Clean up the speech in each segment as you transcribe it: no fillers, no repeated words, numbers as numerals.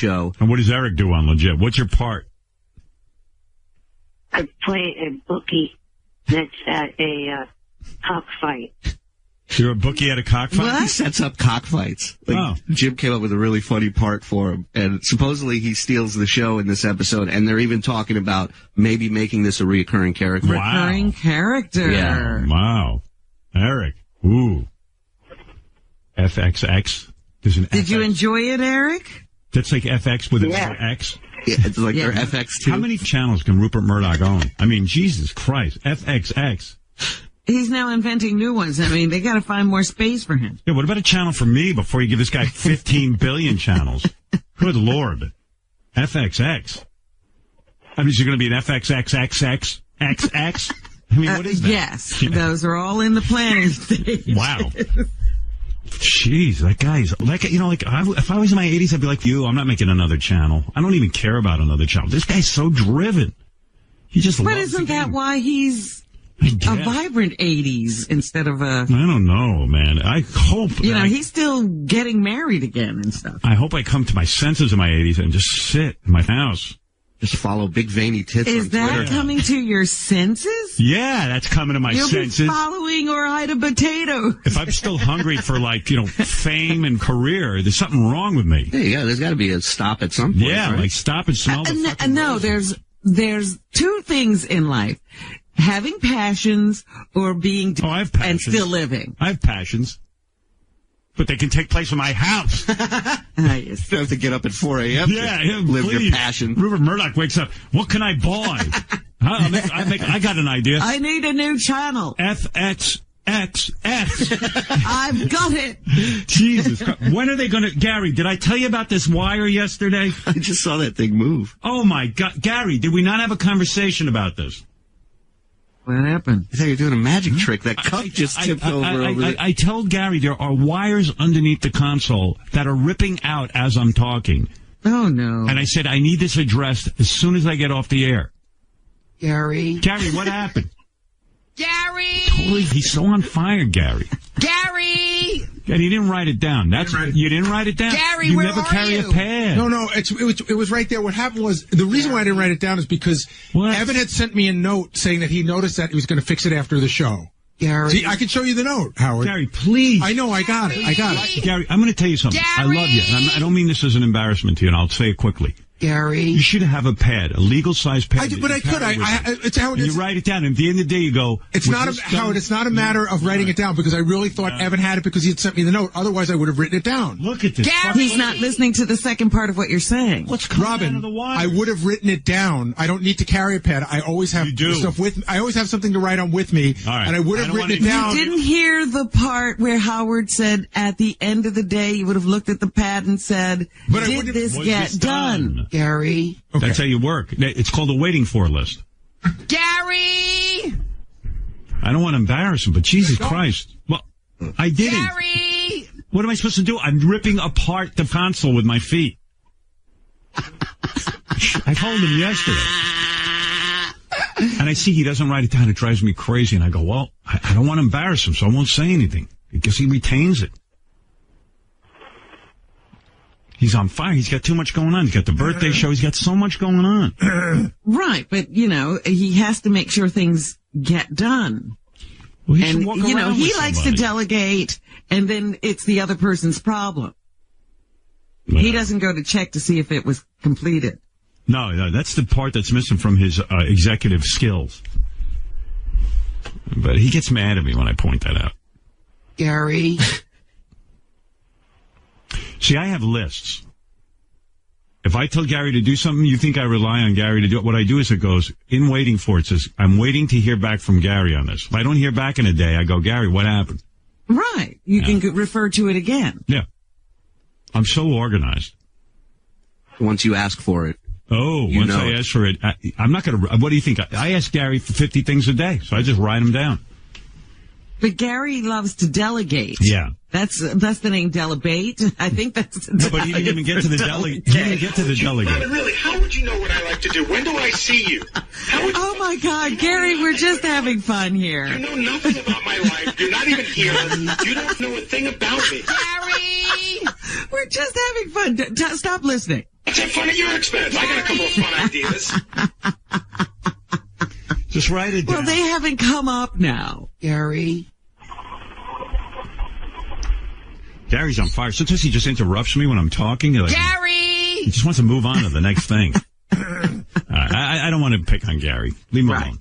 show. And what does Eric do on Legit? What's your part? I play a bookie that's at a cockfight. You're a bookie at a cockfight? Well, he sets up cockfights. Jim came up with a really funny part for him, and supposedly he steals the show in this episode, and they're even talking about maybe making this a reoccurring character. Wow. Recurring character. Yeah. Wow. Eric. Ooh. FXX. There's an Did FX. you enjoy it, Eric? That's like FX with an X? Yeah, it's like their FX too. How many channels can Rupert Murdoch own? I mean, Jesus Christ. FXX. He's now inventing new ones. I mean, they got to find more space for him. Yeah, what about a channel for me before you give this guy 15 billion channels? Good Lord. FXX. I mean, is it going to be an FXXXX? XX? I mean, what is that? Yes, those are all in the planning stage. Wow. Jeez, that guy's like, you know, like if I was in my 80s, I'd be like you. I'm not making another channel. I don't even care about another channel. This guy's so driven. He just But loves isn't the that game. why he's a vibrant 80s instead of a... I don't know, man. I hope... You know, he's still getting married again and stuff. I hope I come to my senses in my 80s and just sit in my house. Just follow big veiny tits on Is that Twitter. coming to your senses? Yeah, that's coming to my You'll senses. be following or hide a potato. If I'm still hungry for, like, you know, fame and career, there's something wrong with me. Yeah, there's got to be a stop at some point. Yeah, right? like stop and smell the fucking No, roses. there's two things in life. Having passions or being I have passions. and still living. I have passions. But they can take place in my house. You have to get up at 4 a.m. Yeah, to live please. your passion. Rupert Murdoch wakes up. What can I buy? I got an idea. I need a new channel. FXXX. I've got it. Jesus Christ. When are they going to... Gary, did I tell you about this wire yesterday? I just saw that thing move. Oh, my God. Gary, did we not have a conversation about this? What happened? I thought you were doing a magic trick. That cup just tipped over. I told Gary there are wires underneath the console that are ripping out as I'm talking. Oh, no. And I said, I need this addressed as soon as I get off the air. Gary, what happened? Gary! Totally, he's so on fire, Gary. Gary! And he didn't write it down. You didn't write it down? Gary, you where never are carry you? a pad. No, it was right there. What happened was, the reason why I didn't write it down is because Evan had sent me a note saying that he noticed that he was going to fix it after the show. Gary. See, I can show you the note, Howard. Gary, please. I know, I got it. Gary, I'm going to tell you something. I love you. And I don't mean this as an embarrassment to you, and I'll say it quickly. Gary. You should have a pad, a legal-size pad. But I could. It's Howard. And you write it down, and at the end of the day, you go... It's not, Howard, it's not a matter of writing it down, because I really thought Evan had it because he had sent me the note. Otherwise, I would have written it down. Look at this. He's not listening to the second part of what you're saying. What's coming out Robin, of the wire? I would have written it down. I don't need to carry a pad. I always have stuff with. I always have something to write on with me, and I would have written it down. You didn't hear the part where Howard said, at the end of the day, you would have looked at the pad and said, did this get done? Gary. Okay. That's how you work. It's called a waiting for list. Gary! I don't want to embarrass him, but Jesus Christ. Well, I didn't. Gary! What am I supposed to do? I'm ripping apart the console with my feet. I told him yesterday. And I see he doesn't write it down. It drives me crazy. And I go, well, I don't want to embarrass him, so I won't say anything because he retains it. He's on fire. He's got too much going on. He's got the birthday show. He's got so much going on. Right, but, he has to make sure things get done. Well, he and, should walk around he with likes to somebody. delegate, and then it's the other person's problem. He doesn't go to check to see if it was completed. No, that's the part that's missing from his executive skills. But he gets mad at me when I point that out. Gary. See, I have lists. If I tell Gary to do something, you think I rely on Gary to do it. What I do is it goes, in waiting for it says, I'm waiting to hear back from Gary on this. If I don't hear back in a day, I go, Gary, what happened? Right. You can refer to it again. Yeah. I'm so organized. Once you ask for it. Oh, once I ask for it, I'm not going to, what do you think? I ask Gary for 50 things a day, so I just write them down. But Gary loves to delegate. Yeah. That's the name, delegate. I think that's... No, but he didn't even get to the delegate. He didn't get to the delegate. Really, how would you know what I like to do? When do I see you? Oh, my God, Gary, we're just having fun here. You know nothing about my life. You're not even here. You don't know a thing about me. Gary! We're just having fun. Stop listening. That's have fun at your expense. I got a couple of fun ideas. Just write it down. Well, they haven't come up now, Gary. Gary's on fire. Sometimes he just interrupts me when I'm talking. Like, Gary! he just wants to move on to the next thing. I don't want to pick on Gary. Leave him alone.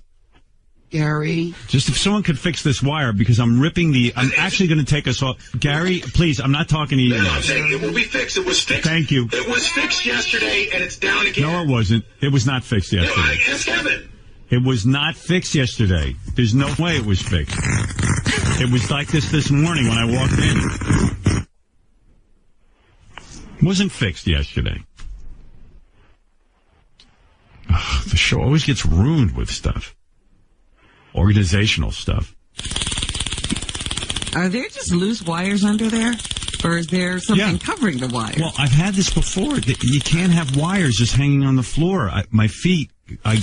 Gary. Just if someone could fix this wire, because I'm actually going to take us off. Gary, please, I'm not talking to you. No, I'm saying it will be fixed. It was fixed. Thank you. It was fixed yesterday, and it's down again. No, it wasn't. It was not fixed yesterday. No, ask Evan. It was not fixed yesterday. There's no way it was fixed. It was like this morning when I walked in. It wasn't fixed yesterday. Ugh, the show always gets ruined with stuff. Organizational stuff. Are there just loose wires under there? Or is there something covering the wire? Well, I've had this before. You can't have wires just hanging on the floor. My feet, I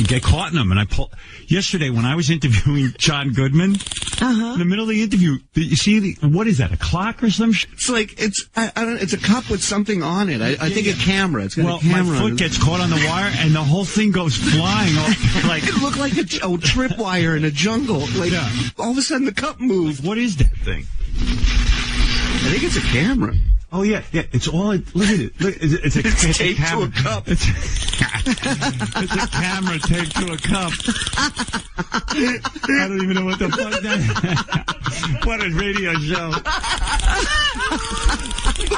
get caught in them, and I pull. Yesterday, when I was interviewing John Goodman, in the middle of the interview, you see, what is that, a clock or some shit? It's like, I don't, it's a cup with something on it. I think a camera. It's got a camera. My foot gets caught on the wire, and the whole thing goes flying off. Like, it looked like a tripwire in a jungle. Like, all of a sudden, the cup moved. What is that thing? I think it's a camera. Oh, yeah. It's all, look at it. Look, it's taped to a cup. It's a camera taped to a cup. I don't even know what the fuck that is. What a radio show.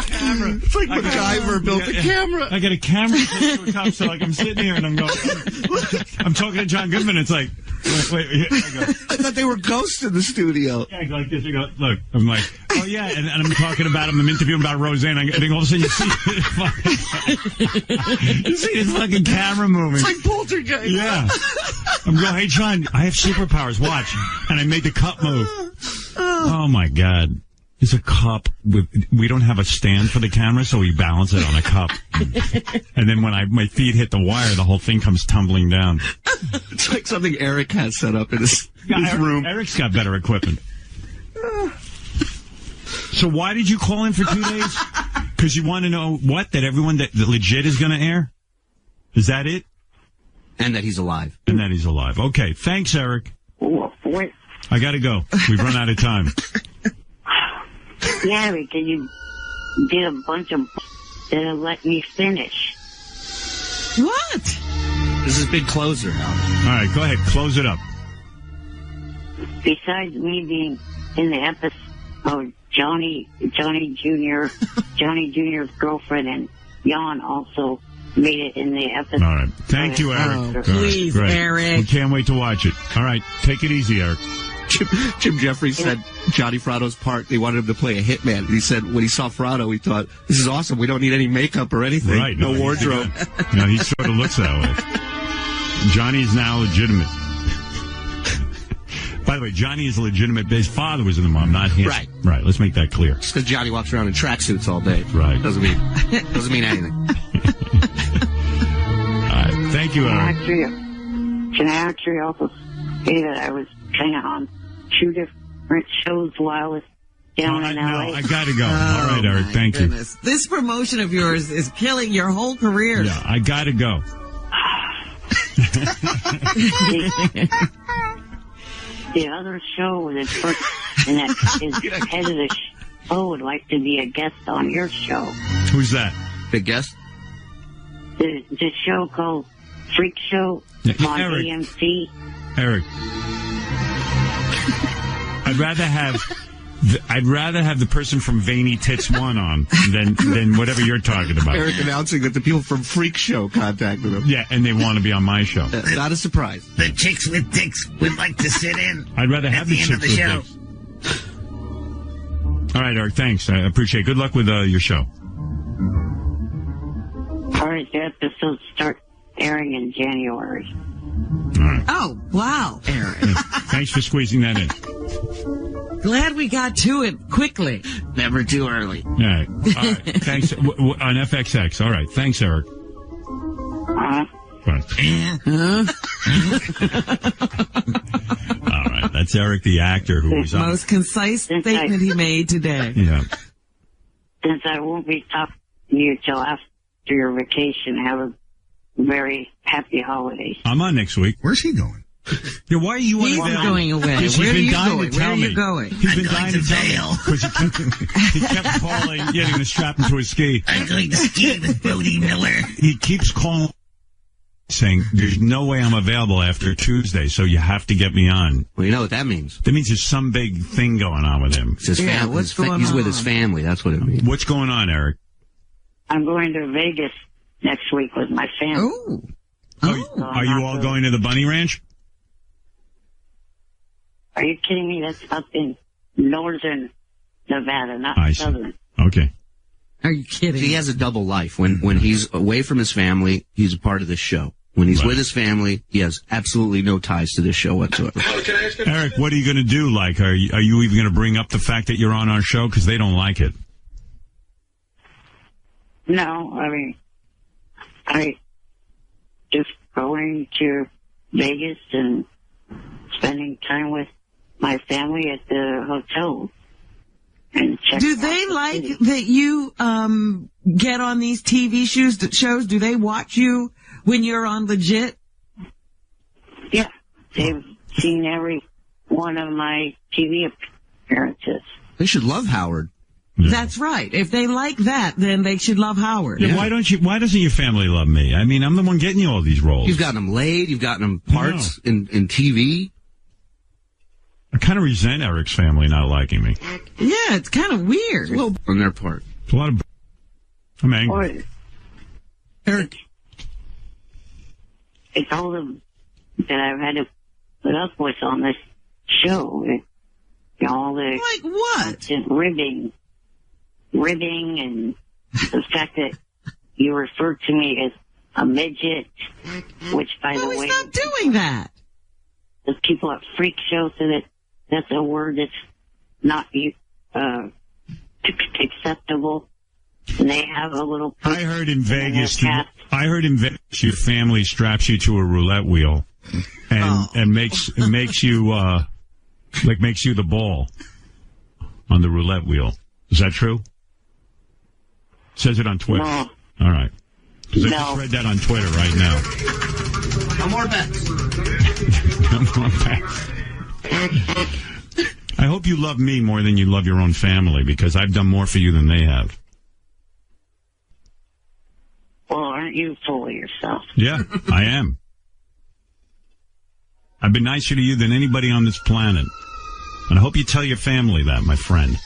Camera. It's like MacGyver built a camera. I got a camera taped to a cup, so like I'm sitting here and I'm going, I'm talking to John Goodman. It's like, wait, here I go. I thought they were ghosts in the studio. Yeah, I go like this. I go, look. I'm like, oh yeah, and I'm talking about him. I'm interviewing about Roseanne. And then all of a sudden you see this fucking camera moving. It's like Poltergeist. Yeah. I'm going, hey John, I have superpowers. Watch. And I made the cup move. Oh my God. There's a cup with, we don't have a stand for the camera, so we balance it on a cup. And then when my feet hit the wire, the whole thing comes tumbling down. It's like something Eric has set up in his room. Eric's got better equipment. So why did you call in for 2 days? Because you want to know what? That everyone that legit is going to air? Is that it? And that he's alive. And that he's alive. Okay. Thanks, Eric. What? I got to go. We've run out of time. Gary, can you did a bunch of that'll let me finish? What? This is big closer, Howard. All right. Go ahead. Close it up. Besides me being in the episode of Johnny Jr.'s girlfriend, and Jan also made it in the episode. All right. Thank you, Eric. Oh, please, right. Eric. We can't wait to watch it. All right. Take it easy, Eric. Jim Jeffries said Johnny Fratto's part, they wanted him to play a hitman. And he said when he saw Fratto, he thought, this is awesome. We don't need any makeup or anything. Right. No wardrobe. No, he sort of looks that way. Johnny's now legitimate. By the way, Johnny is legitimate. His father was in the mom, not him. Right. Right. Let's make that clear. Just because Johnny walks around in tracksuits all day. Right. Doesn't mean anything. All right. Thank you, Eric. Can I actually also say that I was kind of on 2 different shows while I was down in L.A.? No, I got to go. All right, Eric. Thank you. This promotion of yours is killing your whole career. Yeah, I got to go. The other show that is head of the show would like to be a guest on your show. Who's that? Big guest? The show called Freak Show on Eric. AMC. Eric. I'd rather have the person from Veiny Tits 1 on than whatever you're talking about. Eric announcing that the people from Freak Show contacted him. Yeah, and they want to be on my show. Not a surprise. The chicks with dicks would like to sit in. I'd rather have at the the end of chicks the with show. dicks. All right, Eric, thanks. I appreciate it. Good luck with your show. All right, the episodes start airing in January. All right. Oh, wow, Eric. Thanks for squeezing that in. Glad we got to it quickly. Never too early. All right. Thanks. On FXX. All right. Thanks, Eric. Right. All right. That's Eric, the actor, who was on. Most concise statement he made today. Yeah. Since I won't be talking to you till after for your vacation. Have a very happy holiday. I'm on next week. Where's he going? Yeah, why are you He's unavailable? going away. He's Where are been you dying going? to tell Where are me. you going? He's been I'm dying going to to tell me. Vail. Because he kept calling, getting the strap into his ski. I'm going to ski with Brody Miller. He keeps calling, saying, there's no way I'm available after Tuesday, so you have to get me on. Well, you know what that means. That means there's some big thing going on with him. It's his Yeah, family. what's going He's with on? his family. That's what it means. What's going on, Eric? I'm going to Vegas next week with my family. Oh. Are you all going to the Bunny Ranch? Are you kidding me? That's up in northern Nevada, not I see. southern. Okay. Are you kidding? He has a double life. When he's away from his family, he's a part of this show. When he's with his family, he has absolutely no ties to this show whatsoever. Can I ask you? Eric, what are you going to do? Like, are you even going to bring up the fact that you're on our show? Because they don't like it. No, I mean, I just going to Vegas and spending time with my family at the hotel. And check Do out they the like city. that you get on these TV shows? Do they watch you when you're on legit? Yeah, they've seen every one of my TV appearances. They should love Howard. Yeah. That's right. If they like that, then they should love Howard. Yeah, why doesn't your family love me? I mean, I'm the one getting you all these roles. You've gotten them laid. You've gotten them parts in TV. I kind of resent Eric's family not liking me. Yeah, it's kind of weird. Well, on their part. It's a lot of... I'm angry. Or Eric, I told them that I've had to put up with on this show. All the Like what? constant ribbing, and the fact that you refer to me as a midget, which, by No, the he's way, not doing that. the people at Freak Show say that that's a word that's not acceptable. And they have a little. I heard in Vegas, cast. your family straps you to a roulette wheel and makes you makes you the ball on the roulette wheel. Is that true? Says it on Twitter. No. All right. 'Cause I No. just read that on Twitter right now. No more bets. No more bets. I hope you love me more than you love your own family, because I've done more for you than they have. Well, aren't you full of yourself? Yeah, I am. I've been nicer to you than anybody on this planet. And I hope you tell your family that, my friend.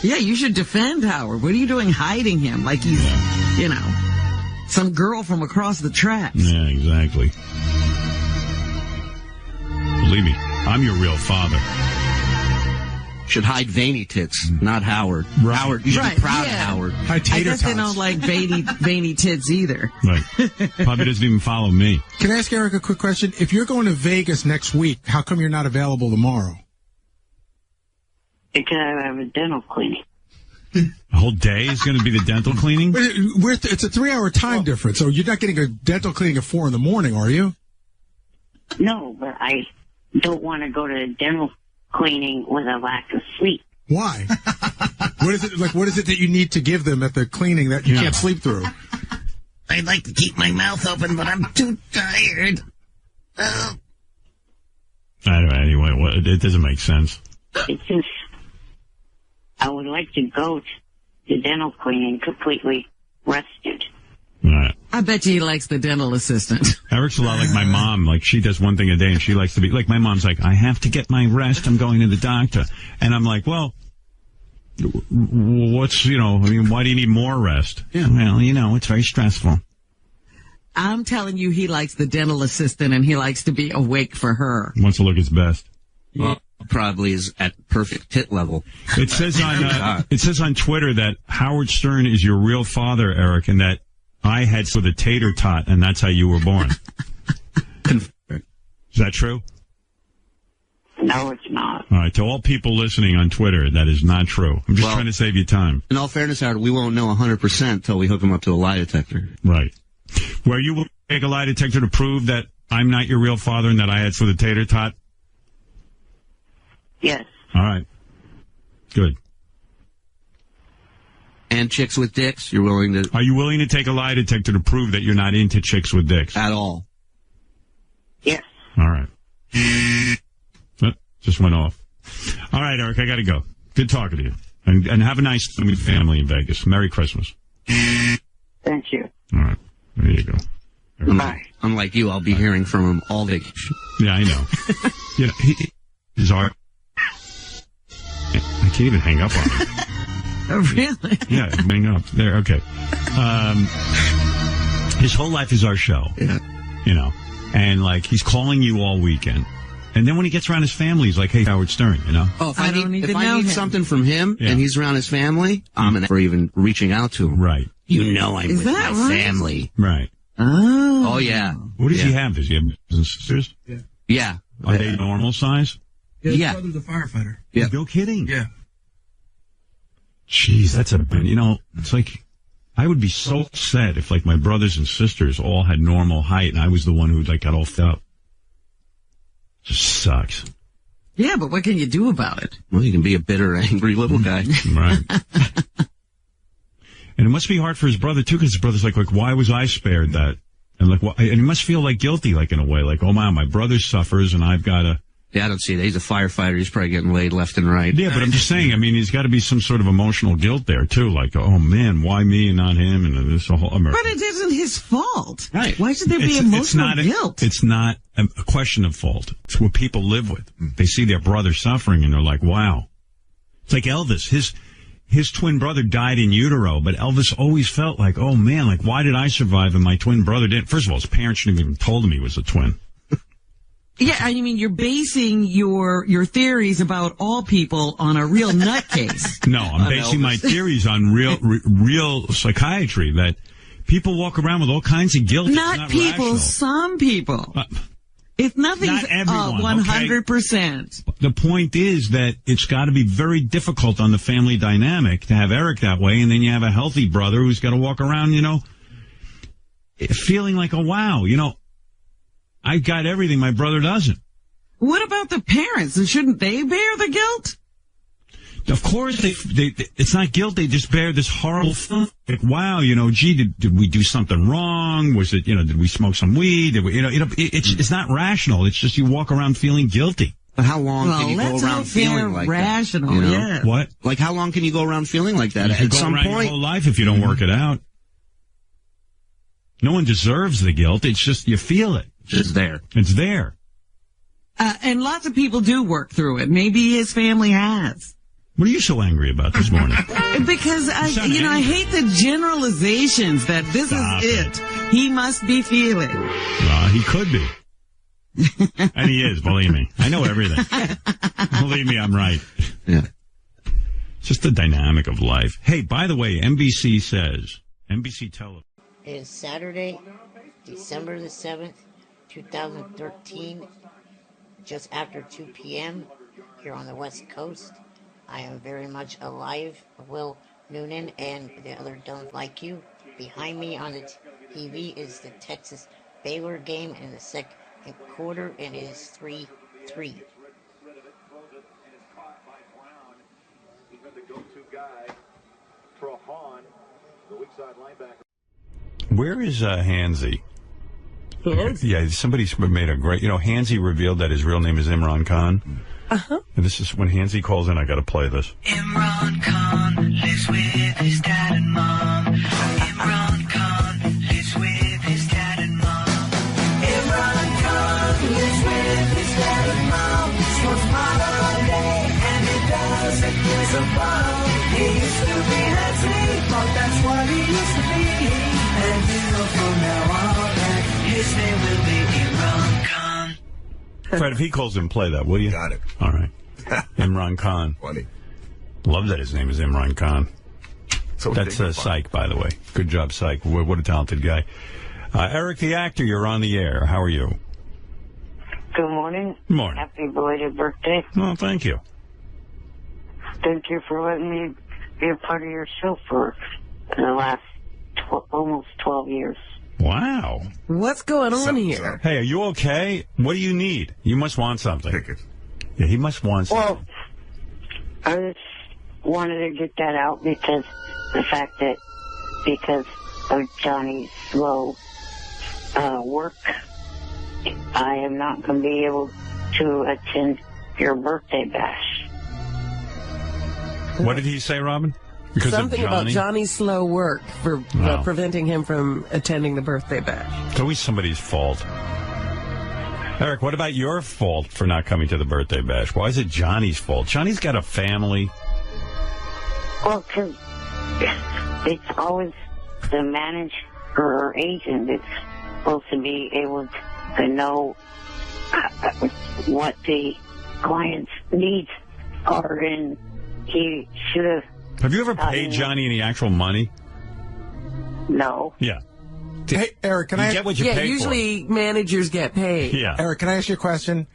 Yeah, you should defend Howard. What are you doing hiding him like he's, some girl from across the tracks? Yeah, exactly. Believe me, I'm your real father. Should hide veiny tits, not Howard. Right. Howard, you should Right, be proud of yeah. Howard. hi, I tater guess they tots. don't like veiny tits either. Right. Probably doesn't even follow me. Can I ask Eric a quick question? If you're going to Vegas next week, how come you're not available tomorrow? Because I have a dental cleaning. The whole day is going to be the dental cleaning? It's a 3-hour time difference, so you're not getting a dental cleaning at 4 a.m, are you? No, but I don't want to go to the dental cleaning with a lack of sleep. Why? What is it that you need to give them at the cleaning that you can't sleep through? I'd like to keep my mouth open, but I'm too tired. Anyway, it doesn't make sense. It's just, I would like to go to the dental cleaning completely rested. All right. I bet you he likes the dental assistant. Eric's a lot like my mom. Like, she does one thing a day, and she likes to be... Like, my mom's like, I have to get my rest. I'm going to the doctor. And I'm like, well, what's, why do you need more rest? Yeah. Well, it's very stressful. I'm telling you, he likes the dental assistant, and he likes to be awake for her. Wants to look his best. Well, probably is at perfect tit level. It says on Twitter that Howard Stern is your real father, Eric, and that I had with a tater tot, and that's how you were born. Is that true? No, it's not. All right, to all people listening on Twitter, that is not true. I'm just trying to save you time. In all fairness, Howard, we won't know 100% until we hook him up to a lie detector. Right. Where you will take a lie detector to prove that I'm not your real father and that I had for the tater tot? Yes. All right. Good. And chicks with dicks? You're willing to... Are you willing to take a lie detector to prove that you're not into chicks with dicks? At all. Yes. All right. Just went off. All right, Eric, I got to go. Good talking to you. And have a nice family in Vegas. Merry Christmas. Thank you. All right. There you go. Bye. Unlike you, I'll be hearing from him all day. Yeah, I know. He's our... I can't even hang up on him. Oh, really? Yeah, hang up. There, okay. His whole life is our show. Yeah. You know, and like he's calling you all weekend. And then when he gets around his family, he's like, hey, Howard Stern, you know? Oh, if I need something from him and he's around his family, I'm for even reaching out to him. Right. You know I'm with my family. Right. Oh, yeah. What does he have? Does he have brothers and sisters? Yeah. Are they normal size? His brother's a firefighter. Yeah. No kidding? Yeah. Jeez, that's it's like, I would be so upset if, like, my brothers and sisters all had normal height and I was the one who, like, got all fed up. Just sucks. Yeah, but what can you do about it? Well, you can be a bitter, angry little guy. Right. And it must be hard for his brother, too, because his brother's like, why was I spared that? And, like, and he must feel, like, guilty, like, in a way. Like, oh, wow, my brother suffers and I've got to... Yeah, I don't see that. He's a firefighter. He's probably getting laid left and right. Yeah, but I'm just saying, I mean, he's got to be some sort of emotional guilt there, too. Like, oh, man, why me and not him? And this whole... But it isn't his fault. Right. Why should there be emotional guilt? It's not a question of fault. It's what people live with. They see their brother suffering, and they're like, wow. It's like Elvis. His twin brother died in utero, but Elvis always felt like, oh, man, like, why did I survive and my twin brother didn't? First of all, his parents shouldn't have even told him he was a twin. Yeah, I mean, you're basing your theories about all people on a real nutcase. No, I'm basing my theories on real psychiatry, that people walk around with all kinds of guilt. Not people, rational. Some people. If nothing's not everyone, 100%. Okay? The point is that it's got to be very difficult on the family dynamic to have Eric that way, and then you have a healthy brother who's got to walk around, you know, feeling like, oh, wow, you know, I got everything my brother doesn't. What about the parents? And shouldn't they bear the guilt? Of course, it's not guilt. They just bear this horrible thing. Like, wow, you know, gee, did we do something wrong? Was it, you know, did we smoke some weed? Did we, it's not rational. It's just you walk around feeling guilty. But how long can you go around feeling like rational, that? You know? Yeah. What? Like, how long can you go around feeling like that? You At go some around point, your whole life if you don't work it out. No one deserves the guilt. It's just you feel it. It's there. It's there. And lots of people do work through it. Maybe his family has. What are you so angry about this morning? Because I hate the generalizations that this Stop is it. He must be feeling. He could be. And he is, believe me. I know everything. Believe me, I'm right. Yeah. It's just the dynamic of life. Hey, by the way, NBC Television. It is Saturday, December the 7th, 2013, just after 2 p.m. here on the West Coast. I am very much alive, Will Noonan, and the other Don't Like You. Behind me on the TV is the Texas Baylor game in the second quarter, and it is 3-3. Where is Hansy? Hansy? Yeah, somebody made a great... You know, Hansy revealed that his real name is Imran Khan. Uh-huh. And this is when Hansy calls in, I got to play this. Imran Khan lives with his dad and mom. Imran Khan lives with his dad and mom. Imran Khan lives with his dad and mom. Smokes pot all day and he doesn't give a bum. He used to be Hansy, but that's what he used to be. And you know from now on that his name will be Imran Khan. Fred, if he calls in, play that, will you? Got it. All right. Imran Khan. Funny. Love that his name is Imran Khan. So that's Psych, by the way. Good job, Psych. What a talented guy. Eric the actor, you're on the air. How are you? Good morning. Morning. Happy belated birthday. Oh, thank you. Thank you for letting me be a part of your show for the last almost 12 years. Wow. What's going on here? Hey, are you okay? What do you need? You must want something. Ticket. Yeah, he must want something. Well, I just wanted to get that out because the fact that because of Johnny's slow work, I am not going to be able to attend your birthday bash. What did he say, Robin? Because something of Johnny? about Johnny's slow work for preventing him from attending the birthday bash. It's always somebody's fault. Eric, what about your fault for not coming to the birthday bash? Why is it Johnny's fault? Johnny's got a family. Well, because it's always the manager or agent that's supposed to be able to know what the client's needs are, and he should have. Have you ever paid Johnny any actual money? No. Yeah. Hey, Eric, can I get what you pay usually managers get paid. Yeah. Eric, can I ask you a question?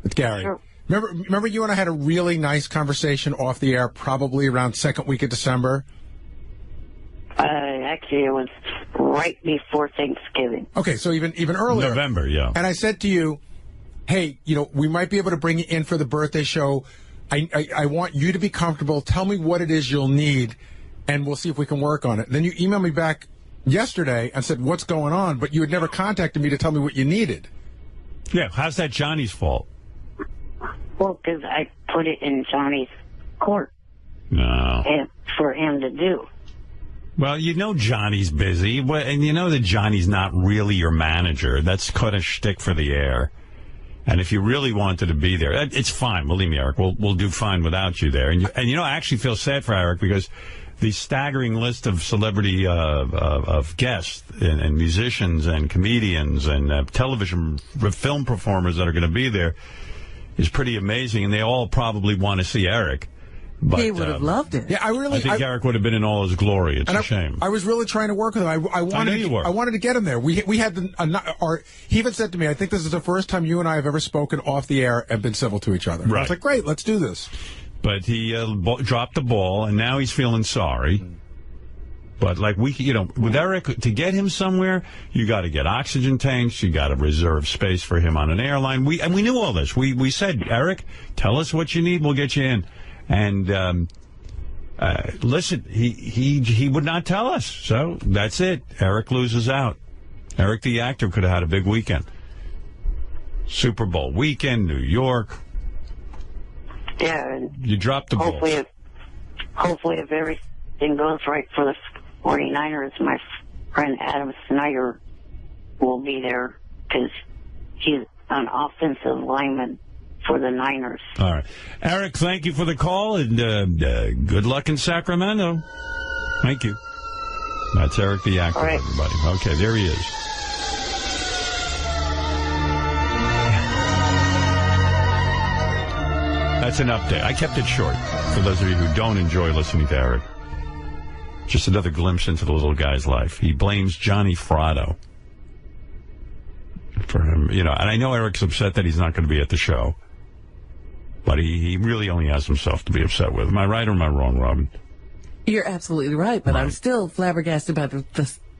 It's Gary. Sure. Remember you and I had a really nice conversation off the air probably around second week of December? Actually, it was right before Thanksgiving. Okay, so even earlier. November, yeah. And I said to you, hey, we might be able to bring you in for the birthday show. I want you to be comfortable. Tell me what it is you'll need, and we'll see if we can work on it. Then you emailed me back yesterday and said, what's going on? But you had never contacted me to tell me what you needed. Yeah, how's that Johnny's fault? Well, because I put it in Johnny's court. No. And for him to do. Well, you know Johnny's busy, and you know that Johnny's not really your manager. That's kind of shtick for the air. And if you really wanted to be there, it's fine. Believe me, Eric, we'll do fine without you there. And I actually feel sad for Eric because the staggering list of celebrity of guests and musicians and comedians and television film performers that are going to be there is pretty amazing, and they all probably want to see Eric. But, he would have loved it. Yeah, I think Eric would have been in all his glory. It's a shame. I was really trying to work with him. I wanted to get him there. We had he even said to me, I think this is the first time you and I have ever spoken off the air and been civil to each other. Right. I was like, great, let's do this. But he dropped the ball, and now he's feeling sorry. But with Eric, to get him somewhere, you got to get oxygen tanks. You got to reserve space for him on an airline. We knew all this. We said, Eric, tell us what you need. We'll get you in. And listen, he would not tell us. So that's it. Eric loses out. Eric the actor could have had a big weekend. Super Bowl weekend, New York. Yeah. You dropped the ball. Hopefully, if everything goes right for the 49ers, my friend Adam Snyder will be there because he's an offensive lineman for the Niners. All right. Eric, thank you for the call, and good luck in Sacramento. Thank you. That's Eric the actor, right. Everybody. Okay, there he is. That's an update. I kept it short for those of you who don't enjoy listening to Eric. Just another glimpse into the little guy's life. He blames Johnny Fratto for him, and I know Eric's upset that he's not going to be at the show. But he really only has himself to be upset with. Am I right or am I wrong, Robin? You're absolutely right, but I'm still flabbergasted about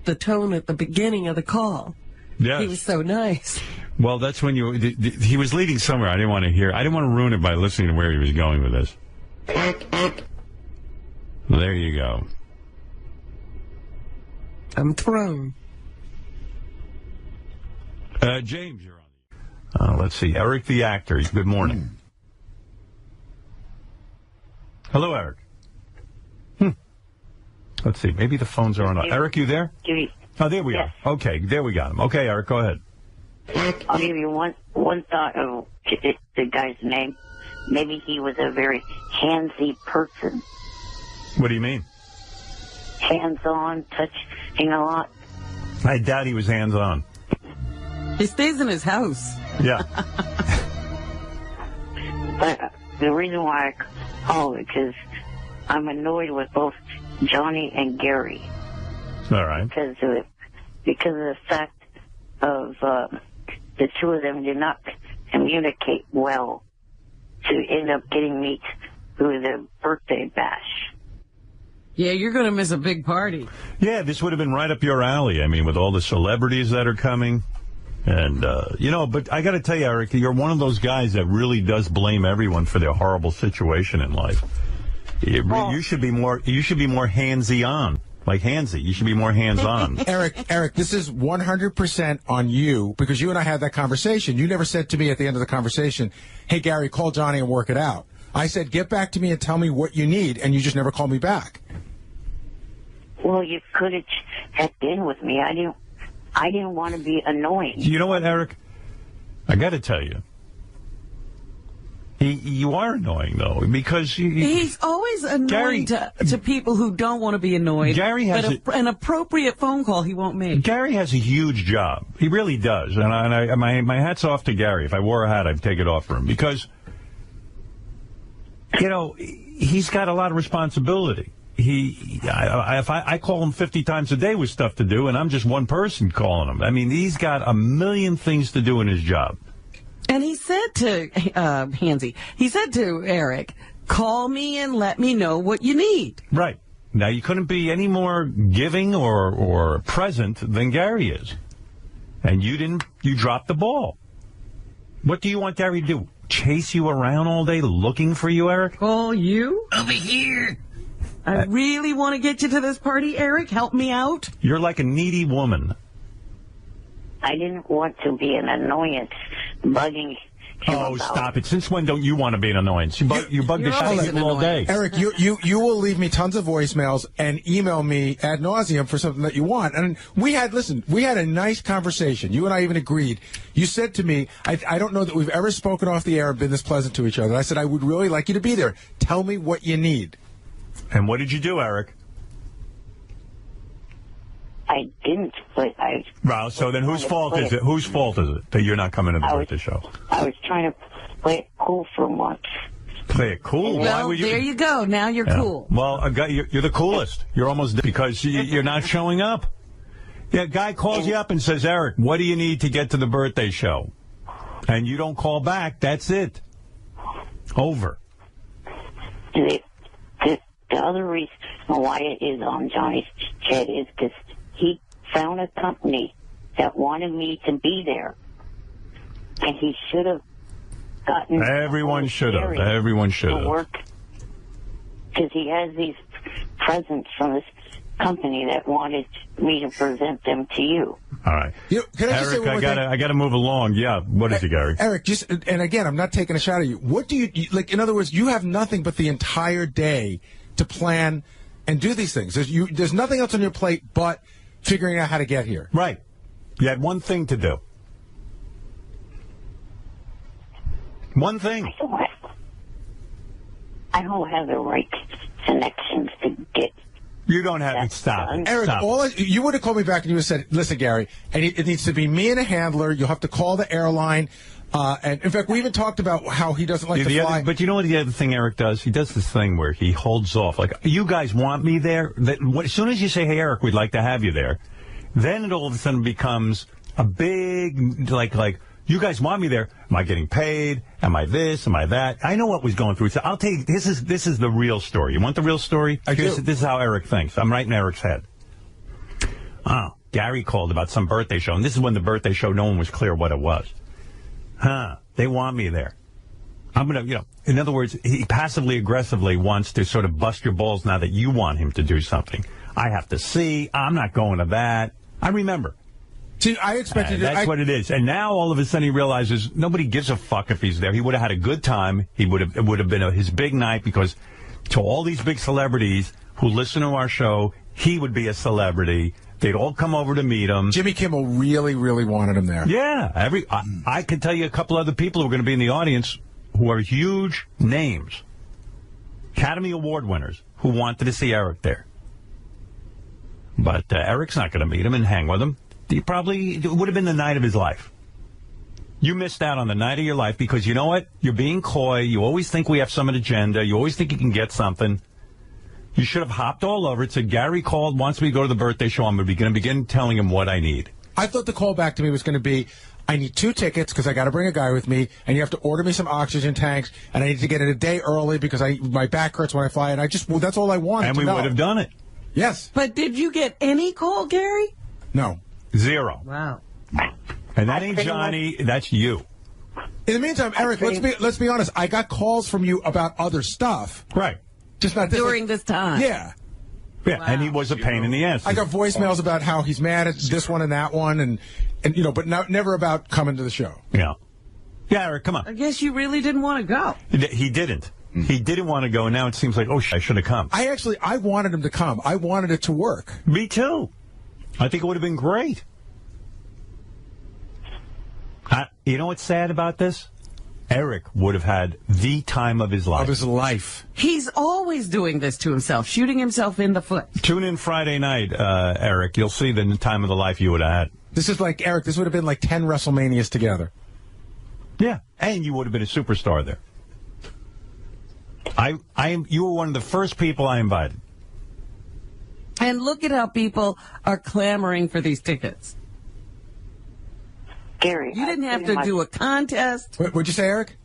the tone at the beginning of the call. Yes. He was so nice. Well, that's when he was leading somewhere. I didn't want to ruin it by listening to where he was going with this. There you go. I'm thrown. James, you're on. Let's see. Eric the actor. Good morning. Hello, Eric. Let's see. Maybe the phones are on. Eric, you there? Oh, there we are. Okay, there we got him. Okay, Eric, go ahead. I'll give you one thought of the guy's name. Maybe he was a very handsy person. What do you mean? Hands-on, touching a lot. I doubt he was hands-on. He stays in his house. Yeah. But the reason why I call it because I'm annoyed with both Johnny and Gary. All right. Because of the fact of the two of them did not communicate well to end up getting me through the birthday bash. Yeah, you're going to miss a big party. Yeah, this would have been right up your alley. I mean, with all the celebrities that are coming. And, but I got to tell you, Eric, you're one of those guys that really does blame everyone for their horrible situation in life. You should be more handsy on. Like handsy. You should be more hands-on. Eric, this is 100% on you, because you and I had that conversation. You never said to me at the end of the conversation, hey, Gary, call Johnny and work it out. I said, get back to me and tell me what you need, and you just never called me back. Well, you could have checked in with me. I didn't want to be annoying. You know what, Eric? I got to tell you. You are annoying, though, because... He's always annoying to people who don't want to be annoyed. Gary has but an appropriate phone call he won't make. Gary has a huge job. He really does. And my hat's off to Gary. If I wore a hat, I'd take it off for him. Because, he's got a lot of responsibility. I call him 50 times a day with stuff to do, and I'm just one person calling him. I mean, he's got a million things to do in his job. And he said to he said to Eric, call me and let me know what you need. Right. Now, you couldn't be any more giving or present than Gary is. And you dropped the ball. What do you want Gary to do? Chase you around all day looking for you, Eric? Call you? Over here. I really want to get you to this party, Eric. Help me out. You're like a needy woman. I didn't want to be an annoyance, bugging him. Oh, stop it. Since when don't you want to be an annoyance? You bug the shit out of people all day. Eric, you will leave me tons of voicemails and email me ad nauseum for something that you want. And we had a nice conversation. You and I even agreed. You said to me, I don't know that we've ever spoken off the air and been this pleasant to each other. I said, I would really like you to be there. Tell me what you need. And what did you do, Eric? I didn't, but I... Well, so then whose fault is it? Whose fault is it that you're not coming to the birthday show? I was trying to play it cool for once. Play it cool? Well, why would you... there you go. Now you're cool. Well, you're the coolest. You're almost... Because you're not showing up. Yeah, a guy calls you up and says, Eric, what do you need to get to the birthday show? And you don't call back. That's it. Over. The other reason why it is on Johnny's head is because he found a company that wanted me to be there. And he should have gotten... Everyone should have. Everyone should have. Because he has these presents from this company that wanted me to present them to you. All right. Can I just say one more thing? I got to move along. Yeah. What is it, Gary? Eric, and again, I'm not taking a shot at you. What do you like? In other words, you have nothing but the entire day to plan and do these things. There's nothing else on your plate but figuring out how to get here. Right. You had one thing to do. One thing. I don't have the right connections to get... You don't have it. Stop. Eric, Stop. You would have called me back and you would have said, listen, Gary, it needs to be me and a handler. You'll have to call the airline. And in fact, we even talked about how he doesn't like to fly. But you know what the other thing Eric does? He does this thing where he holds off. Like, you guys want me there? As soon as you say, hey, Eric, we'd like to have you there, then it all of a sudden becomes a big, like, you guys want me there. Am I getting paid? Am I this? Am I that? I know what was going through. So I'll tell you, this is the real story. You want the real story? This is how Eric thinks. I'm right in Eric's head. Oh, Gary called about some birthday show, and this is when the birthday show, no one was clear what it was. They want me there. I'm going to, in other words, he passively aggressively wants to sort of bust your balls now that you want him to do something. I have to see. I'm not going to that. I remember. See, I expected that's what it is. And now all of a sudden he realizes nobody gives a fuck if he's there. He would have had a good time. It would have been his big night, because to all these big celebrities who listen to our show, he would be a celebrity. They'd all come over to meet him. Jimmy Kimmel really, really wanted him there. Yeah. I can tell you a couple other people who are going to be in the audience who are huge names. Academy Award winners who wanted to see Eric there. But Eric's not going to meet him and hang with him. It would have been the night of his life. You missed out on the night of your life because, you know what? You're being coy. You always think we have some agenda. You always think you can get something. You should have hopped all over it. Said, Gary called, wants me to go to the birthday show. I'm going to begin telling him what I need. I thought the call back to me was going to be, I need 2 tickets because I got to bring a guy with me, and you have to order me some oxygen tanks, and I need to get it a day early because my back hurts when I fly, and that's all I wanted and to know. And we would have done it. Yes. But did you get any call, Gary? No. 0. Wow. And that ain't Johnny, that's you. In the meantime, Eric, let's be honest. I got calls from you about other stuff. Right. Just not during this time. Yeah. Yeah, and he was a pain in the ass. I got voicemails about how he's mad at this one and that one, and but never about coming to the show. Yeah. Yeah, Eric, come on. I guess you really didn't want to go. He didn't. He didn't want to go, and now it seems like, I should have come. I wanted him to come. I wanted it to work. Me too. I think it would have been great. You know what's sad about this? Eric would have had the time of his life. He's always doing this to himself, shooting himself in the foot. Tune in Friday night, Eric. You'll see the time of the life you would have had. This is like, Eric, this would have been like 10 WrestleManias together. Yeah, and you would have been a superstar there. You were one of the first people I invited. And look at how people are clamoring for these tickets. Gary, you didn't have to do a contest. What'd you say, Eric?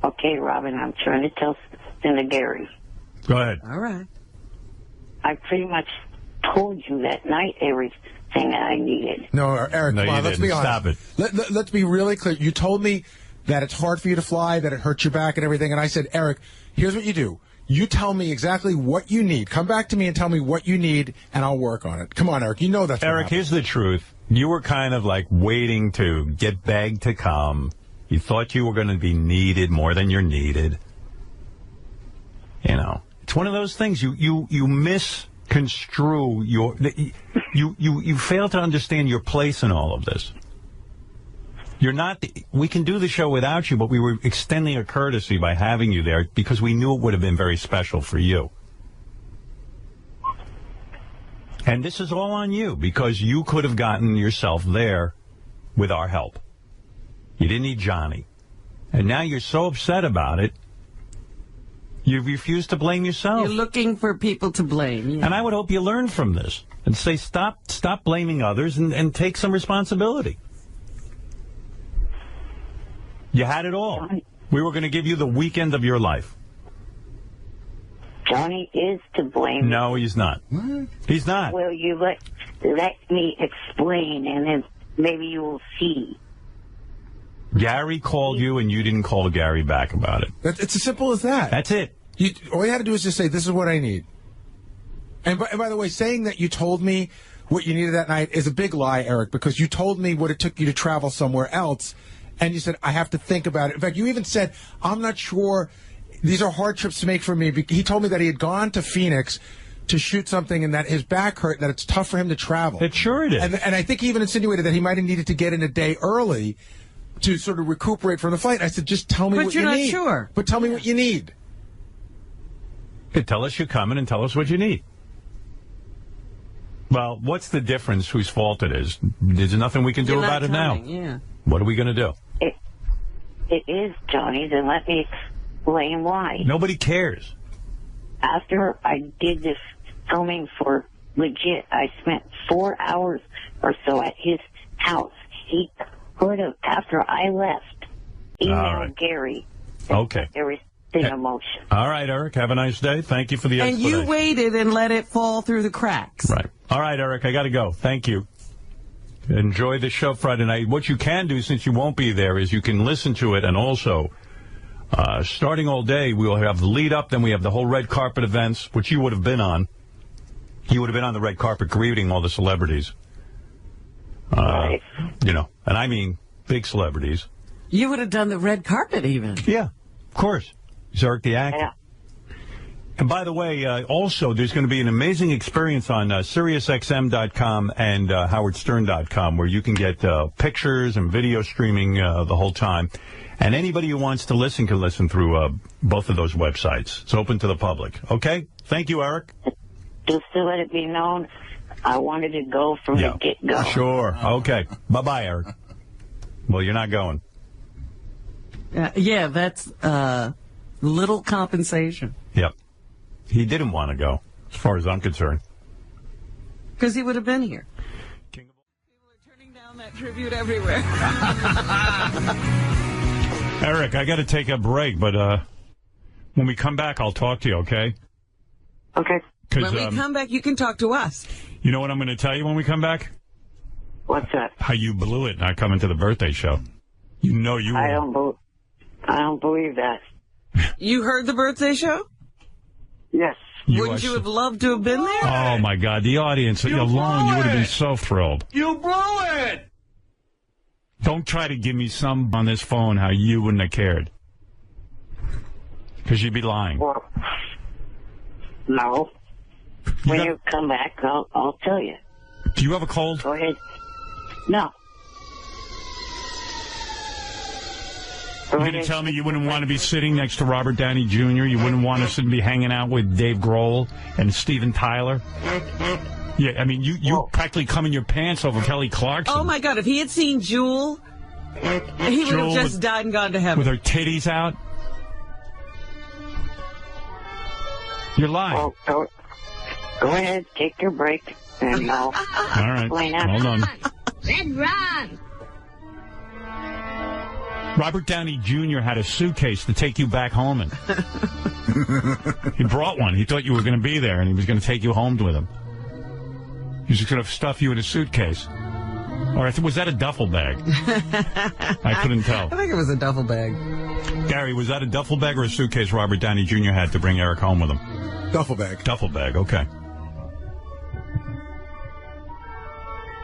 Okay, Robin, I'm trying to tell something to Gary. Go ahead. All right. I pretty much told you that night everything that I needed. No, Eric, come on, let's be honest. Stop it. Let's be really clear. You told me that it's hard for you to fly, that it hurts your back and everything, and I said, Eric, here's what you do. You tell me exactly what you need. Come back to me and tell me what you need, and I'll work on it. Come on, Eric. You know that's Eric, here's the truth. You were kind of like waiting to get begged to come. You thought you were going to be needed more than you're needed. You know, it's one of those things. You misconstrue your. You fail to understand your place in all of this. You're not. We can do the show without you, but we were extending a courtesy by having you there because we knew it would have been very special for you. And this is all on you because you could have gotten yourself there with our help. You didn't need Johnny. And now you're so upset about it, you refuse to blame yourself. You're looking for people to blame. Yeah. And I would hope you learn from this and say stop blaming others and take some responsibility. You had it all. We were going to give you the weekend of your life. Johnny is to blame. No, he's not. What? He's not. Well, you let me explain, and then maybe you will see. Gary called you, and you didn't call Gary back about it. It's as simple as that. That's it. All you had to do is just say, this is what I need. And by the way, saying that you told me what you needed that night is a big lie, Eric, because you told me what it took you to travel somewhere else, and you said, I have to think about it. In fact, you even said, I'm not sure... These are hard trips to make for me. He told me that he had gone to Phoenix to shoot something and that his back hurt, that it's tough for him to travel. It sure it is. And I think he even insinuated that he might have needed to get in a day early to sort of recuperate from the flight. I said, just tell me what you need. But you're not sure. But tell me what you need. Tell us you're coming and tell us what you need. Well, what's the difference whose fault it is? There's nothing we can do about it now. Yeah. What are we going to do? It is Johnny's, and let me explain why. Nobody cares. After I did this filming for legit, I spent 4 hours or so at his house. He could have, after I left, emailed Gary. Okay. Everything in motion. All right, Eric. Have a nice day. Thank you for the explanation. And you waited and let it fall through the cracks. Right. All right, Eric. I got to go. Thank you. Enjoy the show Friday night. What you can do, since you won't be there, is you can listen to it, and also, starting all day, we'll have the lead up, then we have the whole red carpet events, which you would have been on. You would have been on the red carpet greeting all the celebrities. Right. You know, and I mean big celebrities. You would have done the red carpet even. Yeah, of course. He's Eric the Actor. Yeah. And by the way, also, there's going to be an amazing experience on SiriusXM.com and HowardStern.com where you can get pictures and video streaming the whole time. And anybody who wants to listen can listen through both of those websites. It's open to the public. Okay? Thank you, Eric. Just to let it be known, I wanted to go from the get-go. Sure. Okay. Bye-bye, Eric. Well, you're not going. Yeah, that's little compensation. Yep. He didn't want to go, as far as I'm concerned. Because he would have been here. People are turning down that tribute everywhere. Eric, I got to take a break, but when we come back, I'll talk to you, okay? Okay. When we come back, you can talk to us. You know what I'm going to tell you when we come back? What's that? How you blew it not coming to the birthday show. You know you were. I don't believe that. You heard the birthday show? Yes. Wouldn't you have loved to have been there? Oh, my God. The audience alone, you would have been so thrilled. You blew it! Don't try to give me some on this phone how you wouldn't have cared. Because you'd be lying. Well, no. When you come back, I'll tell you. Do you have a cold? Go ahead. No. You're going to tell me you wouldn't want to be sitting next to Robert Downey Jr.? You wouldn't want us to be hanging out with Dave Grohl and Steven Tyler? Yeah, I mean, you practically come in your pants over Kelly Clarkson. Oh, my God. If he had seen Jewel, he would have just died and gone to heaven. With her titties out? You're lying. Well, go ahead, take your break, and I'll explain after. Hold on. Red Ron! Robert Downey Jr. had a suitcase to take you back home in. He brought one. He thought you were going to be there, and he was going to take you home with him. He was just going to stuff you in a suitcase. Or was that a duffel bag? I couldn't tell. I think it was a duffel bag. Gary, was that a duffel bag or a suitcase Robert Downey Jr. had to bring Eric home with him? Duffel bag. Duffel bag, okay.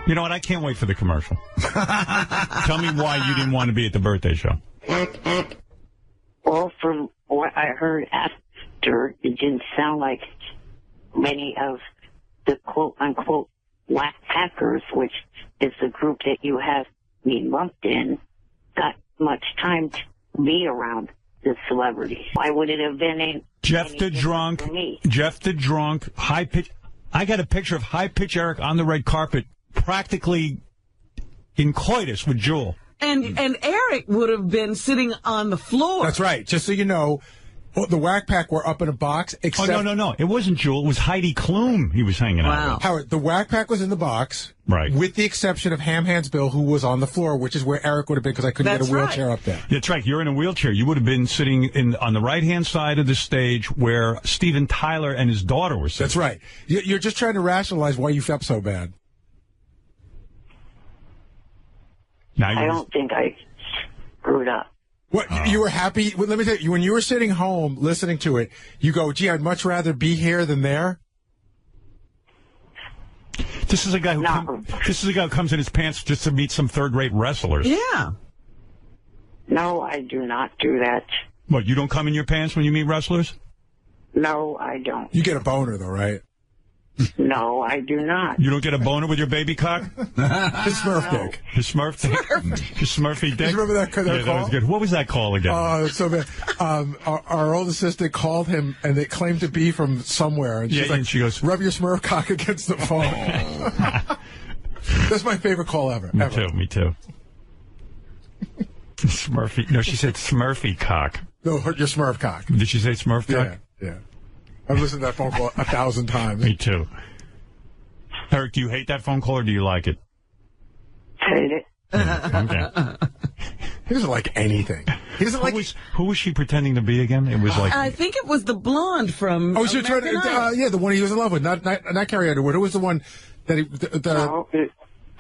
You know what? I can't wait for the commercial. Tell me why you didn't want to be at the birthday show. Well, from what I heard after, it didn't sound like many of the quote-unquote whack hackers, which is the group that you have me lumped in, got much time to be around the celebrities. Why would it have been Jeff the Drunk, high pitch. I got a picture of high pitch Eric on the red carpet, practically in coitus with Jewel. And Eric would have been sitting on the floor. That's right. Just so you know, the Whack Pack were up in a box. Except no. It wasn't Jewel. It was Heidi Klum he was hanging out with. Howard, the Whack Pack was in the box. Right. With the exception of Ham Hands Bill, who was on the floor, which is where Eric would have been because I couldn't get a wheelchair up there. That's right. You're in a wheelchair. You would have been sitting on the right-hand side of the stage where Steven Tyler and his daughter were sitting. That's right. You're just trying to rationalize why you felt so bad. I don't think I screwed up. What, you were happy? Well, let me tell you, when you were sitting home listening to it, you go, gee, I'd much rather be here than there? This is a guy who comes in his pants just to meet some third-rate wrestlers. Yeah. No, I do not do that. What, you don't come in your pants when you meet wrestlers? No, I don't. You get a boner, though, right? No, I do not. You don't get a boner with your baby cock? His Smurf dick. His Smurf dick? His Smurfy dick? You remember that call? That was good. What was that call again? Oh, so bad. Our old assistant called him, and they claimed to be from somewhere. And she's like, and she goes, rub your Smurf cock against the phone. That's my favorite call ever. Me too. Smurfy. No, she said Smurfy cock. No, your Smurf cock. Did she say Smurf cock? Yeah. I've listened to that phone call 1,000 times. Me too. Eric, do you hate that phone call or do you like it? Hate it. Okay. He doesn't like anything. He doesn't like. Who was she pretending to be again? It was like. I think it was the blonde from. Oh, she was trying to. Yeah, the one he was in love with, not Carrie Underwood. Who was the one that he?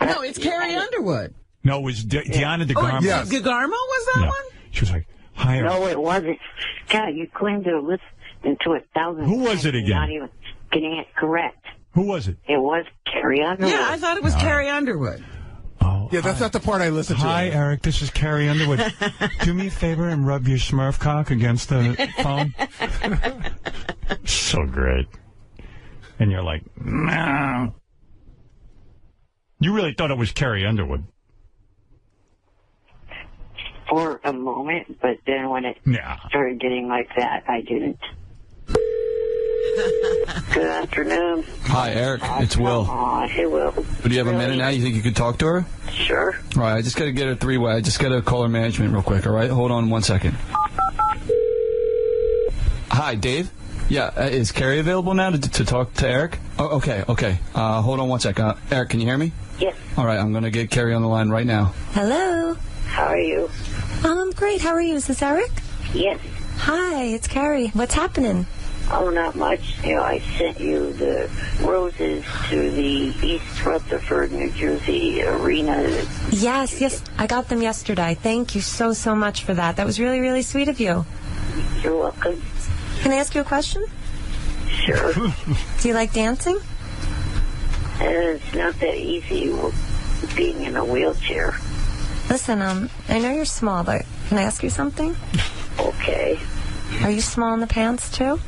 No, it's Carrie Underwood. No, it was Deanna DeGarmo. Yes. DeGarmo was that one? She was like, hi. Eric. No, it wasn't. God, you claimed to listen to 1,000. Who was it again? Not even getting it correct. Who was it? It was Carrie Underwood. Yeah, I thought it was Carrie Underwood. Oh, yeah, that's not the part I listened to. Hi, Eric. This is Carrie Underwood. Do me a favor and rub your Smurf cock against the phone. So great. And you're like, no. You really thought it was Carrie Underwood. For a moment, but then when it started getting like that, I didn't. Good afternoon. Hi, Eric. It's Will. Hey, Will. Do you have a minute now? You think you could talk to her? Sure. All right, I just got to get her three-way. I just got to call her management real quick, all right? Hold on 1 second. Hi, Dave? Yeah, is Carrie available now to talk to Eric? Oh, okay. Hold on 1 second. Eric, can you hear me? Yes. All right, I'm going to get Carrie on the line right now. Hello. How are you? Great. How are you? Is this Eric? Yes. Hi, it's Carrie. What's happening? Oh, not much. I sent you the roses to the East Rutherford, New Jersey arena. Yes. I got them yesterday. Thank you so much for that. That was really, really sweet of you. You're welcome. Can I ask you a question? Sure. Do you like dancing? It's not that easy being in a wheelchair. Listen, I know you're small, but can I ask you something? Okay. Are you small in the pants, too?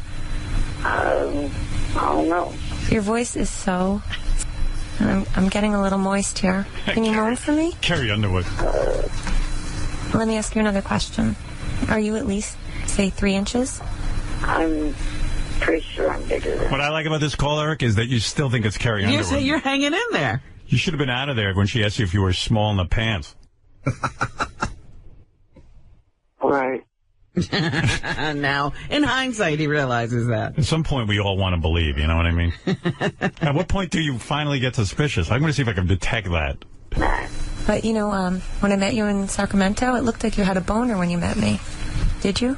I don't know. Your voice is so... I'm getting a little moist here. Can you moan for me? Carrie Underwood. Let me ask you another question. Are you at least, say, 3 inches? I'm pretty sure I'm bigger than... What I like about this call, Eric, is that you still think it's Carrie Underwood. You're hanging in there. You should have been out of there when she asked you if you were small in the pants. Right. Now, in hindsight, he realizes that. At some point, we all want to believe, you know what I mean? At what point do you finally get suspicious? I'm going to see if I can detect that. But, you know, when I met you in Sacramento, it looked like you had a boner when you met me. Did you?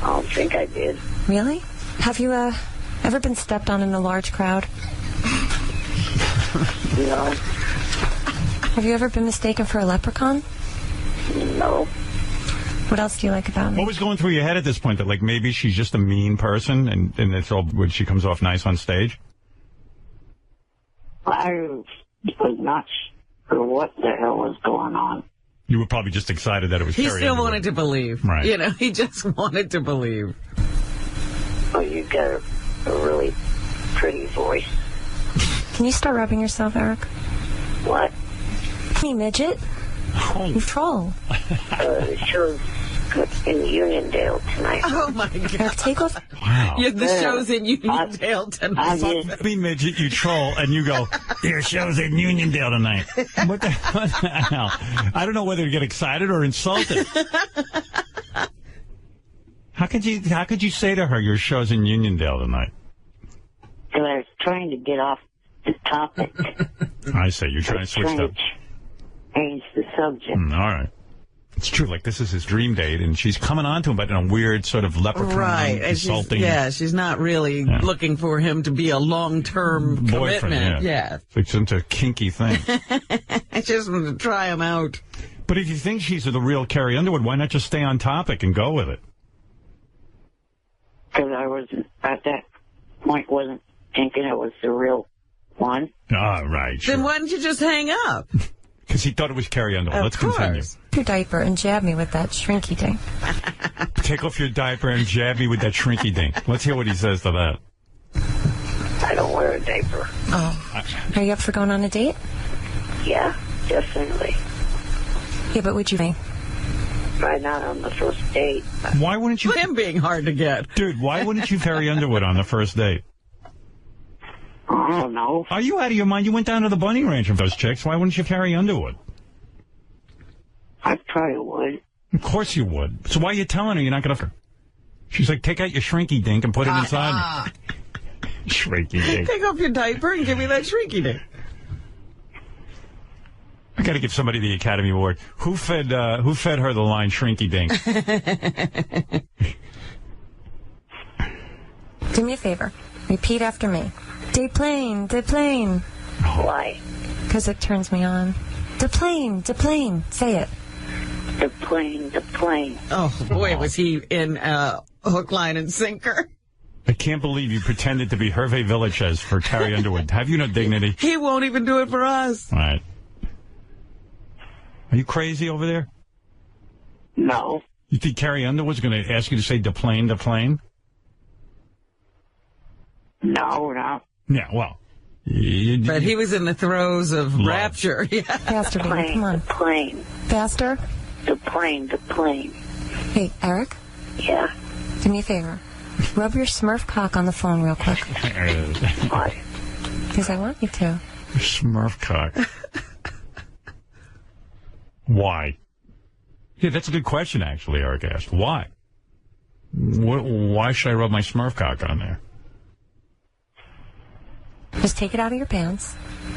I don't think I did. Really? Have you, ever been stepped on in a large crowd? No. Have you ever been mistaken for a leprechaun? No. What else do you like about me? What was going through your head at this point? That, like, maybe she's just a mean person and it's all when she comes off nice on stage? I was not sure what the hell was going on. You were probably just excited that it was He Carrie still Underwood. wanted to believe. Right. You know, he just wanted to believe. Oh, you got a really pretty voice. Can you start rubbing yourself, Eric? What? Hey, midget. You troll. The show's in Uniondale tonight. Oh, my God. Eric, take off. Wow. Yeah, the show's in Uniondale tonight. Fuck me, midget, you troll, and you go, your show's in Uniondale tonight. What the hell? I don't know whether to get excited or insulted. How could you say to her, your show's in Uniondale tonight? Because I was trying to get off the topic. I say, you're trying to switch up. Change the subject. All right. It's true, like, this is his dream date, and she's coming on to him, but in a weird sort of leprechaun, Right. And insulting. she's not really looking for him to be a long-term boyfriend. commitment. Yeah. It's some kinky thing. I just wanted to try him out. But if you think she's the real Carrie Underwood, why not just stay on topic and go with it? Because I wasn't, at that point, wasn't thinking it was the real one. Ah, right. Sure. Then why didn't you just hang up? Because he thought it was Carrie Underwood. Let's continue. Your diaper and jab me with that shrinky thing. Take off your diaper and jab me with that shrinky ding. Let's hear what he says to that. I don't wear a diaper. Oh. Are you up for going on a date? Yeah, definitely. Yeah, but would you be? Probably not on the first date. Why wouldn't you? Him being hard to get. Dude, why wouldn't you Carrie Underwood on the first date? I don't know. Are you out of your mind? You went down to the bunny ranch with those chicks. Why wouldn't you Carrie Underwood? I probably would. Of course you would. So why are you telling her you're not going to... She's like, take out your shrinky dink and put it inside me. Shrinky dink. Take off your diaper and give me that shrinky dink. I got to give somebody the Academy Award. Who fed her the line shrinky dink? Do me a favor. Repeat after me. Deplane, deplane. Why? Because it turns me on. Deplane, deplane. Say it. The plane. Oh, boy, was he in hook, line, and sinker. I can't believe you pretended to be Hervé Villachez for Carrie Underwood. Have you no dignity? He won't even do it for us. All right. Are you crazy over there? No. You think Carrie Underwood's going to ask you to say deplane, deplane? No, no. Yeah, well. But he was in the throes of rapture. Yeah. Faster, baby. Come on. The plane. Faster. The plane. Hey, Eric? Yeah. Do me a favor. Rub your Smurf cock on the phone real quick. Why? Because I want you to. Smurf cock. Why? Yeah, that's a good question, actually, Eric asked. Why? Why should I rub my Smurf cock on there? Just take it out of your pants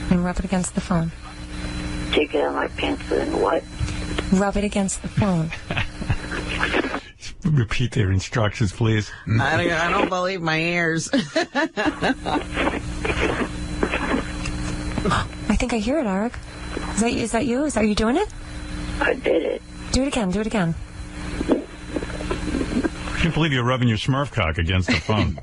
and rub it against the phone. Take it out of my pants and what? Rub it against the phone. Repeat their instructions, please. I don't believe my ears. I think I hear it, Eric. Is that you? Are you doing it? I did it. Do it again. Do it again. I can't believe you're rubbing your Smurf cock against the phone.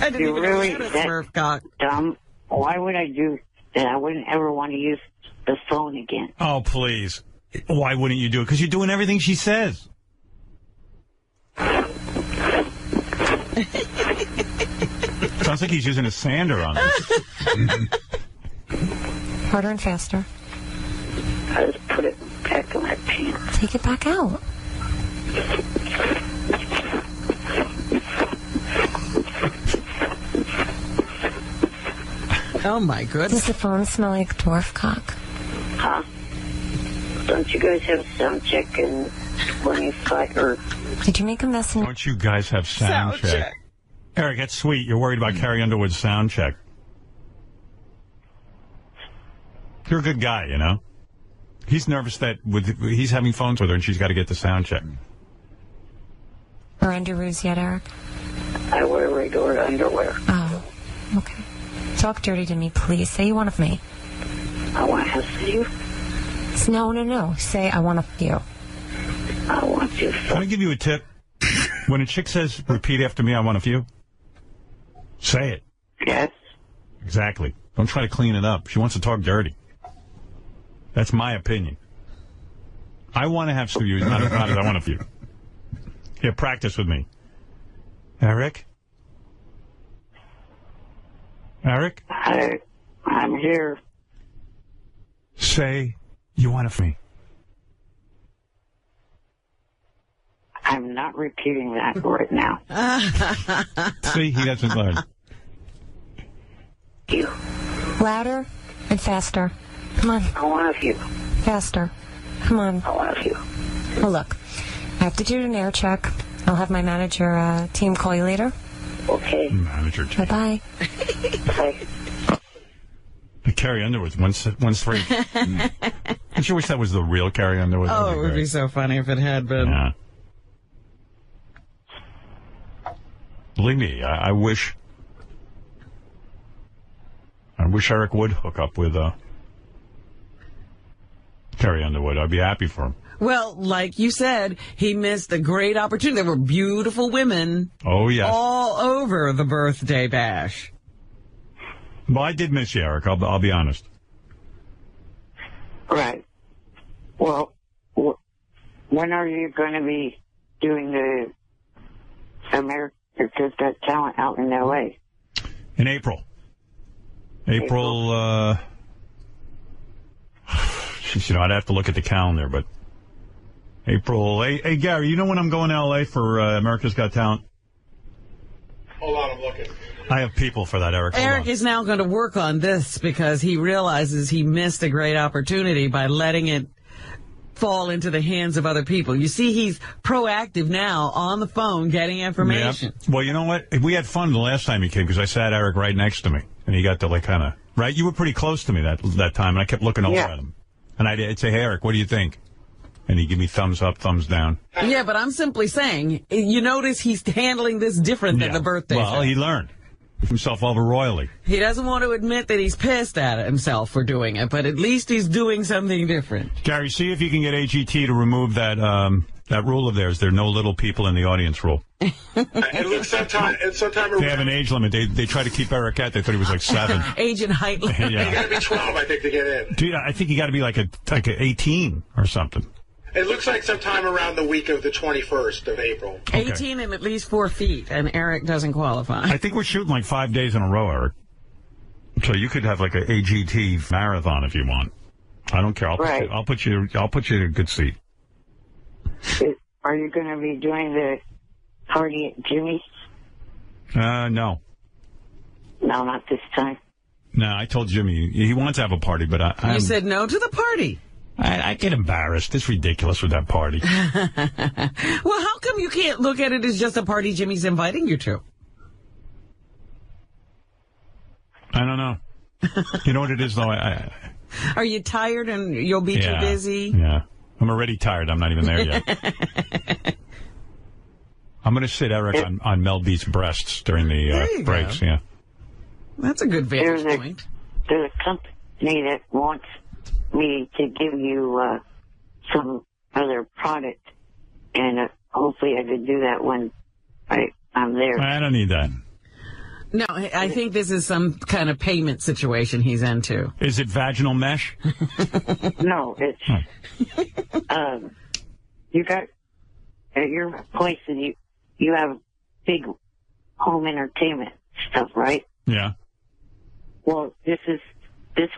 I didn't even really know that Smurf cock. dumb? Why would I do that? I wouldn't ever want to use the phone again. Oh, please. Why wouldn't you do it? Because you're doing everything she says. Sounds like he's using a sander on this. Harder and faster. I just put it back in my pants. Take it back out. Oh, my goodness. Does the phone smell like dwarf cock? Huh? Don't you guys have sound check in 25 or... Did you make a mess in... Don't you guys have sound check? Eric, that's sweet. You're worried about Carrie Underwood's sound check. You're a good guy, you know? He's nervous that he's having phones with her and she's got to get the sound check. Or underoos yet, Eric? I wear regular underwear. Oh, okay. Talk dirty to me, please. Say you want of me. I want to have you. No. Say I want of you. I want to. Can I give you a tip? When a chick says, repeat after me, I want a few, say it. Yes. Exactly. Don't try to clean it up. She wants to talk dirty. That's my opinion. I want to have some views, not as I want a few. Here, practice with me. Eric? Eric? I'm here. Say you want to me. I'm not repeating that right now. See, he doesn't learn. You. Louder and faster. Come on. I want you. Faster. Come on. I want you. Well, look. I have to do an air check. I'll have my manager team call you later. Okay. Manager team. Bye-bye. Bye. The Carrie Underwood's 1-3. I sure wish that was the real Carrie Underwood. Oh, it would be so funny if it had been. Yeah. Believe me, I wish Eric would hook up with Carrie Underwood. I'd be happy for him. Well, like you said, he missed a great opportunity. There were beautiful women. Oh, yes. All over the birthday bash. Well, I did miss you, Eric. I'll be honest. Right. Well, when are you going to be doing the America's Got Talent out in L.A.? In April. April, geez, I'd have to look at the calendar, but April. Hey, Gary, you know when I'm going to L.A. for America's Got Talent? Hold on, I'm looking. I have people for that, Eric. Eric is now going to work on this because he realizes he missed a great opportunity by letting it fall into the hands of other people. You see, he's proactive now on the phone getting information. Yep. Well, you know what? We had fun the last time he came because I sat Eric right next to me, and he got to kind of, right? You were pretty close to me that time, and I kept looking over at him. And I'd say, hey, Eric, what do you think? And he'd give me thumbs up, thumbs down. Yeah, but I'm simply saying, you notice he's handling this different than the birthday show. Well, he learned himself over royally. He doesn't want to admit that he's pissed at himself for doing it, but at least he's doing something different. Gary, see if you can get AGT to remove that rule of theirs. There are no little people in the audience rule. It looks sometime They have an age limit. They try to keep Eric at. They thought he was like 7. Age and height limit. Yeah. You got to be 12, I think, to get in. Dude, I think you got to be like a 18 or something. It looks like sometime around the week of the 21st of April. 18 and at least 4 feet, and Eric doesn't qualify. I think we're shooting like 5 days in a row, Eric. So you could have like an AGT marathon if you want. I don't care. I'll put you in a good seat. Are you going to be doing the party at Jimmy's? No. No, not this time. No, I told Jimmy he wants to have a party, but You said no to the party. I get embarrassed. It's ridiculous with that party. Well, how come you can't look at it as just a party Jimmy's inviting you to? I don't know. You know what it is, though? Are you tired and you'll be too busy? Yeah. I'm already tired. I'm not even there yet. I'm going to sit Eric on Mel B's breasts during the breaks. Yeah. That's a good vantage point. There's a company that wants me to give you some other product, and hopefully I could do that when I'm there. I don't need that. No, I think this is some kind of payment situation he's into. Is it vaginal mesh? No, it's you got at your place, and you have big home entertainment stuff, right? Yeah. Well, this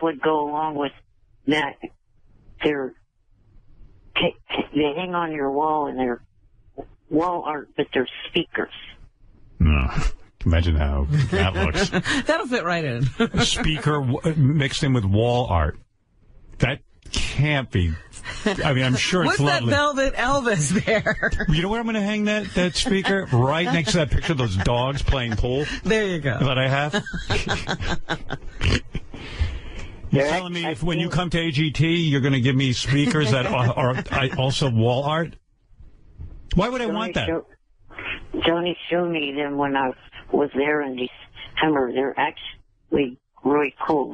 would go along with that. They hang on your wall, and they're wall art, but they're speakers. No. Imagine how that looks. That'll fit right in. A speaker mixed in with wall art. That can't be. I mean, I'm sure it's lovely. What's that velvet Elvis there? You know where I'm going to hang that speaker? Right next to that picture of those dogs playing pool. There you go. That I have. You're telling me if when you come to AGT, you're going to give me speakers that are also wall art? Why would I want that? Johnny showed me them when I was there in December. They're actually really cool.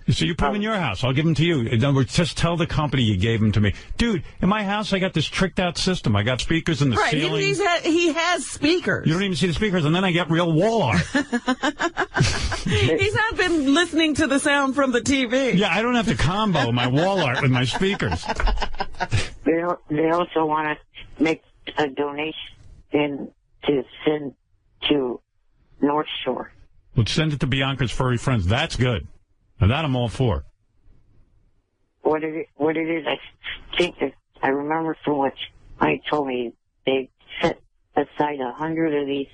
So you put them in your house. I'll give them to you. In other words, just tell the company you gave them to me. Dude, in my house, I got this tricked-out system. I got speakers in the ceiling. He has speakers. You don't even see the speakers, and then I get real wall art. He's not been listening to the sound from the TV. Yeah, I don't have to combo my wall art with my speakers. They also want to make a donation to send to North Shore. Well, send it to Bianca's Furry Friends. That's good. And that I'm all for. What it is, I think that I remember from what I told me, they set aside 100 of these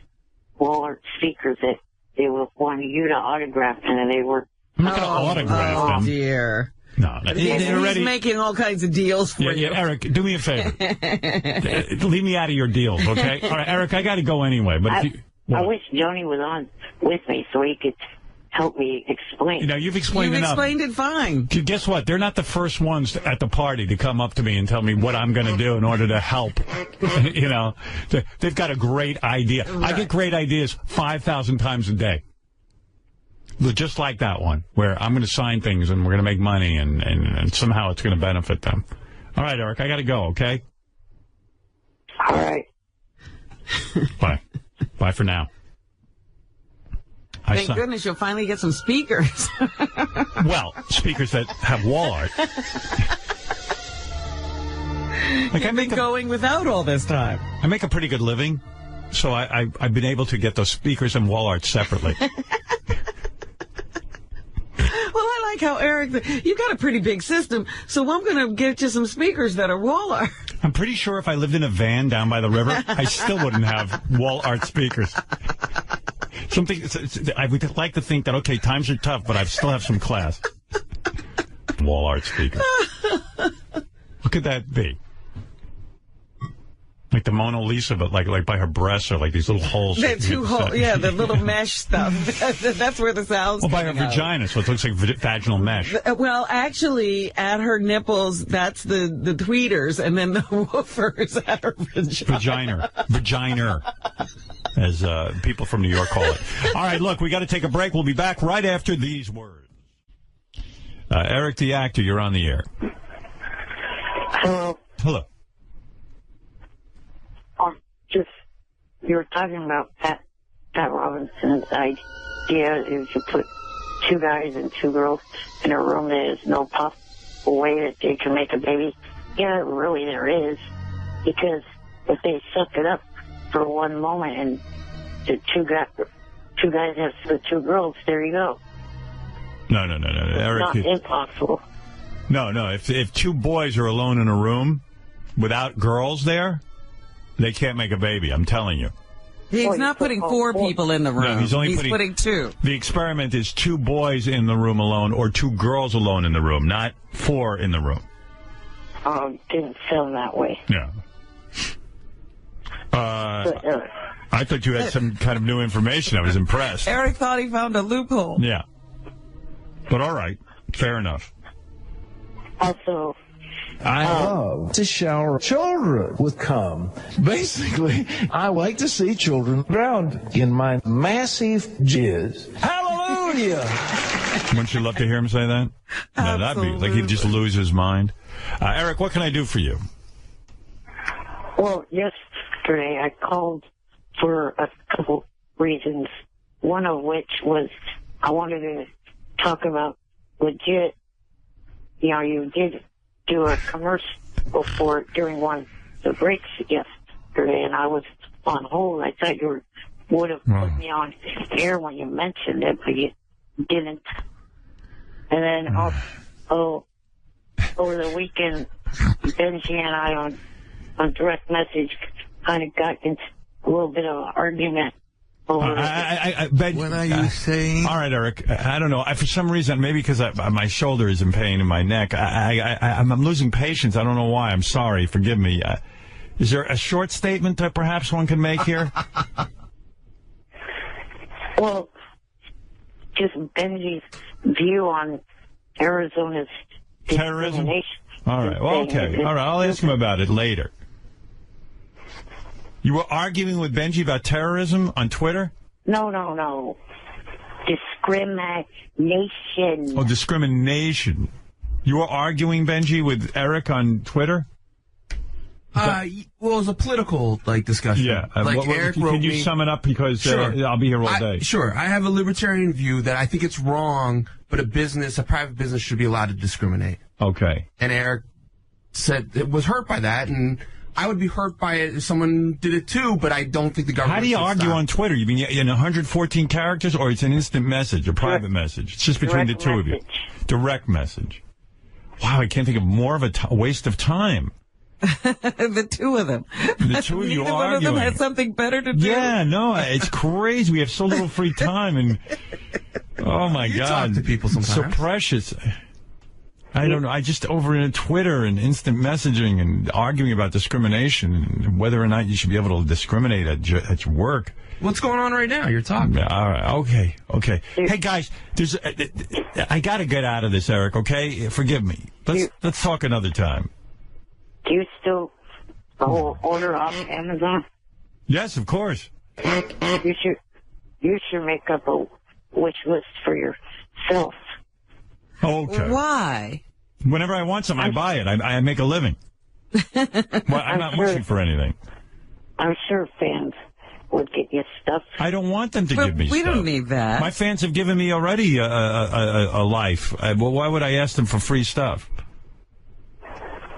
wall art speakers that they want you to autograph, and then they were. I'm not going to autograph them. Oh, dear. No, he's making all kinds of deals for you. Yeah, Eric, do me a favor. Leave me out of your deals, okay? All right, Eric, I got to go anyway. But I wish Johnny was on with me so he could help me explain. You know, you've explained enough. You've explained it fine. Guess what? They're not the first ones at the party to come up to me and tell me what I'm going to do in order to help. You know, they've got a great idea. Right. I get great ideas 5,000 times a day. Just like that one, where I'm going to sign things and we're going to make money and somehow it's going to benefit them. All right, Eric, I got to go, okay? All right. Bye. Bye for now. Thank goodness you'll finally get some speakers. Well, speakers that have wall art. Like I've been going without all this time. I make a pretty good living, so I've been able to get those speakers and wall art separately. Well, I like how Eric, you got a pretty big system, so I'm going to get you some speakers that are wall art. I'm pretty sure if I lived in a van down by the river, I still wouldn't have wall art speakers. I would like to think that, okay, times are tough, but I still have some class. Wall art speaker. What could that be? Like the Mona Lisa, but like by her breasts, or like these little holes. The two holes, yeah, the little mesh stuff. That's where the sound's by her vagina, so it looks like vaginal mesh. Well, actually, at her nipples, that's the tweeters, and then the woofers at her vagina. Vagina, as people from New York call it. All right, look, we got to take a break. We'll be back right after these words. Eric the actor, you're on the air. Hello. Hello. You were talking about Pat Robinson's idea is to put 2 guys and 2 girls in a room that is no possible way that they can make a baby. Yeah, really there is. Because if they suck it up for one moment and the two guys have the 2 girls, there you go. No. Eric, it's not impossible. No. If 2 boys are alone in a room without girls there, they can't make a baby, I'm telling you. He's not putting 4 people in the room. No, he's putting 2. The experiment is 2 boys in the room alone or 2 girls alone in the room, not 4 in the room. Didn't sound that way. Yeah. I thought you had some kind of new information. I was impressed. Eric thought he found a loophole. Yeah. But all right. Fair enough. Also, I love to shower children with cum. Basically, I like to see children drown in my massive jizz. Hallelujah! Wouldn't you love to hear him say that? No, that'd be like he'd just lose his mind. Eric, what can I do for you? Well, yesterday I called for a couple reasons. one of which was I wanted to talk about legit. You know, you did do a commercial for it during one of the breaks yesterday, and I was on hold. I thought you would have put me on air when you mentioned it, but you didn't. And then also, over the weekend, Benji and I on direct message kind of got into a little bit of an argument. What are you saying? All right, Eric. I don't know. For some reason, maybe because my shoulder is in pain in my neck, I'm losing patience. I don't know why. I'm sorry. Forgive me. Is there a short statement that perhaps one can make here? Well, just Benji's view on Arizona's terrorism. discrimination. All right. Well, okay. All right. I'll ask him about it later. You were arguing with Benji about terrorism on Twitter? No. Discrimination. Oh, discrimination. You were arguing, Benji, with Eric on Twitter? Well, it was a political discussion. Yeah. Eric wrote can you sum it up? Because I'll be here all day. Sure. I have a libertarian view that I think it's wrong, but a private business should be allowed to discriminate. Okay. And Eric said it was hurt by that, and I would be hurt by it if someone did it too, but I don't think the government How do you should argue stop. on Twitter? You mean in 114 characters, or it's an instant message, a private message? It's just between the two of you. Direct message. Wow, I can't think of more of a waste of time. The two of them. The two of you Neither arguing. one of them had something better to do. Yeah, no, it's crazy. We have so little free time, and oh my You God, talk to people sometimes. So precious. I don't know. I just over in Twitter and instant messaging and arguing about discrimination and whether or not you should be able to discriminate at your work. What's going on right now? You're talking. All right. Okay. Hey guys, I got to get out of this, Eric. Okay, forgive me. Let's talk another time. Do you still order off Amazon? Yes, of course. You should make up a wish list for yourself. Okay. Why? Whenever I want something, I buy it. I make a living. Well, I'm not wishing for anything. I'm sure fans would get you stuff. I don't want them to give me stuff. We don't need that. My fans have given me already a life. Well, why would I ask them for free stuff?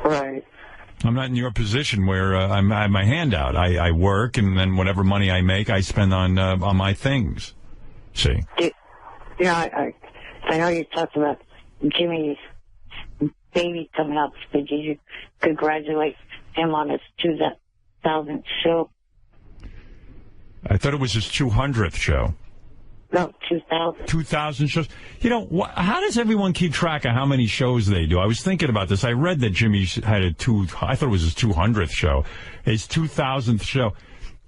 Right. I'm not in your position where I have my hand out. I work, and then whatever money I make, I spend on my things. See? I know you talked about Jimmy's baby coming up. Did you congratulate him on his 2000th show? I thought it was his 200th show. No, 2000. 2,000 shows. You know, how does everyone keep track of how many shows they do? I was thinking about this. I read that Jimmy had I thought it was his 200th show, his 2000th show.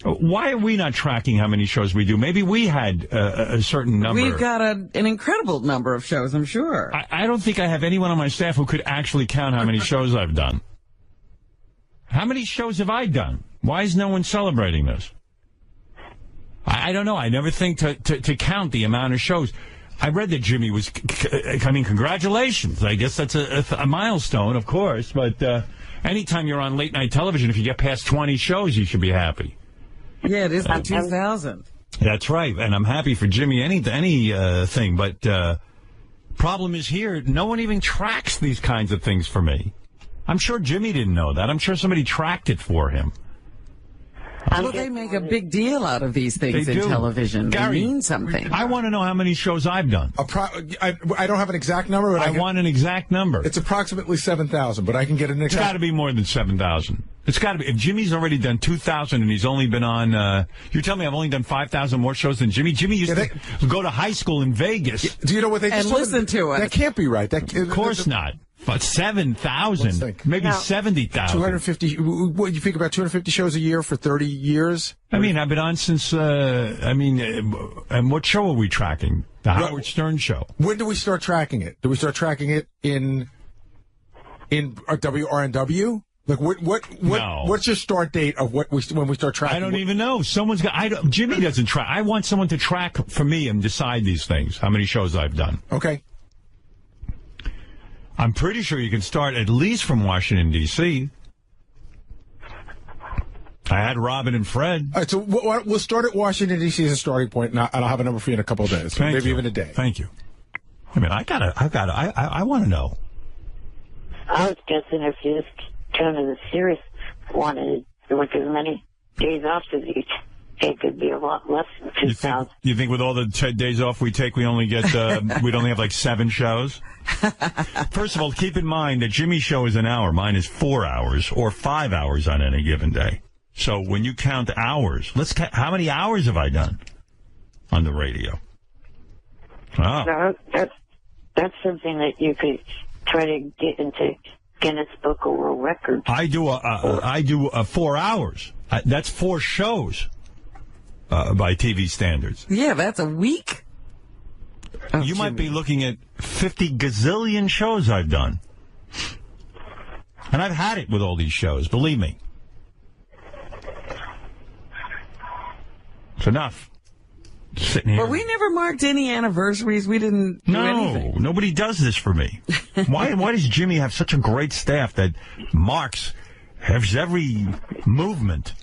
Why are we not tracking how many shows we do? Maybe we had a certain number. We've got an incredible number of shows, I'm sure. I don't think I have anyone on my staff who could actually count how many shows I've done. How many shows have I done? Why is no one celebrating this? I don't know. I never think to count the amount of shows. I read that Jimmy was, congratulations. I guess that's a milestone, of course. But anytime you're on late night television, if you get past 20 shows, you should be happy. Yeah, it is the 2000. That's right. And I'm happy for Jimmy, anything. But problem is here, no one even tracks these kinds of things for me. I'm sure Jimmy didn't know that. I'm sure somebody tracked it for him. Well, they make a big deal out of these things in television. Gary, they mean something. I want to know how many shows I've done. I don't have an exact number, but I want an exact number. It's approximately 7,000, but I can get an exact. It's got to be more than 7,000. It's got to be. If Jimmy's already done 2,000 and he's only been on, you're telling me I've only done 5,000 more shows than Jimmy? Jimmy used to go to high school in Vegas. Do you know what they and listen to it? That can't be right. Of course not. But 7,000, maybe 70,000. 250. What you think about 250 shows a year for 30 years? I mean, I've been on since. And what show are we tracking? The Howard Stern show. When do we start tracking it? Do we start tracking it in WRNW? Like what's your start date of when we start tracking? I don't even know. Jimmy doesn't track. I want someone to track for me and decide these things. How many shows I've done? Okay. I'm pretty sure you can start at least from Washington, D.C. I had Robin and Fred. All right, so we'll start at Washington, D.C. as a starting point, and I'll have a number for you in a couple of days, maybe even a day. Thank you. I mean, I want to know. I was guessing if you just kind of the serious wanted with as many days off as you take, it'd be a lot less than 2,000. You think with all the days off we take, we only get we'd only have like 7 shows? First of all, keep in mind that Jimmy's show is an hour. Mine is 4 hours or 5 hours on any given day. So when you count hours, let's count how many hours have I done on the radio? Oh. No, that's something that you could try to get into Guinness Book of World Records. I do 4 hours. That's 4 shows by TV standards. Yeah, that's a week. You might be looking at 50 gazillion shows I've done. And I've had it with all these shows, believe me. It's enough. Sitting here. But we never marked any anniversaries. We didn't do anything. Nobody does this for me. Why does Jimmy have such a great staff that marks every movement?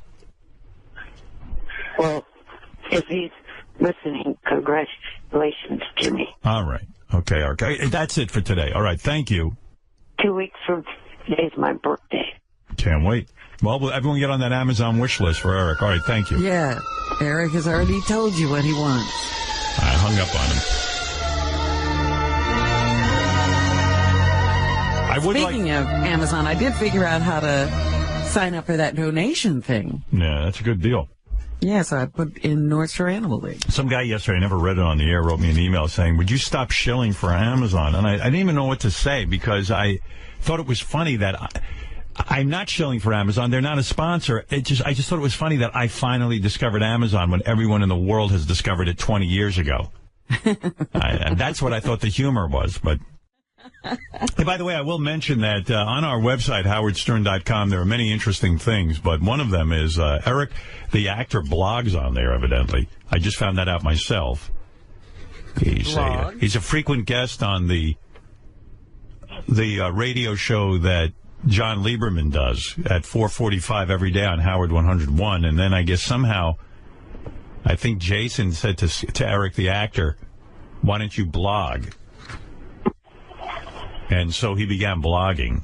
Well, if he's listening, congratulations, Jimmy. All right. Okay. That's it for today. All right. Thank you. 2 weeks from today's my birthday. Can't wait. Well, everyone get on that Amazon wish list for Eric. All right. Thank you. Yeah. Eric has already told you what he wants. I hung up on him. Speaking of Amazon, I did figure out how to sign up for that donation thing. Yeah, that's a good deal. Yeah, so I put in North Shore Animal League. Some guy yesterday, I never read it on the air, wrote me an email saying, would you stop shilling for Amazon? And I didn't even know what to say because I thought it was funny that I'm not shilling for Amazon. They're not a sponsor. I just thought it was funny that I finally discovered Amazon when everyone in the world has discovered it 20 years ago. And that's what I thought the humor was. But hey, by the way, I will mention that on our website, howardstern.com, there are many interesting things, but one of them is Eric, the actor, blogs on there, evidently. I just found that out myself. He's a frequent guest on the radio show that John Lieberman does at 4:45 every day on Howard 101, and then I guess somehow, I think Jason said to Eric, the actor, why don't you blog? And so he began blogging.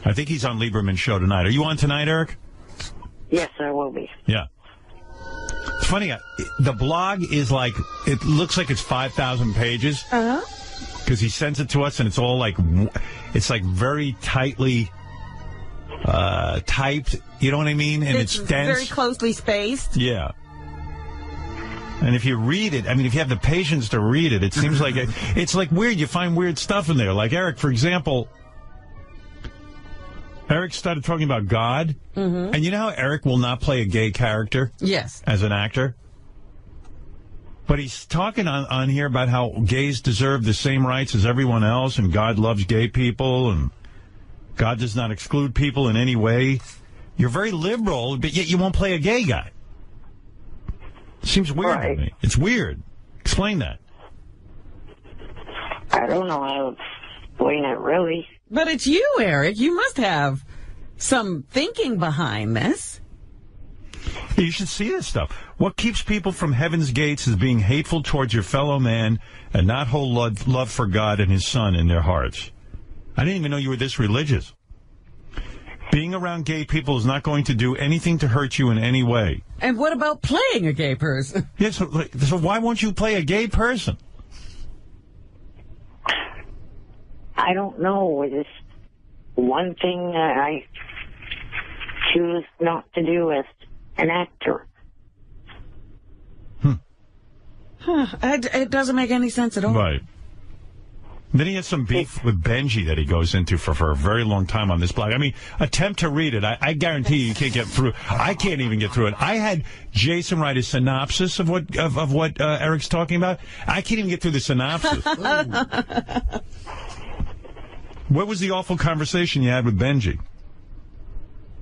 I think he's on Lieberman's show tonight. Are you on tonight, Eric? Yes, I will be. Yeah. It's funny. The blog is like, it looks like it's 5,000 pages. Uh-huh. Because he sends it to us, and it's all like, it's like very tightly typed. You know what I mean? And it's dense. Very closely spaced. Yeah. And if you read it, I mean, if you have the patience to read it, it seems like it's like weird. You find weird stuff in there. Like Eric, for example, Eric started talking about God. Mm-hmm. And you know how Eric will not play a gay character? Yes. As an actor? But he's talking on here about how gays deserve the same rights as everyone else, and God loves gay people, and God does not exclude people in any way. You're very liberal, but yet you won't play a gay guy. Seems weird to me. It's weird. Explain that. I don't know how to explain it, really. But it's you, Eric. You must have some thinking behind this. You should see this stuff. What keeps people from heaven's gates is being hateful towards your fellow man and not hold love for God and his son in their hearts. I didn't even know you were this religious. Being around gay people is not going to do anything to hurt you in any way. And what about playing a gay person? Yeah, so why won't you play a gay person? I don't know. It's one thing that I choose not to do as an actor. It doesn't make any sense at all. Right. Then he has some beef with Benji that he goes into for a very long time on this blog. I mean, attempt to read it. I guarantee you can't get through. I can't even get through it. I had Jason write a synopsis of what Eric's talking about. I can't even get through the synopsis. What was the awful conversation you had with Benji?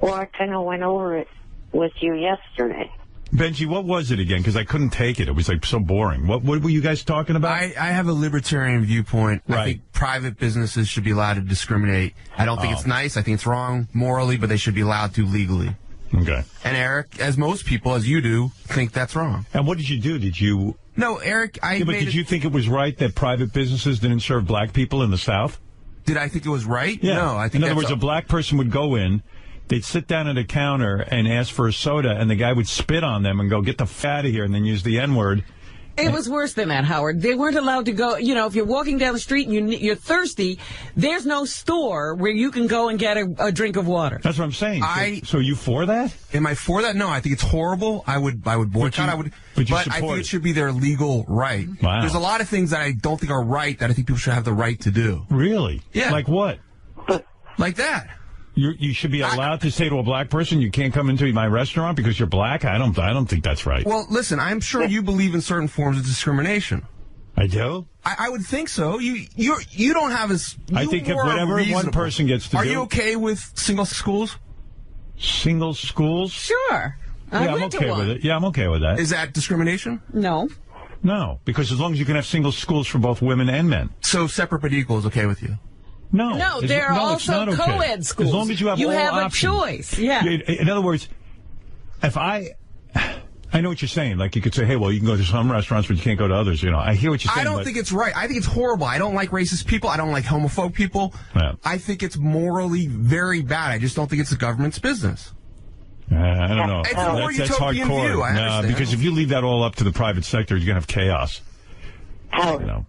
Well, I kind of went over it with you yesterday. Benji, what was it again? Because I couldn't take it. It was like so boring. What were you guys talking about? I have a libertarian viewpoint. Right. I think private businesses should be allowed to discriminate. I don't think it's nice. I think it's wrong morally, but they should be allowed to legally. Okay. And Eric, as most people, as you do, think that's wrong. And what did you do? Did you... No, Eric, but did you think it was right that private businesses didn't serve black people in the South? Did I think it was right? Yeah. No, I think in other words, a black person would go in, they'd sit down at a counter and ask for a soda, and the guy would spit on them and go, get the f*** out of here, and then use the N-word. It was worse than that, Howard. They weren't allowed to go, if you're walking down the street and you're thirsty, there's no store where you can go and get a drink of water. That's what I'm saying. So you for that? Am I for that? No, I think it's horrible. I would boycott. But I think it should be their legal right. Wow. There's a lot of things that I don't think are right that I think people should have the right to do. Really? Yeah. Like what? Like that. You should be allowed to say to a black person, you can't come into my restaurant because you're black? I don't think that's right. Well, listen, I'm sure you believe in certain forms of discrimination. I do? I would think so. You don't have as... I think if whatever one person gets to do... Are you okay with single schools? Single schools? Sure. I'm okay with it. Yeah, I'm okay with that. Is that discrimination? No. No, because as long as you can have single schools for both women and men. So separate but equal is okay with you? No, there are also co-ed schools. As long as you have all options. A choice. Yeah. In other words, if I know what you're saying. Like, you could say, hey, well, you can go to some restaurants, but you can't go to others. I hear what you're saying. I don't think it's right. I think it's horrible. I don't like racist people. I don't like homophobe people. Yeah. I think it's morally very bad. I just don't think it's the government's business. I don't know. It's a more that's utopian hardcore. view. I understand. Because if you leave that all up to the private sector, you're going to have chaos. Howard,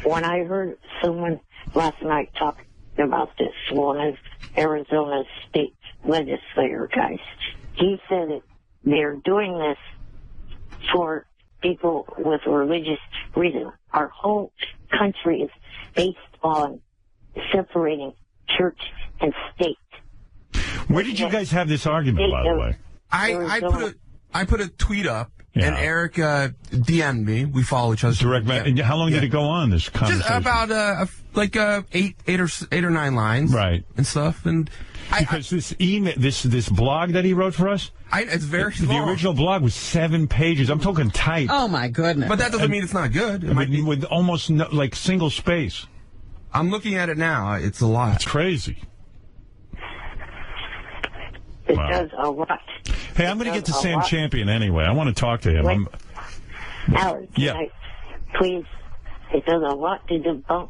when I heard someone last night talking about this one of Arizona state legislator guys, he said that they're doing this for people with religious reason. Our whole country is based on separating church and state. Where did you guys have this argument, by the way? I put a tweet up, and Eric DM'd me. We follow each other. And how long did it go on, this conversation? Just about eight or nine lines, right, and stuff. And because this email, this blog that he wrote for us, it's very long. The original blog was 7 pages. I'm talking type. Oh my goodness! But that doesn't mean it's not good. It might be with almost like single space. I'm looking at it now. It's a lot. It's crazy. It does a lot. Hey, I'm going to get to Sam Champion anyway. I want to talk to him. Howard, please, it does a lot to debunk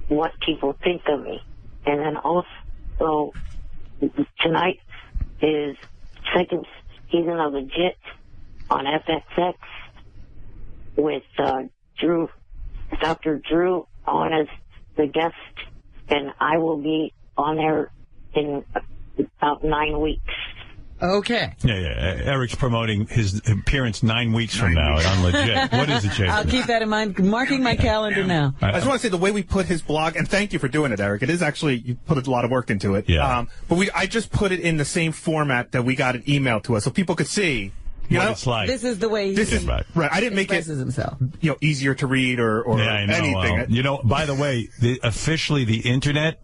what people think of me. And then also, tonight is second season of Legit on FXX with Dr. Drew on as the guest, and I will be on there in about 9 weeks. Okay. Yeah. Eric's promoting his appearance 9 weeks from now on Legit. What is it, Jason? I'll keep that in mind. Marking my calendar now. I just want to say the way we put his blog, and thank you for doing it, Eric. It is actually, you put a lot of work into it. Yeah. But I just put it in the same format that we got an email to us, so people could see. What it's like. This is the way he right. I didn't make it himself. Easier to read or anything. By the way, officially the internet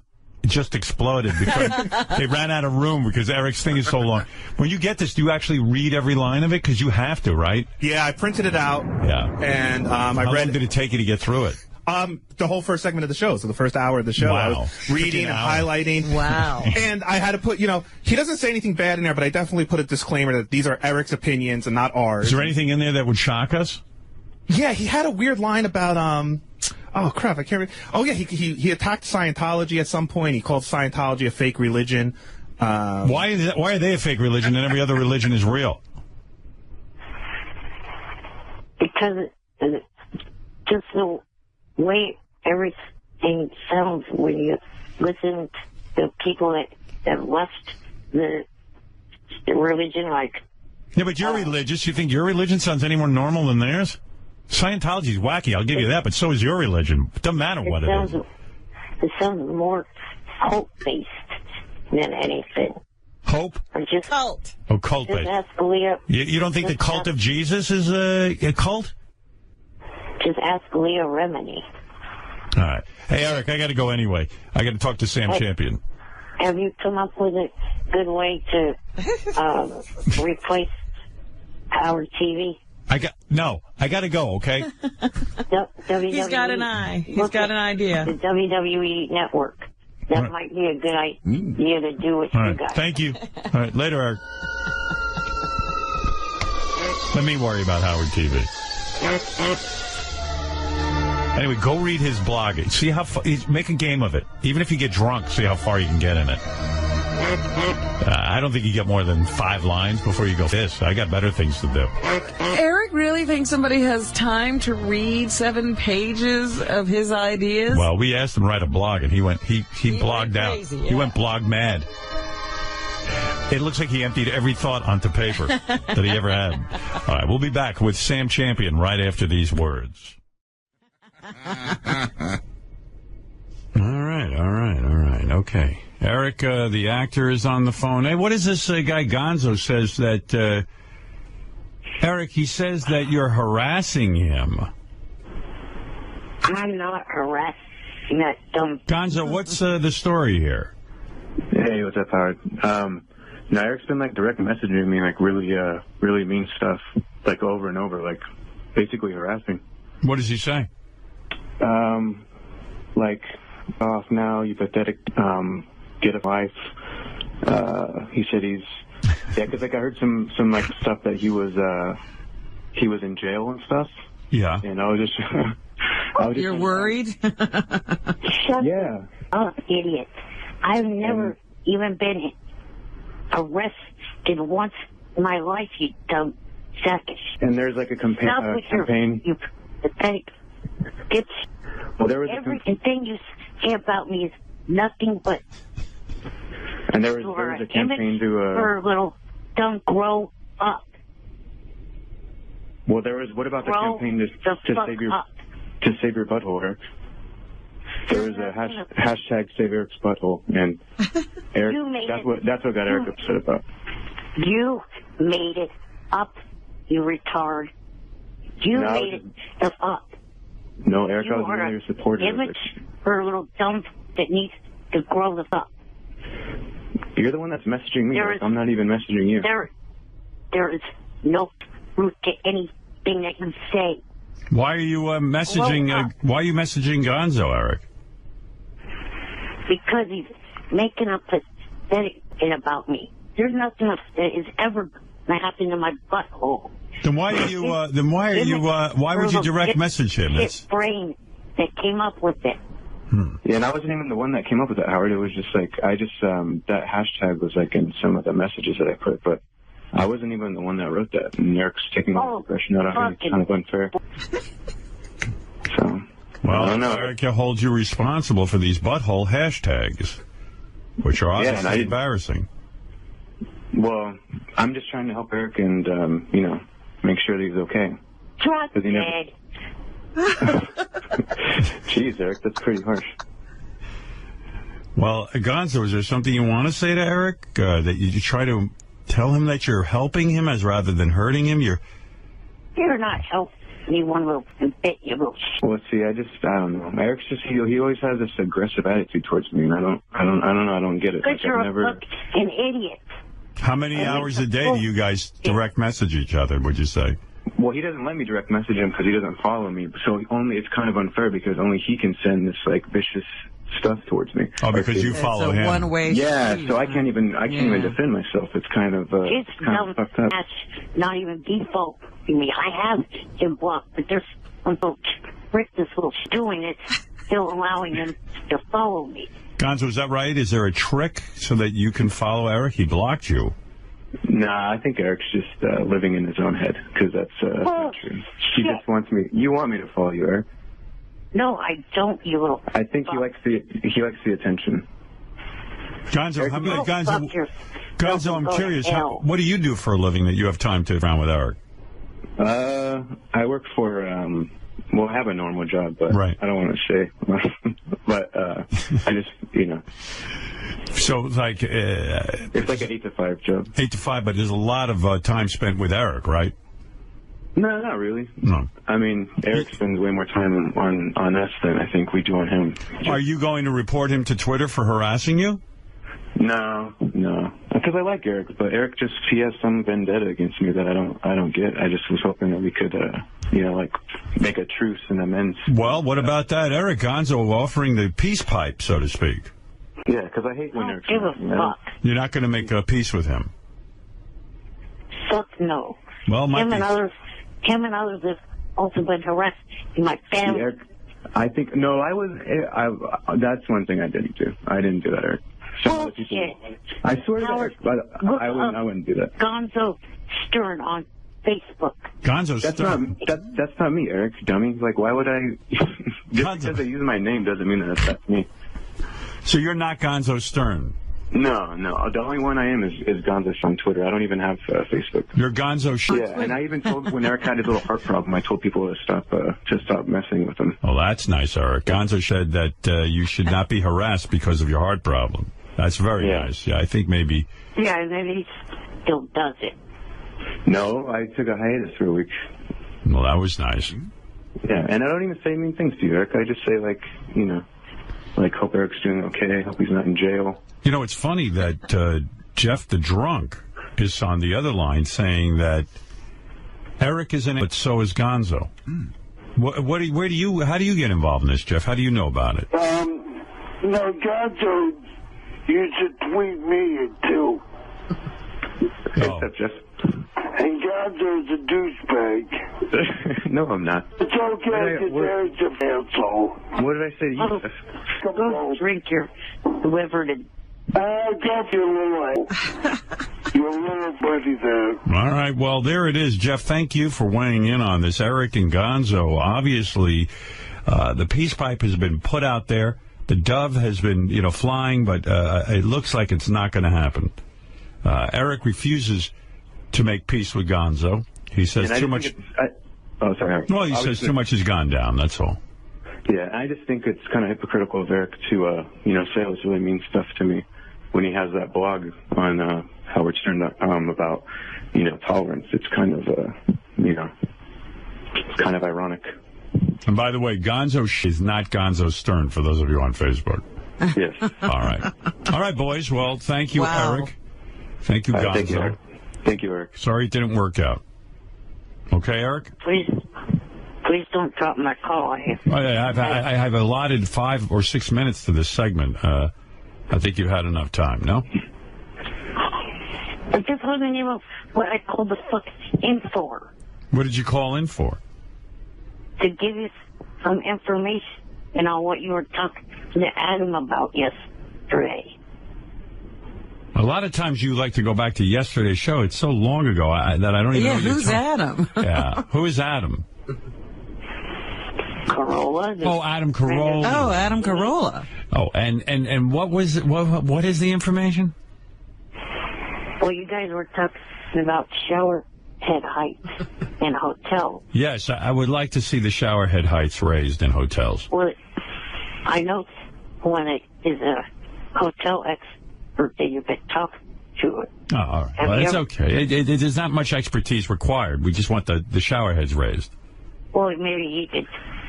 just exploded because they ran out of room because Eric's thing is so long. When you get this, do you actually read every line of it? Because you have to, right? Yeah, I printed it out. Yeah. And How long did it take you to get through it? The whole first segment of the show, so the first hour of the show, wow. I was reading and highlighting. Wow. And I had to put, he doesn't say anything bad in there, but I definitely put a disclaimer that these are Eric's opinions and not ours. Is there anything in there that would shock us? Yeah, he had a weird line about, oh crap, I can't remember. Oh yeah, he attacked Scientology at some point. He called Scientology a fake religion. Why are they a fake religion and every other religion is real? Because just the way everything sounds when you listen to people that left the religion, like... Yeah, but you're religious. You think your religion sounds any more normal than theirs? Scientology's wacky, I'll give you that, but so is your religion. It doesn't matter what it is. It sounds more cult-based than anything. Hope? Or just cult. Oh, cult-based. Just ask Leah. You don't think the cult of Jesus is a cult? Just ask Leah Remini. All right. Hey, Eric, I got to go anyway. I got to talk to Sam Champion. Have you come up with a good way to replace our TV? I got to go, okay? WWE, He's got an eye. He's got an idea. The WWE Network. That might be a good idea to do with All you right. guys. Thank you. All right. Later, Eric. Let me worry about Howard TV. Anyway, go read his blog. See how make a game of it. Even if you get drunk, see how far you can get in it. I don't think you get more than 5 lines before you go, this. I got better things to do. Eric really thinks somebody has time to read 7 pages of his ideas? Well, we asked him to write a blog, and he blogged out. Crazy, yeah. He went blog mad. It looks like he emptied every thought onto paper that he ever had. All right, we'll be back with Sam Champion right after these words. All right. Okay. Eric, the actor, is on the phone. Hey, what is this guy Gonzo says that... Eric, he says that you're harassing him. I'm not harassing that dumb... Gonzo, what's the story here? Hey, what's up, Howard? No, Eric's been, like, direct messaging me, like, really mean stuff, like, over and over, like, basically harassing. What does he say? Like, off now, you pathetic, get a life. He said he's... Yeah, because, like, I heard some like, stuff that he was in jail and stuff. Yeah. And I was just... You're worried? Shut up, idiot. I've never even been arrested once in my life, you dumb sack. And there's, like, a campaign... You pathetic... It's... Well, there was everything you say about me is nothing but... And there was a campaign to... For little... Don't grow up. Well, there was... What about the campaign to save your butthole, Eric? There was a hashtag save Eric's butthole, and Eric... That's what got Eric upset about. You made it up, you retard. You made it up. No, Eric, I was really your supporter. Image for a little dump that needs to grow the up. You're the one that's messaging me. I'm not even messaging you. There is no truth to anything that you say. Why are you messaging? Why are you messaging Gonzo, Eric? Because he's making up pathetic shit about me. There's nothing that is ever going to happen to my butthole. Then why are you? Why would you direct message him? It's brain that came up with it. Yeah, and I wasn't even the one that came up with that, Howard. It was just like that hashtag was like in some of the messages that I put, but I wasn't even the one that wrote that. And Eric's taking all the aggression out on me. It's kind of unfair. So, well, I don't know. Eric holds you responsible for these butthole hashtags, which are obviously embarrassing. Well, I'm just trying to help Eric and make sure that he's okay. Drop dead. Jeez, Eric, that's pretty harsh. Well, Gonzo, is there something you want to say to Eric? That you try to tell him that you're helping him as rather than hurting him? You're not helping me one little bit, you little shit. Well, see, I don't know. Eric's just he always has this aggressive attitude towards me, and I don't get it. Because you're an idiot. How many hours a day do you guys direct message each other, would you say? Well, he doesn't let me direct message him because he doesn't follow me. So it's kind of unfair because only he can send this like vicious stuff towards me. Oh, because you follow him. One-way street. So I can't even defend myself. It's kind of fucked up. That's not even default to me. I have him blocked, but there's some little trick this little doing it, still allowing him to follow me. Gonzo, is that right? Is there a trick so that you can follow Eric? He blocked you. Nah, I think Eric's just living in his own head because that's not true. He just wants me. You want me to follow you, Eric? No, I don't. You little. I think he likes the attention. Gonzo, Gonzo, I'm curious. What do you do for a living that you have time to around with Eric? I work for. Well, I have a normal job, but I don't want to say. But I just, So it's like... it's like an 8 to 5 job. 8 to 5, but there's a lot of time spent with Eric, right? No, not really. No. I mean, Eric spends way more time on us than I think we do on him. Are you going to report him to Twitter for harassing you? No. Because I like Eric, but Eric he has some vendetta against me that I don't get. I just was hoping that we could, make a truce and amends. Well, what about that? Eric Gonzo offering the peace pipe, so to speak. Yeah, because I hate when Eric's give a fuck. You're not going to make peace with him. Fuck no. Well, him and others have also been harassed in my family. See, Eric, I think that's one thing I didn't do. I didn't do that, Eric. Bullshit. I swear to Eric, but I wouldn't do that. Gonzo Stern on Facebook. Gonzo Stern? That's not me, Eric, dummy. Like, why would I... Just because I use my name doesn't mean that that's me. So you're not Gonzo Stern? No. The only one I am is Gonzo on Twitter. I don't even have Facebook. You're Gonzo Yeah, and I even told when Eric had his little heart problem, I told people to stop messing with him. Oh, that's nice, Eric. Gonzo said that you should not be harassed because of your heart problem. That's very nice. Yeah, I think maybe... Yeah, and then he still does it. No, I took a hiatus for a week. Well, that was nice. Yeah, and I don't even say mean things to you, Eric. I just say, like, hope Eric's doing okay, hope he's not in jail. You know, it's funny that Jeff the Drunk is on the other line saying that Eric is in it, but so is Gonzo. How do you get involved in this, Jeff? How do you know about it? Gonzo used to tweet me too. What's up, Jeff? And Gonzo's a douchebag. No, I'm not. It's okay because Eric's an asshole. What did I say to you, Jeff? Go drink your whoever did. Jeff, you're a little buddy there. All right, well, there it is. Jeff, thank you for weighing in on this. Eric and Gonzo, obviously, the peace pipe has been put out there. The dove has been, flying, but it looks like it's not going to happen. Eric refuses to make peace with Gonzo. He says too much... sorry. Well, he says too much has gone down, that's all. Yeah, I just think it's kind of hypocritical of Eric to, say all this really mean stuff to me when he has that blog on HowardStern.com about, tolerance. It's kind of, it's kind of ironic. And by the way, Gonzo is not Gonzo Stern, for those of you on Facebook. Yes. All right. All right, boys. Well, thank you, Eric. Thank you, Gonzo. Thank you, Eric. Sorry it didn't work out. Okay, Eric? Please don't drop my call. I have allotted 5 or 6 minutes to this segment. I think you've had enough time, no? I just wasn't even what I called the fuck in for. What did you call in for? To give you some information on what you were talking to Adam about yesterday. A lot of times you like to go back to yesterday's show. It's so long ago that I don't even know. Yeah, who's Adam? Yeah, who is Adam? Carolla. Oh, Adam Carolla. Oh, Adam Carolla. Oh, and what is the information? Well, you guys were talking about shower head heights in hotels. Yes, I would like to see the shower head heights raised in hotels. Well, I know when it is a hotel expert that you've been talking to it. Oh, all right. Well, that's okay. There's not much expertise required. We just want the shower heads raised. Well, maybe he could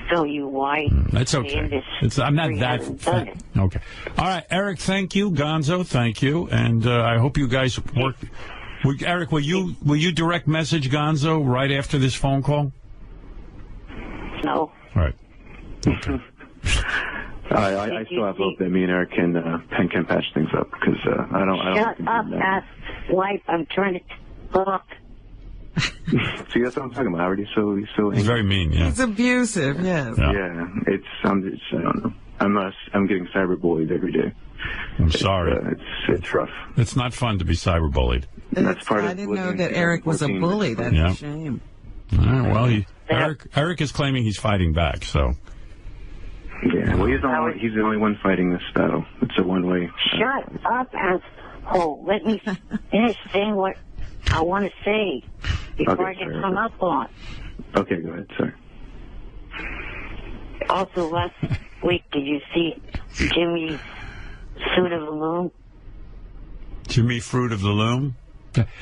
tell you why. That's okay. I'm not that... Okay. All right, Eric, thank you. Gonzo, thank you. And I hope you guys work... Eric, will you direct message Gonzo right after this phone call? No. All right. I still have hope that me and Eric can patch things up because I don't. Shut up, ass wife! I'm trying to talk. See, that's what I'm talking about. Howard, he's so angry. He's very mean. Yeah. He's abusive. Yes. Yeah. I don't know. I'm getting cyberbullied every day. I'm sorry. It's rough. It's not fun to be cyberbullied. That's part I didn't know that Eric was a bully. That's a shame. Well, Eric is claiming he's fighting back. So. Yeah. Well, he's the only one fighting this battle. It's a one-way. Shut up, asshole! Let me finish saying what I want to say before I get hung up on. Okay, go ahead. Sorry. Also, last week, did you see Jimmy's Suit of the Loom? Jimmy Fruit of the Loom?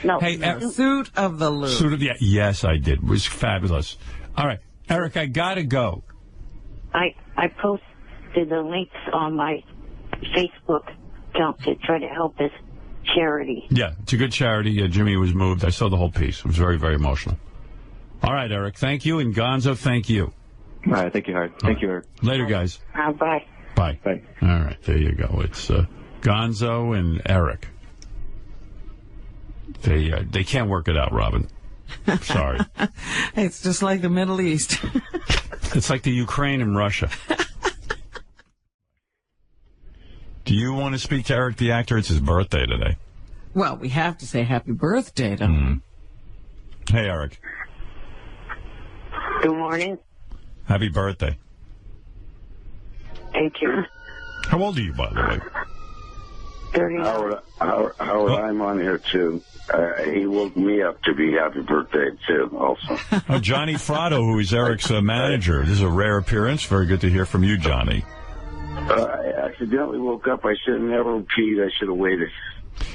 No. Hey, Suit of the Loom. Yes, I did. It was fabulous. All right, Eric, I gotta go. I posted the links on my Facebook account to try to help this charity. Yeah, it's a good charity. Jimmy was moved. I saw the whole piece. It was very, very emotional. All right, Eric, thank you. And Gonzo, thank you. All right, thank you, Howard. Thank you, Eric. Later, guys. Bye. Bye. Bye. All right, there you go. It's Gonzo and Eric. They can't work it out, Robin. Sorry. It's just like the Middle East. It's like the Ukraine and Russia. Do you want to speak to Eric the actor? It's his birthday today. Well, we have to say happy birthday to him. Hey, Eric. Good morning. Happy birthday. Thank you. How old are you, by the way? 39. Howard, I'm on here, too. He woke me up to be happy birthday, too, also. Oh, Johnny Fratto, who is Eric's manager. This is a rare appearance. Very good to hear from you, Johnny. I accidentally woke up. I should have never peed. I should have waited.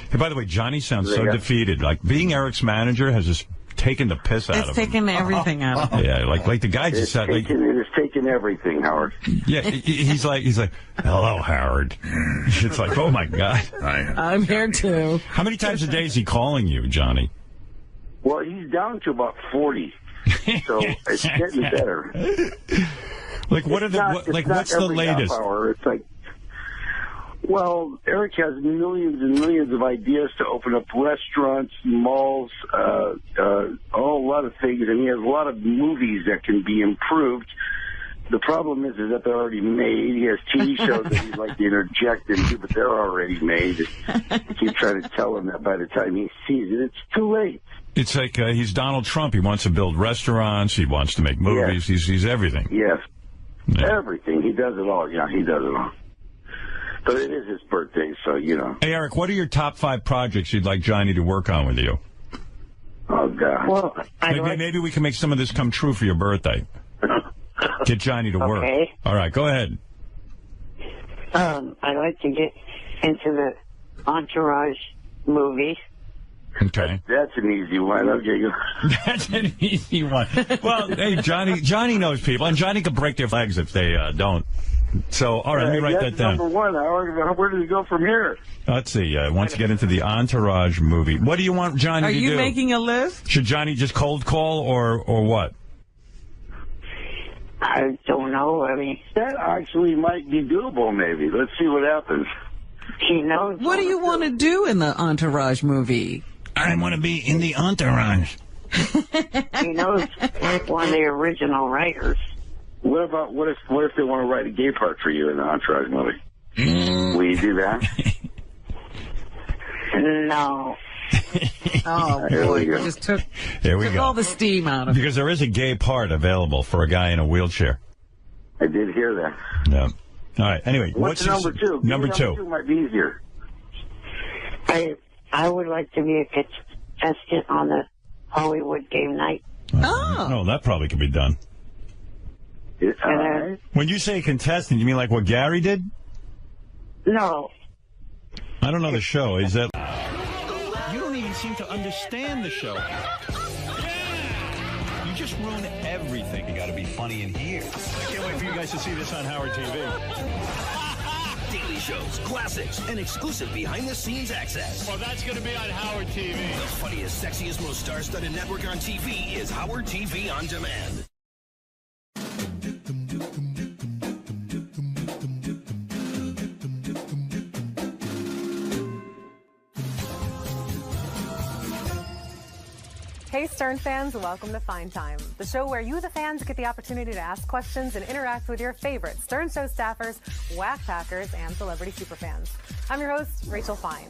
Hey, by the way, Johnny sounds so defeated. Like, being Eric's manager has just taken the piss out of him. It's taken everything out of him. Yeah, like the guy just said... It's taken everything, Howard. Yeah, he's like, hello, Howard. It's like, oh, my God. I'm here, too. How many times a day is he calling you, Johnny? Well, he's down to about 40, so it's getting better. Like, what's the latest? It's like, well, Eric has millions and millions of ideas to open up restaurants, malls, a lot of things, and he has a lot of movies that can be improved. The problem is that they're already made. He has TV shows that he'd like to interject into, but they're already made. I keep trying to tell him that by the time he sees it, it's too late. It's like he's Donald Trump. He wants to build restaurants. He wants to make movies. Yes. He's everything. Yes. Yeah. Everything. He does it all. Yeah, he does it all. But it is his birthday, so, you know. Hey, Eric, what are your top 5 projects you'd like Johnny to work on with you? Oh, God. Well, maybe we can make some of this come true for your birthday. Get Johnny to work. Okay. All right, go ahead. I'd like to get into the Entourage movie. Okay. That's an easy one. Okay. That's an easy one. Well, hey, Johnny knows people, and Johnny can break their legs if they don't. So, all right, let me write that down. Number one, Howard. Where does it go from here? Let's see. Wants to get into the Entourage movie. What do you want Johnny to do? Are you making a list? Should Johnny just cold call or what? I don't know. I mean, that actually might be doable, maybe. Let's see what happens. He knows. What do you want to do in the Entourage movie? I want to be in the Entourage. He knows one of the original writers. What if they want to write a gay part for you in the Entourage movie? Will you do that? No. Oh, boy, you just took all the steam out of it. Because there is a gay part available for a guy in a wheelchair. I did hear that. Yeah. All right. Anyway, what's number 2? Number 2. Number 2 might be easier. I would like to be a contestant on the Hollywood game night. Oh, that probably could be done. When you say contestant, you mean like what Gary did? No. I don't know the show. Is that... You don't even seem to understand the show. You just ruin everything. You got to be funny in here. I can't wait for you guys to see this on Howard TV. Daily shows, classics, and exclusive behind-the-scenes access. Well, that's going to be on Howard TV. The funniest, sexiest, most star-studded network on TV is Howard TV On Demand. Hey Stern fans, welcome to Fine Time, the show where you, the fans, get the opportunity to ask questions and interact with your favorite Stern Show staffers, whack packers, and celebrity superfans. I'm your host, Rachel Fine.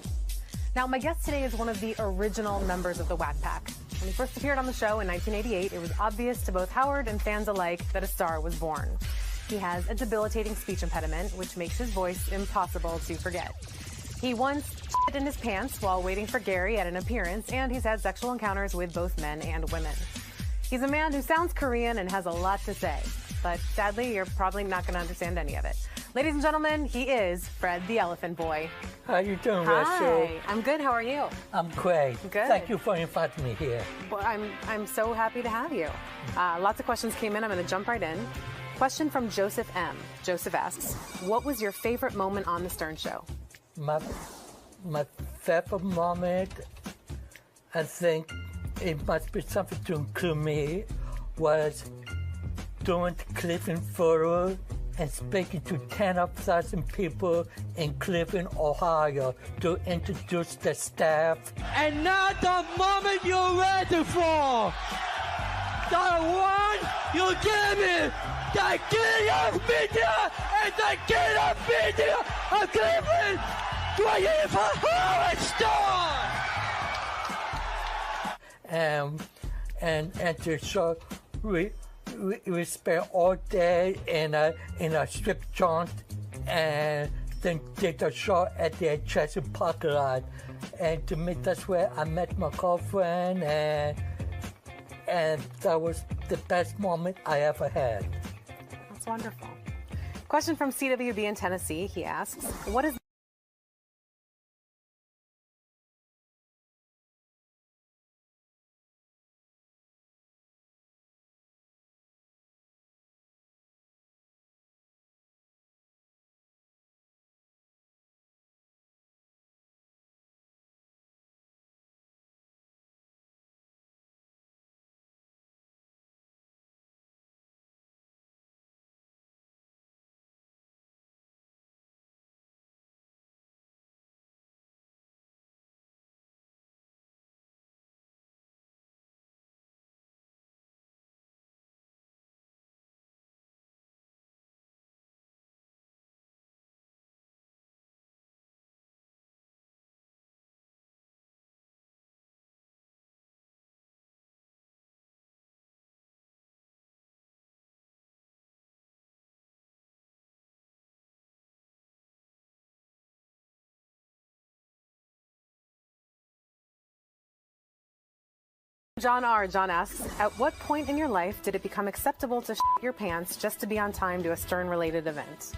Now, my guest today is one of the original members of the Whack Pack. When he first appeared on the show in 1988, it was obvious to both Howard and fans alike that a star was born. He has a debilitating speech impediment, which makes his voice impossible to forget. He once shit in his pants while waiting for Gary at an appearance, and he's had sexual encounters with both men and women. He's a man who sounds Korean and has a lot to say, but sadly, you're probably not going to understand any of it. Ladies and gentlemen, he is Fred the Elephant Boy. How you doing, Hi, Rachel? I'm good. How are you? I'm great. Good. Thank you for inviting me here. Well, I'm so happy to have you. Lots of questions came in. I'm going to jump right in. Question from Joseph M. Joseph asks, what was your favorite moment on The Stern Show? My favorite moment, I think it must be something to include me, was doing the clipping photo and speaking to 10,000 people in Cleveland, Ohio to introduce the staff. And now the moment you're ready for. The one you give me, the king of media and the king of media of Cleveland, 24 Howard Stone! And the show, we spent all day in a strip joint and then did the show at the Chelsea parking lot. And to me, that's where I met my girlfriend, and that was the best moment I ever had. That's wonderful. Question from CWB in Tennessee. He asks, what is John R. John asks, at what point in your life did it become acceptable to your pants just to be on time to a Stern-related event?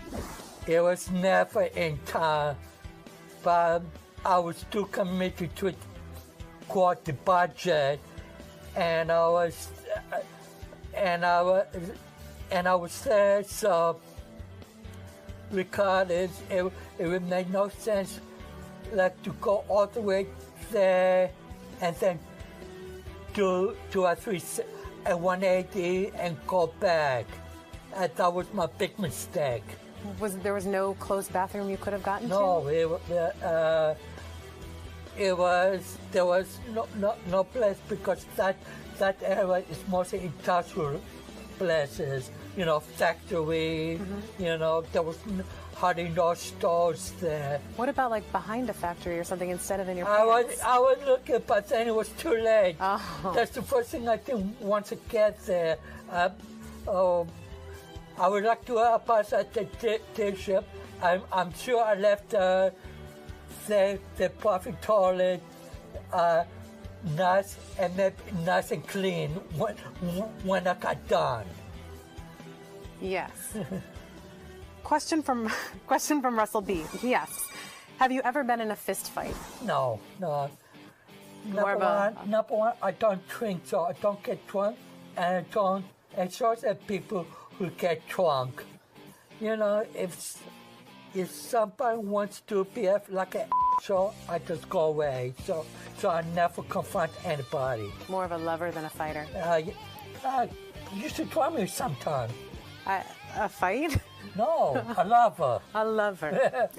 It was never in time, but I was too committed to quote the budget, and I was there. So regardless, it would make no sense, like to go all the way there and then do a 180 and go back. That was my big mistake. There was no closed bathroom you could have gotten to? No, there was no place, because that area is mostly industrial places, factory, there was hardly no stores there. What about like behind a factory or something instead of in your pants? I was looking, but then it was too late. Oh. That's the first thing I did once I get there. I would like to pass at the ship. I'm sure I left the profit toilet nice and clean when I got done. Yes. Question from Russell B. He asks, have you ever been in a fist fight? No. Number one, I don't drink, so I don't get drunk, and it shows that people who get drunk. If somebody wants to behave like an so I just go away. So I never confront anybody. More of a lover than a fighter. You should try me sometime. A fight? No, a lover. A lover.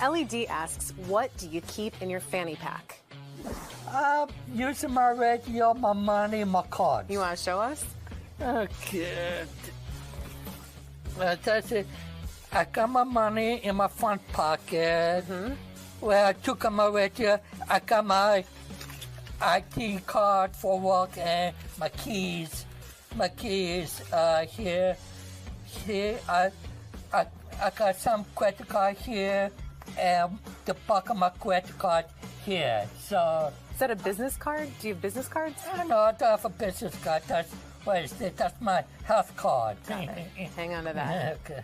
LED asks, what do you keep in your fanny pack? Using my radio, my money, my cards. You want to show us? Okay. That's it. I got my money in my front pocket. Mm-hmm. Where I took my radio, I got my ID card for work and my keys. My keys here. Here, I got some credit card here, and the back of my credit card here. So, is that a business card? Do you have business cards? No, I don't have a business card. That's my health card. Hang on to that. Okay.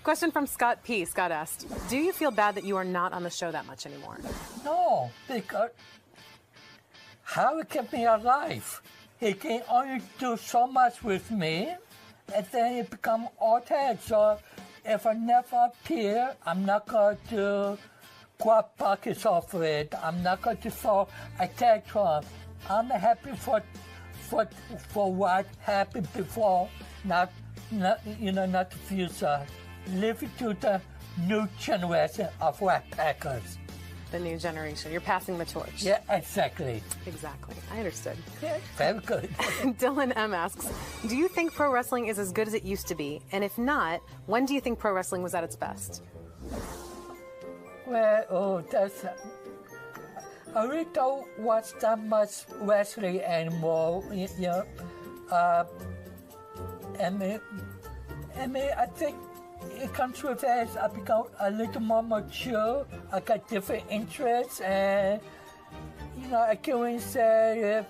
Question from Scott P. Scott asked, do you feel bad that you are not on the show that much anymore? No, because how it kept me alive. He can only do so much with me, and then it become altered. So if I never appear, I'm not going to grab pockets off it. I'm not going to throw a tantrum. I'm happy for what happened before, not not the future. Live to the new generation of Rat Packers. The new generation. You're passing the torch. Yeah, exactly. Exactly. I understood. Yeah, very good. Dylan M asks, do you think pro wrestling is as good as it used to be? And if not, when do you think pro wrestling was at its best? Well, I really don't watch that much wrestling anymore. I think it comes with as I become a little more mature. I got different interests, and I can't say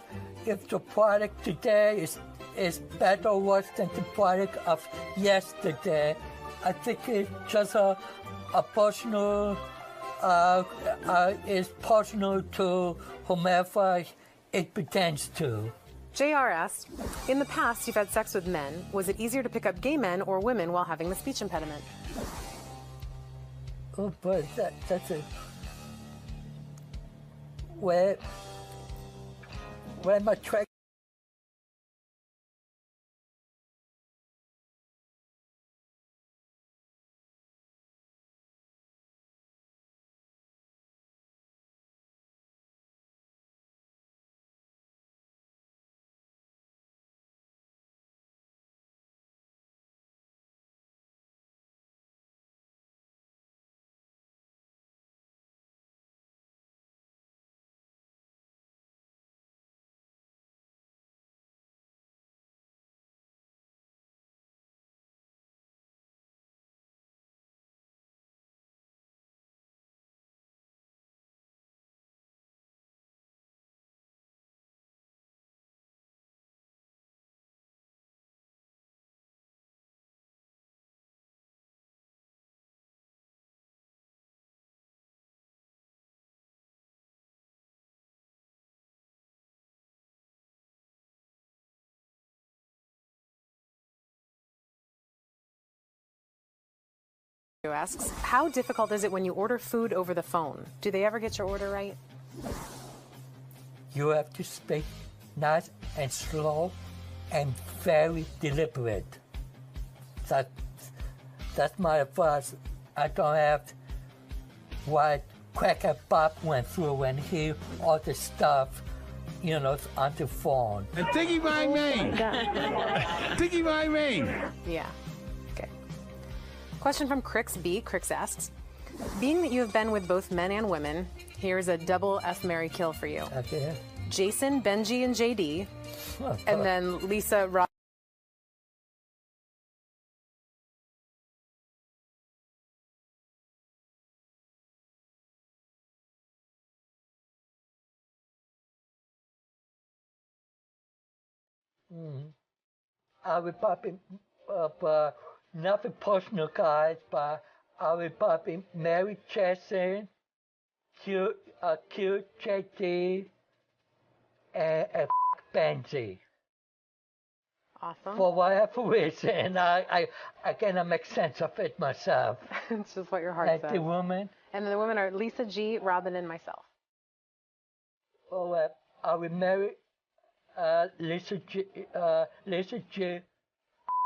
if the product today is better or worse than the product of yesterday. I think it's just a personal. Is personal to whomever it pertains to. JR asks, in the past you've had sex with men. Was it easier to pick up gay men or women while having the speech impediment? Oh, but that's a... Where my track... Asks, how difficult is it when you order food over the phone? Do they ever get your order right? You have to speak nice and slow and very deliberate. That's my advice. I don't have what Cracker Bob went through when he ordered stuff, on the phone. And Tiki by me. Tiki by me. Yeah. Okay. Question from Crix B. Crix asks, being that you have been with both men and women, here's a double F, Marry, Kill for you. Okay. Jason, Benji, and JD, and then Lisa, Rob. I will probably, nothing personal, guys, but I will probably marry Jason, kill JD, and Benji. Awesome. For whatever reason, I cannot make sense of it myself. It's just what your heart says. The woman. And the women are Lisa G, Robin, and myself. Oh, I will marry Lisa G,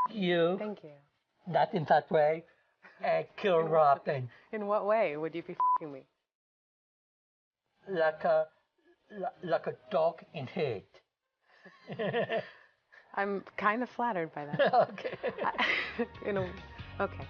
you. Thank you. Not in that way. And kill Robin. In what way would you be f***ing me? Like a dog in hate. I'm kind of flattered by that. Okay. Okay.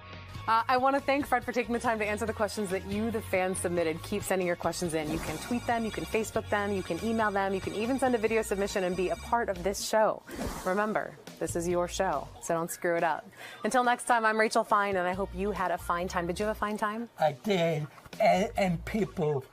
I want to thank Fred for taking the time to answer the questions that you, the fans, submitted. Keep sending your questions in. You can tweet them, you can Facebook them, you can email them, you can even send a video submission and be a part of this show. Remember, this is your show, so don't screw it up. Until next time, I'm Rachel Fine, and I hope you had a fine time. Did you have a fine time? I did. And people,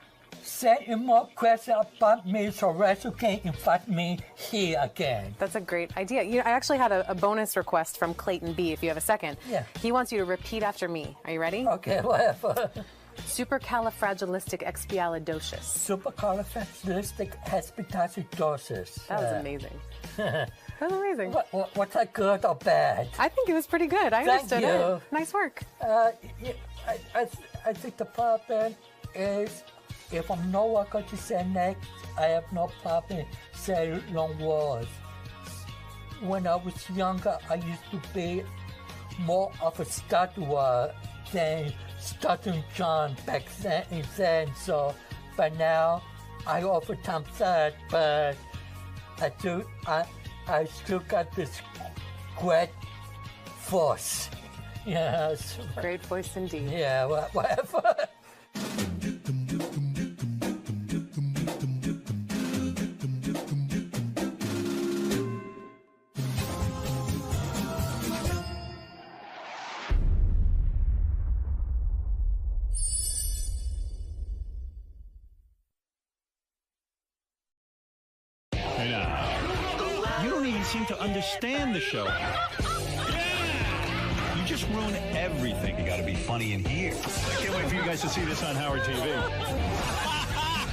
send in more questions about me so Rachel can invite me here again. That's a great idea. I actually had a bonus request from Clayton B, if you have a second. Yeah. He wants you to repeat after me. Are you ready? Okay, whatever. Supercalifragilisticexpialidocious. Supercalifragilisticexpialidocious. That was amazing. That was amazing. Was that good or bad? I think it was pretty good. I understood it. Nice work. I think the problem is if I know what I'm going to say next, I have no problem saying long words. When I was younger, I used to be more of a stutterer than Stuttering John back then. So, but now I overcome that, but I still got this great voice. Yes. Great voice indeed. Yeah, whatever. You don't even seem to understand the show. You just ruin everything. You got to be funny in here. I can't wait for you guys to see this on Howard TV.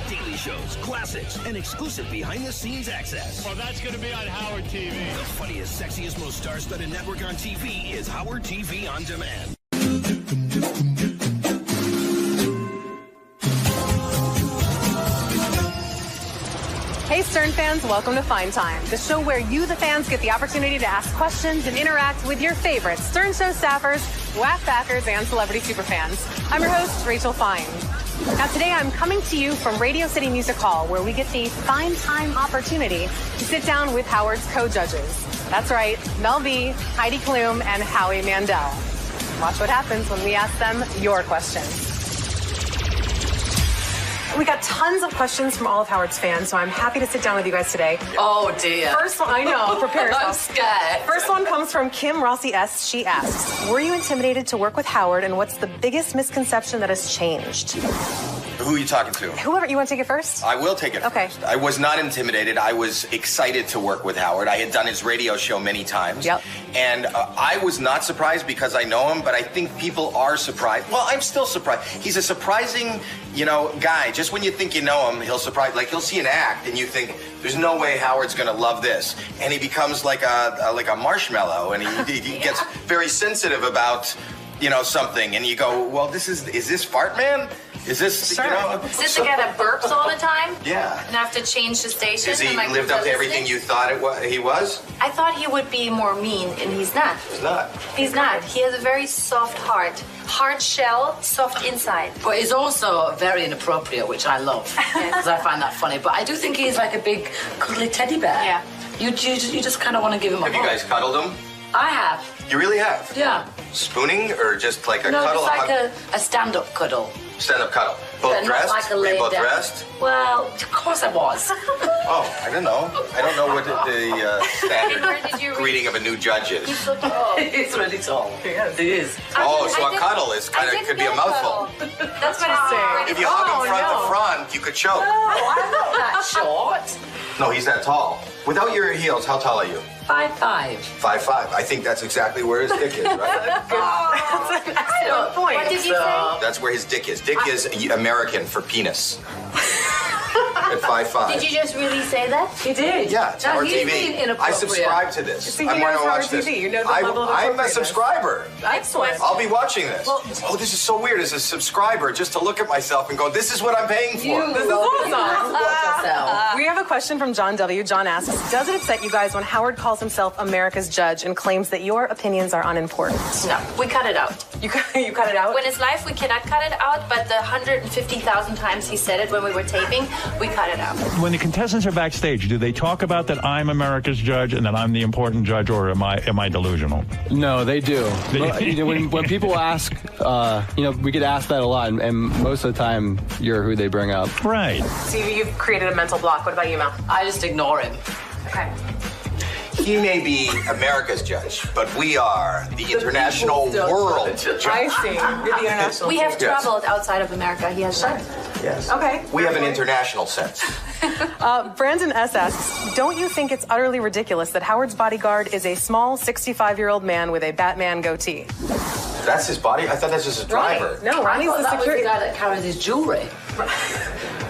Daily shows, classics, and exclusive behind-the-scenes access. Well, that's going to be on Howard TV. The funniest, sexiest, most star-studded network on TV is Howard TV On Demand. Hey Stern fans, welcome to Fine Time, the show where you, the fans, get the opportunity to ask questions and interact with your favorite Stern Show staffers, whack backers, and celebrity superfans. I'm your host, Rachel Fine. Now today I'm coming to you from Radio City Music Hall, where we get the Fine Time opportunity to sit down with Howard's co-judges. That's right, Mel B, Heidi Klum, and Howie Mandel. Watch what happens when we ask them your questions. We got tons of questions from all of Howard's fans, so I'm happy to sit down with you guys today. Oh, dear. First one, I know, prepare yourself. I'm scared. First one comes from Kim Rossi S. She asks, were you intimidated to work with Howard, and what's the biggest misconception that has changed? Who are you talking to? Whoever, you want to take it first? I will take it first. I was not intimidated. I was excited to work with Howard. I had done his radio show many times. Yep. And I was not surprised because I know him, but I think people are surprised. Well, I'm still surprised. He's a surprising, guy. Just when you think you know him, he'll surprise. Like, he'll see an act and you think, there's no way Howard's going to love this. And he becomes like a marshmallow, and he gets very sensitive about, something. And you go, well, is this Fart Man? Is this, Sure. Is this the guy that burps all the time? Yeah. And have to change the station? Is he and, lived up to everything you thought he was? I thought he would be more mean, and he's not. He's not. He's not. He has a very soft heart. Hard shell, soft inside. But he's also very inappropriate, which I love, because I find that funny. But I do think he's like a big, cuddly teddy bear. Yeah. You just kind of want to give him a Have hug. you guys cuddled him? I have. You really have? Yeah. Spooning or just like a No, cuddle? just like a stand-up cuddle. Stand-up cuddle. Both But not dressed? like a Were you laid both down. dressed? Well, of course I was. Oh, I don't know. I don't know what the standard greeting of a new judge is. He's so tall. He's really tall. Yes, he is. Oh, so a cuddle is could be a mouthful. That's what it's saying. If you hug him front to front, you could choke. Oh, I'm not that short. No, he's that tall. Without your heels, how tall are you? 5'5". 5'5". I think that's exactly where his dick is, right? That's an excellent point. What did you say? That's where his dick is. Dick is American for penis. At 5'5". Did you just really say that? He did. Yeah, it's Howard he's TV. being inappropriate. I subscribe to this. See, I he want knows to watch Howard this. TV. You know the level of I'm a appropriateness. subscriber. Excellent. I'll be watching this. Well, oh, this is so weird as a subscriber just to look at myself and go, this is what I'm paying for. This is awesome. We have a question from John W. John asks, does it upset you guys when Howard calls himself America's judge and claims that your opinions are unimportant? No, we cut it out. You cut it out? When it's live, we cannot cut it out, but the 150,000 times he said it when we were taping, we cut it out. When the contestants are backstage, do they talk about that I'm America's judge and that I'm the important judge, or am I delusional? No, they do. when people ask, we get asked that a lot, and most of the time, you're who they bring up. Right. So you've created a mental block. What about you, Mel? I just ignore him. Okay. He may be America's judge, but we are the international world judge. I see. You're the international. We have Yes. traveled outside of America. He has not. Yes. Okay. We have an international sense. Brandon S. asks, don't you think it's utterly ridiculous that Howard's bodyguard is a small 65-year-old man with a Batman goatee? That's his body? I thought that's just a driver. Ronnie. No, Ronnie's the that security. was the guy that carried his jewelry.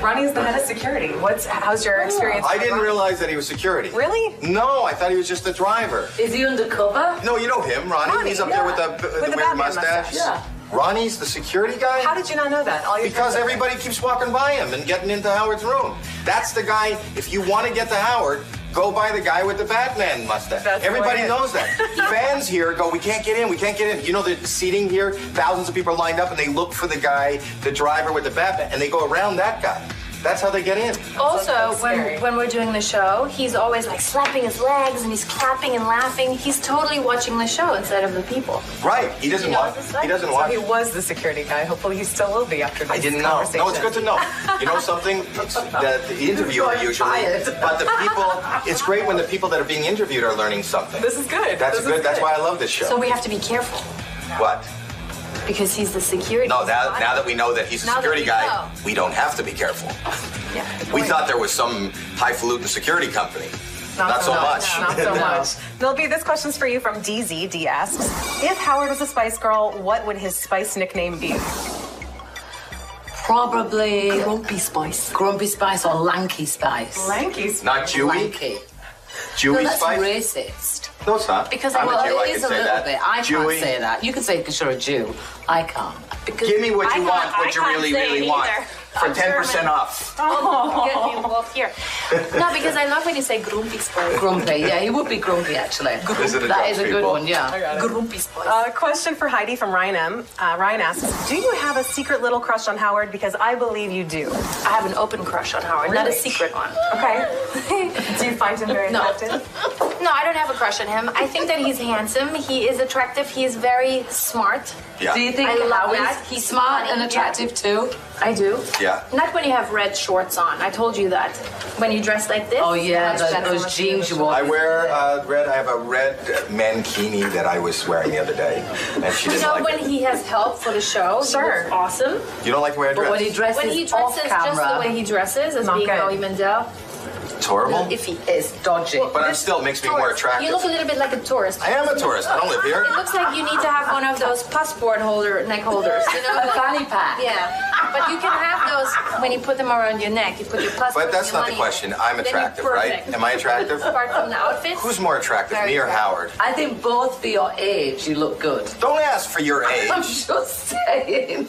Ronnie's the head of security. How's your experience? I with didn't Ronnie? realize that he was security. Really? No, I thought he was just the driver. Is he undercover? No, you know him, Ronnie. He's up there with the weird Batman mustache. Yeah. Ronnie's the security guy? How did you not know that? Because everybody keeps walking by him and getting into Howard's room. That's the guy, if you want to get to Howard, go by the guy with the Batman mustache. That's Everybody what it knows is. that. Fans here go, we can't get in, we can't get in. You know, the seating here, thousands of people are lined up, and they look for the guy, the driver with the Batman, and they go around that guy. That's how they get in. Also, when we're doing the show, he's always like slapping his legs and he's clapping and laughing. He's totally watching the show instead of the people. Right. He doesn't watch. He doesn't watch. So he was the security guy. Hopefully he still will be after this I didn't know. conversation. No, it's good to know. You know something? It's that the interviewer usually, but the people. It's great when the people that are being interviewed are learning something. This is good. That's This good. is That's good. why I love this show. So we have to be careful What? because he's the security. No, now that we know that he's a Now that security we guy, know. we don't have to be careful. Yeah. We thought there was some highfalutin security company. Not so much. Not so much. There'll be this question's for you from DZ. D asks, if Howard was a Spice Girl, what would his Spice nickname be? Probably Grumpy Spice. Grumpy Spice or Lanky Spice. Lanky Spice. Not Jewy? Lanky. Jewy No, that's Spice? racist. No, it's not. Because I'm well, a Jew. I it can is a say little that. bit. I Jewy. can't say that. You can say because you're a Jew. I can't. Because Give me what I you can't- want, what I you can't really, say really it want. either. For I'm 10% German. off. Oh, get you both here. No, because I love when you say grumpy spice. Grumpy, yeah, he would be grumpy actually. Is it a That joke, is a good people? one, yeah. I got it. Grumpy spice. Question for Heidi from Ryan M. Ryan asks, do you have a secret little crush on Howard? Because I believe you do. I have an open crush on Howard, not a Really? secret one. Okay. Do you find him very No. attractive? No, I don't have a crush on him. I think that he's handsome. He is attractive. He is very smart. Yeah. Do you think I love Howard's that. he's smart and funny. attractive too? I do. Yeah. Not when you have red shorts on. I told you that. When you dress like this. Oh yeah, that's better. those jeans you wore. I wear red. I have a red mankini that I was wearing the other day, and she You didn't know, like when it. he has help for the show, Sure. he looks awesome. You don't like the way I But dress? when he dresses, When he off dresses just camera, the way he dresses as Not being good. Howie Mandel, It's horrible. iffy. it's dodgy. But it still makes me more Tourist. attractive. You look a little bit like a tourist. I am a tourist. I don't live here. It looks like you need to have one of those passport holder neck holders. You know, A fanny pack. Yeah, but you can have those when you put them around your neck. You put your passport. But that's and your not the money in question. it. I'm Then you're attractive, right? perfect. Am I attractive? Apart from the outfit. Who's more attractive, Very me or attractive. Howard? I think both for your age, you look good. Don't ask for your age. I'm just saying.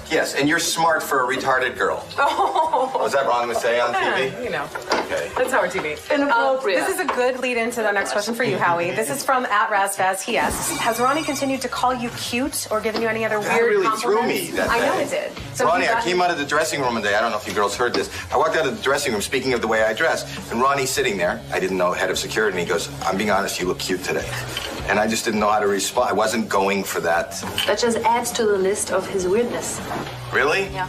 Yes, and you're smart for a retarded girl. Oh. Was that wrong to say on TV? You know. Okay. That's Howard TV. Inappropriate. This is a good lead into the next question for you, Howie. This is from @Razfaz. He asks, has Ronnie continued to call you cute or given you any other That weird really compliments? threw me that I know day. it did. So Ronnie, he I got- came out of the dressing room one day. I don't know if you girls heard this. I walked out of the dressing room, speaking of the way I dress, and Ronnie's sitting there. I didn't know, head of security, and he goes, I'm being honest, you look cute today. And I just didn't know how to respond. I wasn't going for that. That just adds to the list of his weirdness. Really? Yeah.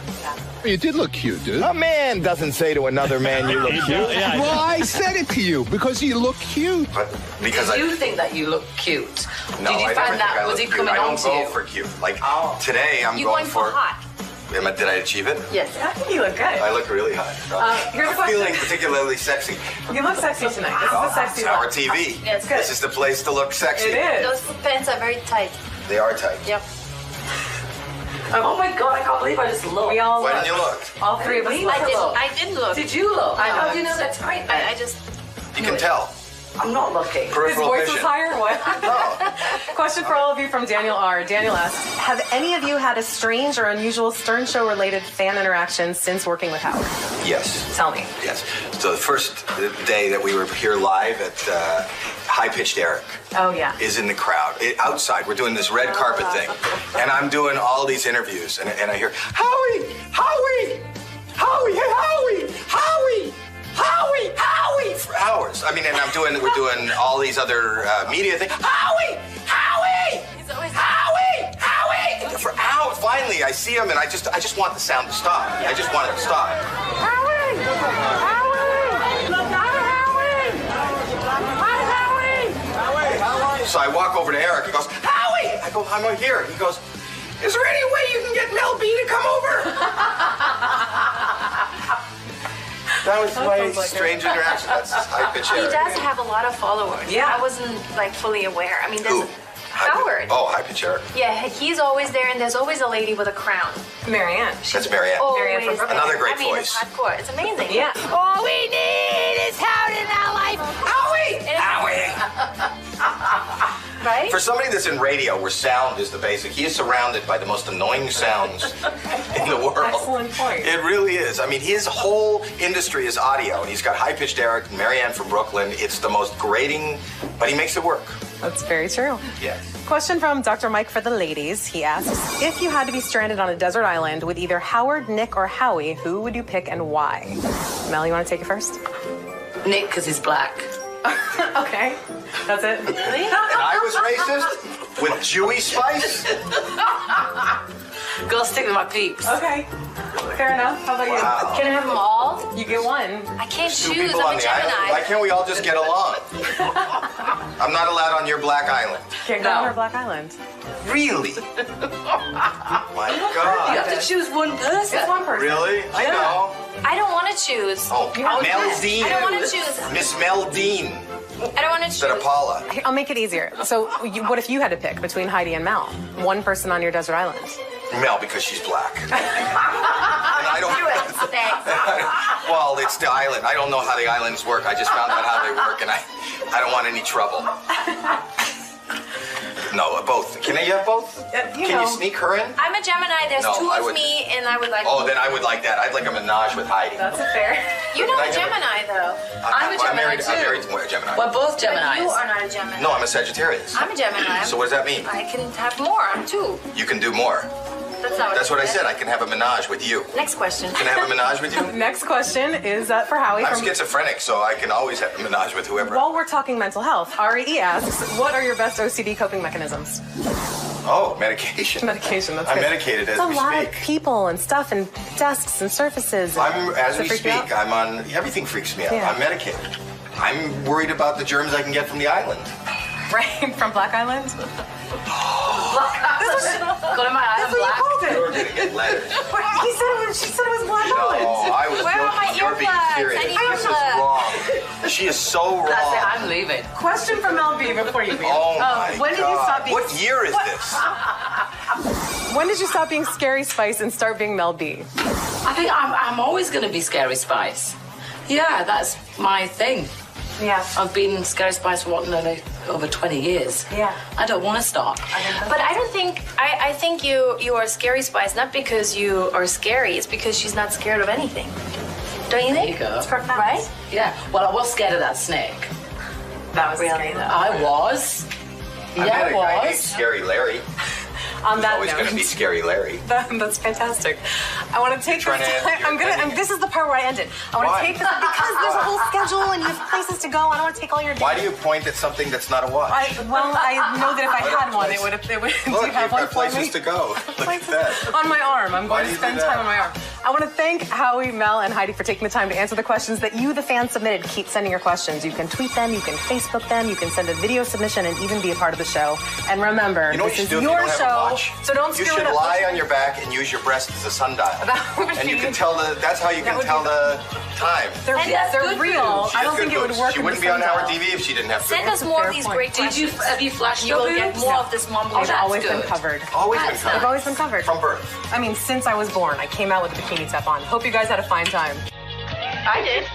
You did look cute, dude. A man doesn't say to another man, you look cute. Well, I said it to you because you look cute. But because Did I... you think that you look cute? No, Did you I never find think that? I Was look he cute. coming I on don't to go you? for cute. Like, today I'm You going for hot? Did I achieve it? Yes. I think you look good. I look really hot. here's a I'm question. feeling particularly sexy. You look sexy tonight. This is a sexy It's our look. TV. Yeah, it's good. This is the place to look sexy. It is. Those pants are very tight. They are tight. Yep. Oh my god, I can't believe I just looked. We all Why look. didn't you look? All three of us look. I didn't look. Did you look? I How know. do you know they're tight? I just. You can tell. I'm not looking. His Peripheral voice vision. was higher or what? No. Question for all of you from Daniel R. Daniel asks, have any of you had a strange or unusual Stern Show related fan interaction since working with Howard? Yes. Tell me. Yes. So the first day that we were here live at High Pitched Eric Oh, yeah. is in the crowd. Outside, we're doing this red carpet thing. And I'm doing all these interviews. And I hear, Howie! Howie! Howie! Hey, Howie! Howie! Howie! Howie! For hours. I mean, and we're doing all these other media things. Howie! Howie! Howie! Howie! For hours. Finally, I see him, and I just want the sound to stop. I just want it to stop. Howie! Howie! Look out, Howie! Hi, Howie! So I walk over to Eric. He goes, Howie! I go, I'm right here. He goes, is there any way you can get Mel B to come over? That was my strange interaction. That's High Pitched He Eric. does have a lot of followers. Yeah. I wasn't like fully aware. I mean, Who? there's Howard. Oh, High Pitched Eric. Yeah, he's always there, and there's always a lady with a crown. Marianne. That's Marianne. Always Marianne from there. Another great I mean, voice. It's hardcore. It's amazing. Yeah. All we need is Howard in our life. Howie! Howie! Right? For somebody that's in radio, where sound is the basic, he is surrounded by the most annoying sounds in the world. Excellent point. It really is. I mean, his whole industry is audio, and he's got high-pitched Eric and Marianne from Brooklyn. It's the most grating, but he makes it work. That's very true. Yes. Question from Dr. Mike for the ladies. He asks, if you had to be stranded on a desert island with either Howard, Nick, or Howie, who would you pick and why? Mel, you want to take it first? Nick, because he's black. Okay. That's it. Really? And I was racist with Jewy spice? Go stick with my peeps. Okay. Fair enough. How about Wow. you? Can I have them all? You get one. I can't Two choose. people I'm on a the island. Gemini. Why can't we all just get along? I'm not allowed on your black island. Can't go on our Black Island. Really? My You God. have to choose one person. It's one person. Really? I know. I don't want to choose. Oh, Mel Dean. I don't want to choose. Miss Mel Dean. I don't want to choose. Instead of Paula. Here, I'll make it easier. So, what if you had to pick between Heidi and Mel? One person on your desert island. Mel, because she's black. And I don't. Well, it's the island. I don't know how the islands work. I just found out how they work, and I don't want any trouble. No, both. Can you have both? Can you sneak her in? I'm a Gemini. There's No, two I of would- me, and I would like. Oh, then I would like that. I'd like a menage with Heidi. That's fair. You're not Can I a have a- Gemini, though. I'm a Gemini, I'm married too. to a Gemini. We're both But Geminis. you are not a Gemini. No, I'm a Sagittarius. I'm a Gemini. So what does that mean? I can have more. I'm two. You can do more. That's not. That's what I said. I can have a menage with you. Next question. Can I have a menage with you? Next question is for Howie. I'm From, schizophrenic, so I can always have a menage with whoever. while we're talking mental health, RE asks, what are your best OCD coping mechanisms? Oh, medication. Medication, that's I'm good. medicated as It's a we lot speak. of people and stuff and desks and surfaces. As Does it we freak you speak, out? I'm on. Everything freaks me out. Yeah. I'm medicated. I'm worried about the germs I can get from the island. Right, from Black Island? Go to my eye. That's what you called You're it. gonna get letters. She said it was Black No, Island. I was Where are my joking. You're being earplugs? serious. I need This is earplugs. wrong. She is so wrong. That's it. I'm leaving. Question from LB before you leave. Oh my when did you God. stop being What year is this? When did you stop being Scary Spice and start being Mel B? I think I'm always going to be Scary Spice. Yeah, that's my thing. Yeah. I've been Scary Spice for what, nearly over 20 years. Yeah. I don't want to stop. But I don't think. I think you are Scary Spice not because you are scary. It's because she's not scared of anything. Don't you There think? you go. It's profound, right? Yeah. Well, I was scared of that snake. That was Really, scary. though. I was. I Yeah, met I a guy named was. Scary Larry. On He's that always note, going to be Scary Larry. that's fantastic. I want to take this. Trying to answer your This is the part where I end it. I want Why? to take this because there's a whole schedule and you have places to go. I don't want to take all your day. Why do you point at something that's not a watch? I know that if I had one, it would have. Do Look, you you've have one got for places me? to go. Look at that. On my arm. I'm Why going do to you do spend that? time on my arm. I want to thank Howie, Mel, and Heidi for taking the time to answer the questions that you, the fans, submitted. Keep sending your questions. You can tweet them, you can Facebook them, you can send a video submission, and even be a part of the show. And remember, You know what this you is should do if you your don't have a show, watch? so don't You screw should it up. lie on your back and use your breast as a sundial. And you can tell that's how you That can would tell be- the time. They're real. She I has don't good think it would boobs. work. She in wouldn't the be on sundial. Howard TV if she didn't have good Send us boobs. more of these great questions. Have you flashed You'll your get boobs? more of this mumble. They've That's always good. been covered. Always been That's covered. They've always been covered. From birth. I mean, since I was born, I came out with a bikini top on. Hope you guys had a fine time. I did.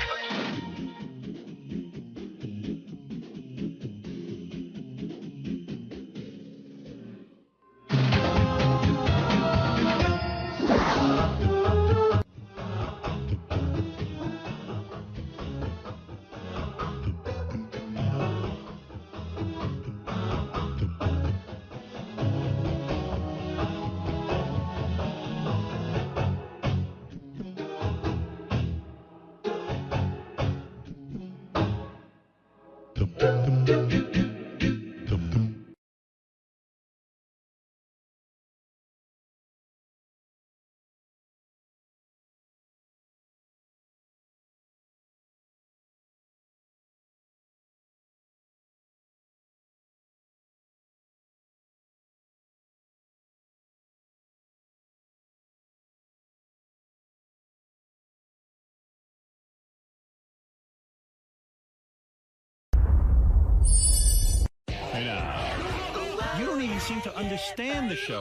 Hey now, you don't even seem to understand the show.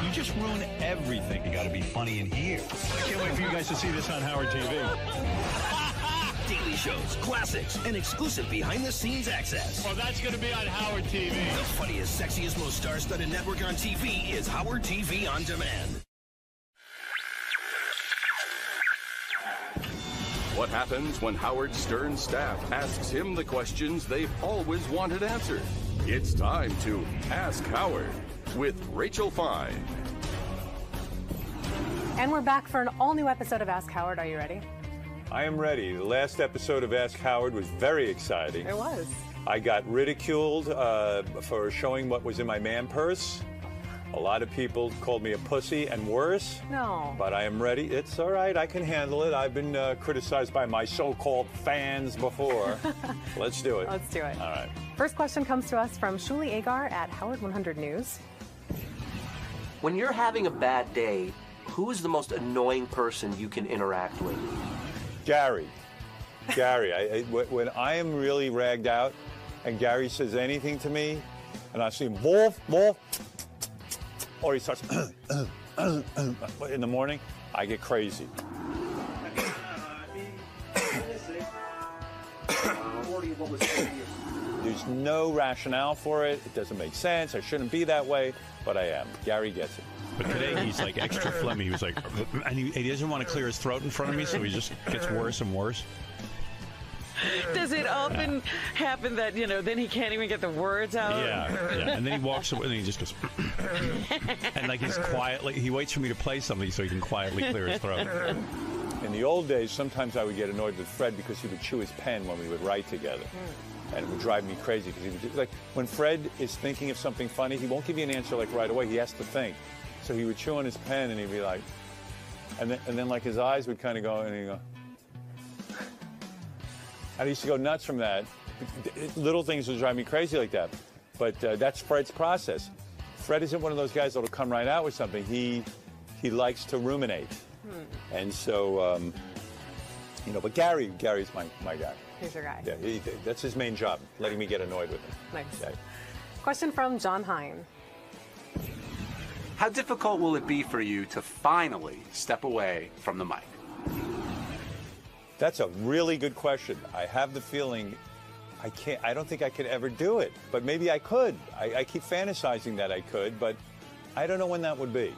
You just ruin everything. You got to be funny in here. I can't wait for you guys to see this on Howard TV. daily shows, classics, and exclusive behind-the-scenes access. Well, that's going to be on Howard TV. The funniest, sexiest, most star-studded network on TV is Howard TV On Demand. What happens when Howard Stern's staff asks him the questions they've always wanted answered? It's time to Ask Howard with Rachel Fine. And we're back for an all-new episode of Ask Howard. Are you ready? I am ready. The last episode of Ask Howard was very exciting. It was. I got ridiculed for showing what was in my man purse. A lot of people called me a pussy and worse. No. But I am ready. It's all right. I can handle it. I've been criticized by my so-called fans before. Let's do it. Let's do it. All right. First question comes to us from Shuli Agar at Howard 100 News. When you're having a bad day, who is the most annoying person you can interact with? Gary. When I am really ragged out and Gary says anything to me and I see him, wolf, or he starts in the morning, I get crazy. There's no rationale for it. It doesn't make sense. I shouldn't be that way, but I am. Gary gets it. But today he's like extra phlegmy. He was like, and he doesn't want to clear his throat in front of me, so he just gets worse and worse. Does it often happen that, then he can't even get the words out? Yeah. And then he walks away and he just goes, and like he's quietly, he waits for me to play something so he can quietly clear his throat. In the old days, sometimes I would get annoyed with Fred because he would chew his pen when we would write together. And it would drive me crazy because he would like, when Fred is thinking of something funny, he won't give you an answer like right away. He has to think. So he would chew on his pen and he'd be like, and then like his eyes would kind of go and he'd go. I used to go nuts from that. Little things would drive me crazy like that. But that's Fred's process. Fred isn't one of those guys that'll come right out with something. He likes to ruminate. And so, but Gary's my guy. He's your guy. Yeah, that's his main job, letting me get annoyed with him. Nice. Yeah. Question from John Hine. How difficult will it be for you to finally step away from the mic? That's a really good question. I have the feeling I don't think I could ever do it, but maybe I could. I keep fantasizing that I could, but I don't know when that would be.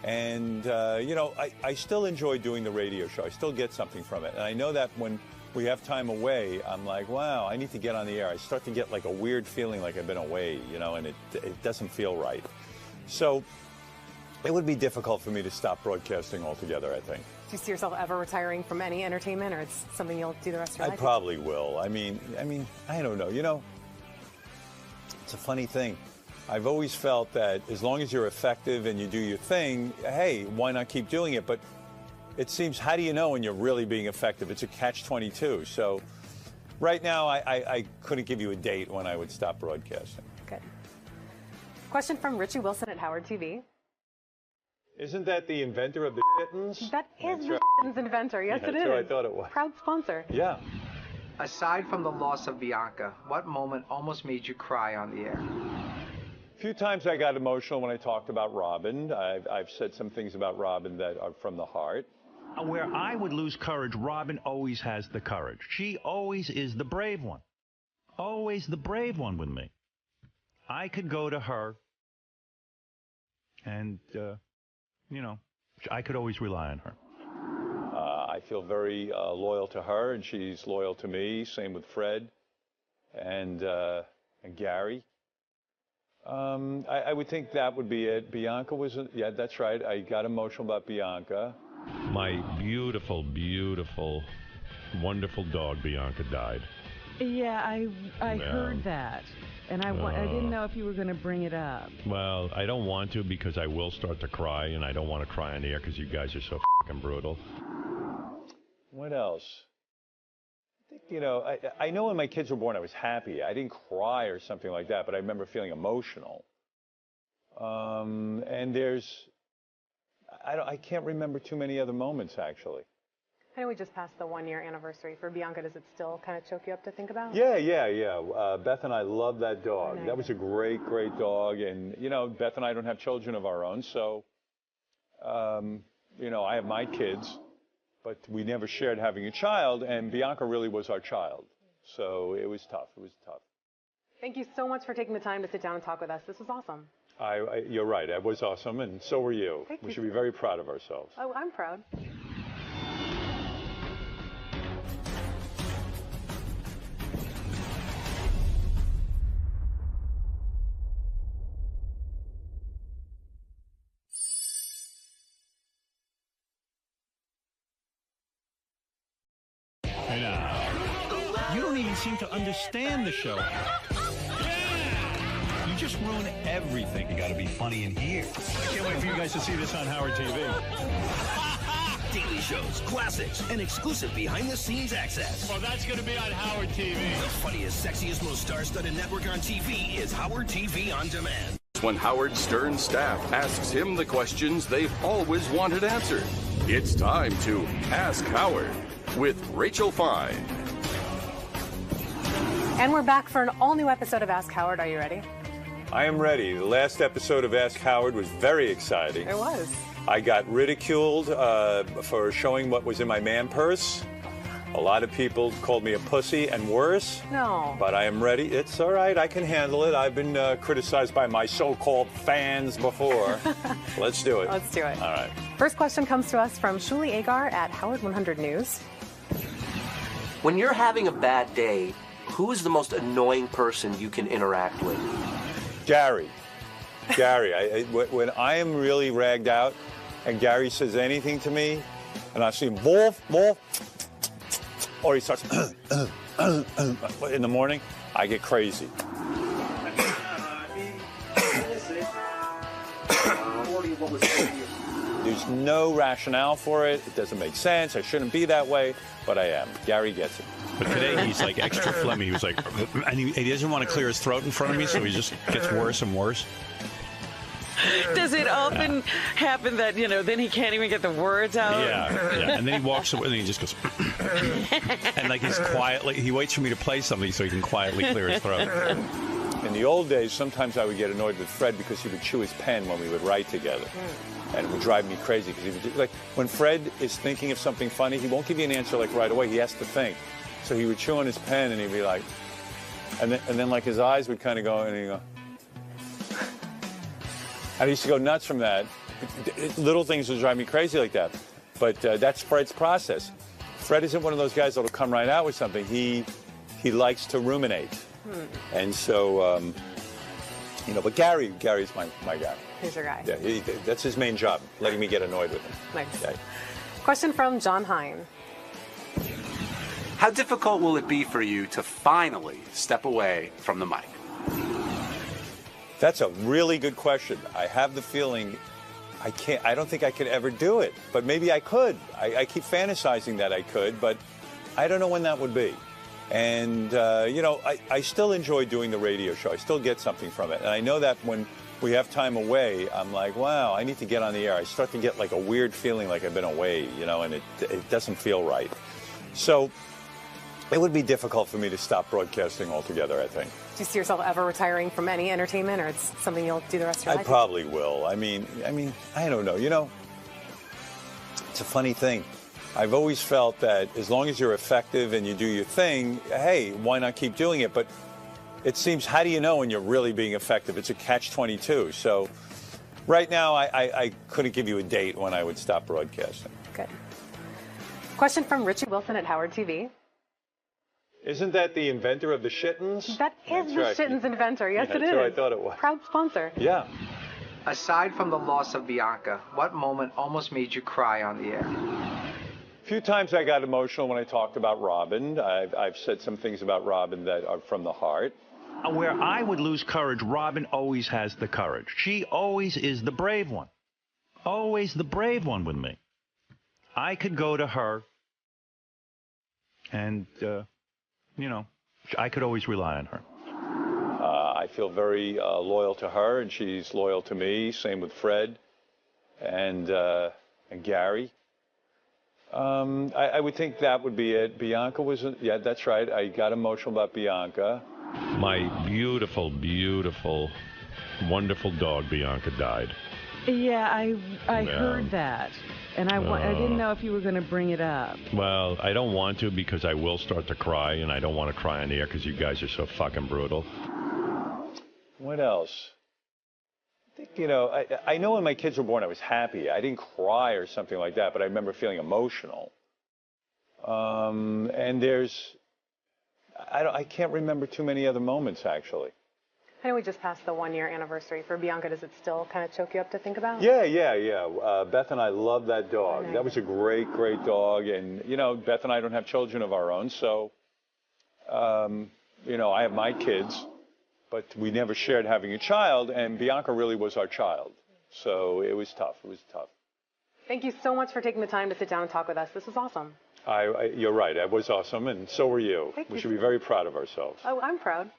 And, I still enjoy doing the radio show. I still get something from it. And I know that when we have time away, I'm like, wow, I need to get on the air. I start to get like a weird feeling like I've been away, and it doesn't feel right. So it would be difficult for me to stop broadcasting altogether, I think. Do you see yourself ever retiring from any entertainment, or it's something you'll do the rest of your life? I probably will. I mean, I don't know. It's a funny thing. I've always felt that as long as you're effective and you do your thing, hey, why not keep doing it? But it seems, how do you know when you're really being effective? It's a catch-22. So right now, I couldn't give you a date when I would stop broadcasting. Good. Question from Richie Wilson at Howard TV. Isn't that the inventor of the kittens? That is the kittens inventor. Yes, it is. That's what I thought it was. Proud sponsor. Yeah. Aside from the loss of Bianca, what moment almost made you cry on the air? A few times I got emotional when I talked about Robin. I've said some things about Robin that are from the heart. Where I would lose courage, Robin always has the courage. She always is the brave one. Always the brave one with me. I could go to her and, I could always rely on her. I feel very loyal to her, and she's loyal to me. Same with Fred and Gary. I would think that would be it. Bianca was, yeah, that's right. I got emotional about Bianca. My beautiful, beautiful, wonderful dog, Bianca, died. Yeah, I heard that. And I didn't know if you were going to bring it up. Well, I don't want to because I will start to cry, and I don't want to cry on the air because you guys are so fucking brutal. What else? I think, I know when my kids were born, I was happy. I didn't cry or something like that, but I remember feeling emotional. And I can't remember too many other moments, actually. I know we just passed the 1-year anniversary for Bianca. Does it still kind of choke you up to think about? Yeah. Beth and I love that dog. That was a great dog. And, Beth and I don't have children of our own. So, I have my kids. but we never shared having a child, and Bianca really was our child. So it was tough. It was tough. Thank you so much for taking the time to sit down and talk with us. This was awesome. You're right. It was awesome, and so were you. Thank we you. should be very proud of ourselves. Oh, I'm proud. Hey now, you don't even seem to understand the show. You just ruin everything. You gotta be funny in here. I can't wait for you guys to see this on Howard TV. Daily shows, classics, and exclusive behind-the-scenes access. Well, that's going to be on Howard TV. The funniest, sexiest, most star-studded network on TV is Howard TV On Demand. When Howard Stern's staff asks him the questions they've always wanted answered. It's time to Ask Howard with Rachel Fine. And we're back for an all-new episode of Ask Howard. Are you ready? I am ready. The last episode of Ask Howard was very exciting. It was. I got ridiculed for showing what was in my man purse. A lot of people called me a pussy and worse. No. But I am ready. It's all right. I can handle it. I've been criticized by my so-called fans before. Let's do it. Let's do it. All right. First question comes to us from Shuli Agar at Howard 100 News. When you're having a bad day, who is the most annoying person you can interact with? Gary. Gary. When I am really ragged out and Gary says anything to me, and I see him, wolf, or he starts in the morning, I get crazy. There's no rationale for it. It doesn't make sense. I shouldn't be that way, but I am. Gary gets it. But today he's like extra phlegmy. He was like, and he doesn't want to clear his throat in front of me, so he just gets worse and worse. Does it often happen that, then he can't even get the words out? Yeah. And then he walks away and he just goes, and like he's quietly, he waits for me to play something so he can quietly clear his throat. In the old days, sometimes I would get annoyed with Fred because he would chew his pen when we would write together. And it would drive me crazy because he would do, like, when Fred is thinking of something funny, he won't give you an answer like right away. He has to think. So he would chew on his pen and he'd be like, and then like his eyes would kind of go, and he'd go. I used to go nuts from that. Little things would drive me crazy like that. But that's Fred's process. Fred isn't one of those guys that'll come right out with something. He likes to ruminate. And so, but Gary's my guy. He's your guy. Yeah, that's his main job, letting me get annoyed with him. Nice. Yeah. Question from John Hine. How difficult will it be for you to finally step away from the mic? That's a really good question. I have the feeling I don't think I could ever do it, but maybe I could. I keep fantasizing that I could, but I don't know when that would be. And, I still enjoy doing the radio show. I still get something from it. And I know that when we have time away, I'm like, wow, I need to get on the air. I start to get like a weird feeling like I've been away, and it doesn't feel right. So it would be difficult for me to stop broadcasting altogether, I think. Do you see yourself ever retiring from any entertainment, or it's something you'll do the rest of your life? I probably will. I mean, I don't know. It's a funny thing. I've always felt that as long as you're effective and you do your thing, hey, why not keep doing it? But it seems, how do you know when you're really being effective? It's a catch-22. So right now, I couldn't give you a date when I would stop broadcasting. Good. Question from Richie Wilson at Howard TV. Isn't that the inventor of the shittens? That is the shittens inventor. Yes, it is. That's what I thought it was. Proud sponsor. Yeah. Aside from the loss of Bianca, what moment almost made you cry on the air? A few times I got emotional when I talked about Robin. I've said some things about Robin that are from the heart. Where I would lose courage, Robin always has the courage. She always is the brave one. Always the brave one with me. I could go to her and, I could always rely on her. I feel very loyal to her, and she's loyal to me. Same with Fred and Gary. I would think that would be it. Bianca was, yeah, that's right. I got emotional about Bianca. My beautiful, beautiful, wonderful dog, Bianca, died. Yeah, I heard that. And I didn't know if you were going to bring it up. Well, I don't want to because I will start to cry, and I don't want to cry on the air because you guys are so fucking brutal. What else? I think, you know, I know when my kids were born, I was happy. I didn't cry or something like that, but I remember feeling emotional. And there's, I can't remember too many other moments, actually. I know we just passed the 1-year anniversary for Bianca. Does it still kind of choke you up to think about? Yeah. Beth and I love that dog. That was a great, great dog. And, you know, Beth and I don't have children of our own, so, you know, I have my kids, but we never shared having a child, and Bianca really was our child. So it was tough. It was tough. Thank you so much for taking the time to sit down and talk with us. This was awesome. You're right. It was awesome, and so were you. We should be very proud of ourselves. Oh, I'm proud.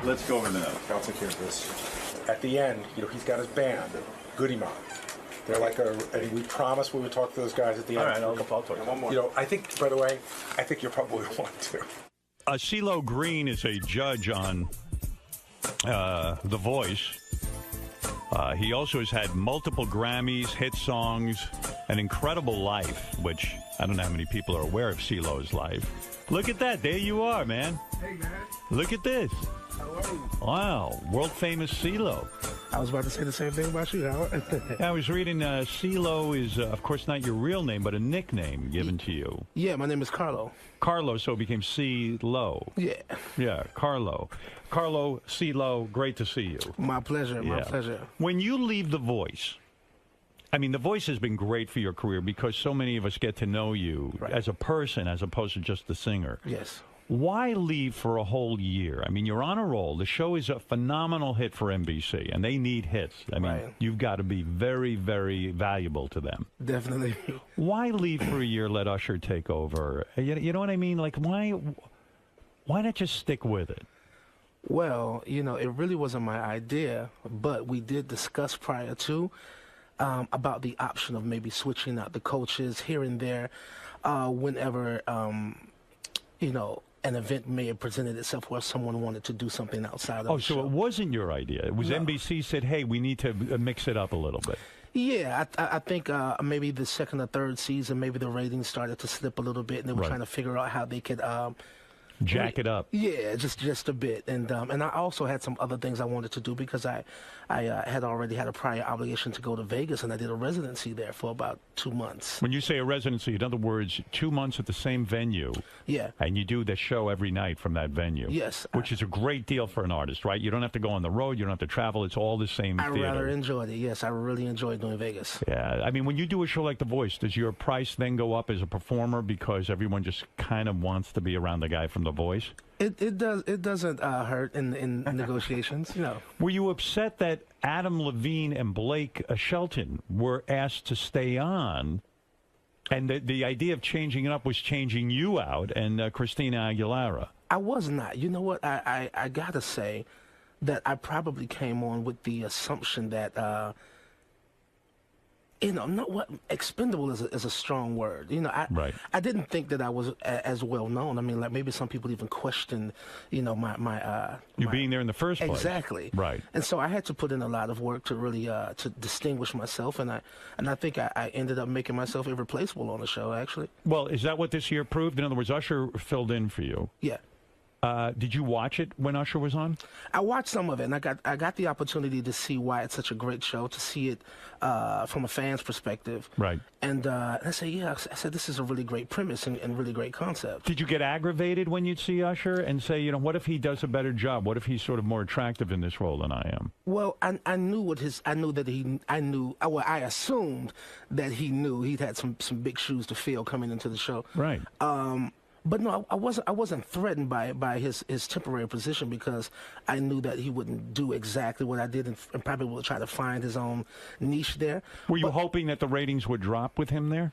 Let's go over that. I'll take care of this. At the end, you know, he's got his band, Goody Mob. They're like and we promised we would talk to those guys at the end. All right, I'll talk to one more. You know, I think, by the way, I think you're probably one too. CeeLo Green is a judge on The Voice. He also has had multiple Grammys, hit songs, an incredible life, which I don't know how many people are aware of CeeLo's life. Look at that. There you are, man. Hey, man. Look at this. How are you? Wow. World-famous CeeLo. I was about to say the same thing about you, Howard. I was reading CeeLo is, of course, not your real name, but a nickname given to you. Yeah, my name is Carlo. Carlo, so it became CeeLo. Yeah. Yeah, Carlo. Carlo, CeeLo, great to see you. My pleasure, my pleasure. When you leave The Voice, I mean, The Voice has been great for your career because so many of us get to know you as a person as opposed to just the singer. Yes. Why leave for a whole year? I mean, you're on a roll. The show is a phenomenal hit for NBC, and they need hits. I mean, you've got to be very, very valuable to them. Definitely. Why leave for a year, let Usher take over? You know what I mean? Like, why not just stick with it? Well, you know, it really wasn't my idea, but we did discuss prior to about the option of maybe switching out the coaches here and there whenever, you know, an event may have presented itself where someone wanted to do something outside of the show. So it wasn't your idea. It was NBC said, hey, we need to mix it up a little bit. Yeah, I think maybe the second or third season, maybe the ratings started to slip a little bit, and they were trying to figure out how they could jack it up. Yeah, just a bit. And I also had some other things I wanted to do because I had already had a prior obligation to go to Vegas, and I did a residency there for about 2 months. When you say a residency, in other words, 2 months at the same venue. Yeah. And you do the show every night from that venue. Yes. Which is a great deal for an artist, right? You don't have to go on the road. You don't have to travel. It's all the same theater. I rather enjoyed it. Yes, I really enjoyed doing Vegas. Yeah. I mean, when you do a show like The Voice, does your price then go up as a performer because everyone just kind of wants to be around the guy from The Voice? It doesn't hurt in negotiations, you know. Were you upset that Adam Levine and Blake Shelton were asked to stay on, and the idea of changing it up was changing you out and Christina Aguilera? I was not. You know what? I gotta say that I probably came on with the assumption that not what expendable is a strong word. I didn't think that I was as well known. I mean, like maybe some people even questioned, my you being there in the first place. Exactly. Right. And so I had to put in a lot of work to really to distinguish myself, and I think I ended up making myself irreplaceable on the show. Actually. Well, is that what this year proved? In other words, Usher filled in for you. Yeah. Did you watch it when Usher was on? I watched some of it, and I got the opportunity to see why it's such a great show, to see it from a fan's perspective. Right. And I said, I said, this is a really great premise and really great concept. Did you get aggravated when you'd see Usher and say, what if he does a better job? What if he's sort of more attractive in this role than I am? Well, I assumed that he knew he'd had some big shoes to fill coming into the show. Right. But no, I wasn't threatened by his temporary position, because I knew that he wouldn't do exactly what I did, and probably would try to find his own niche there. Were you hoping that the ratings would drop with him there?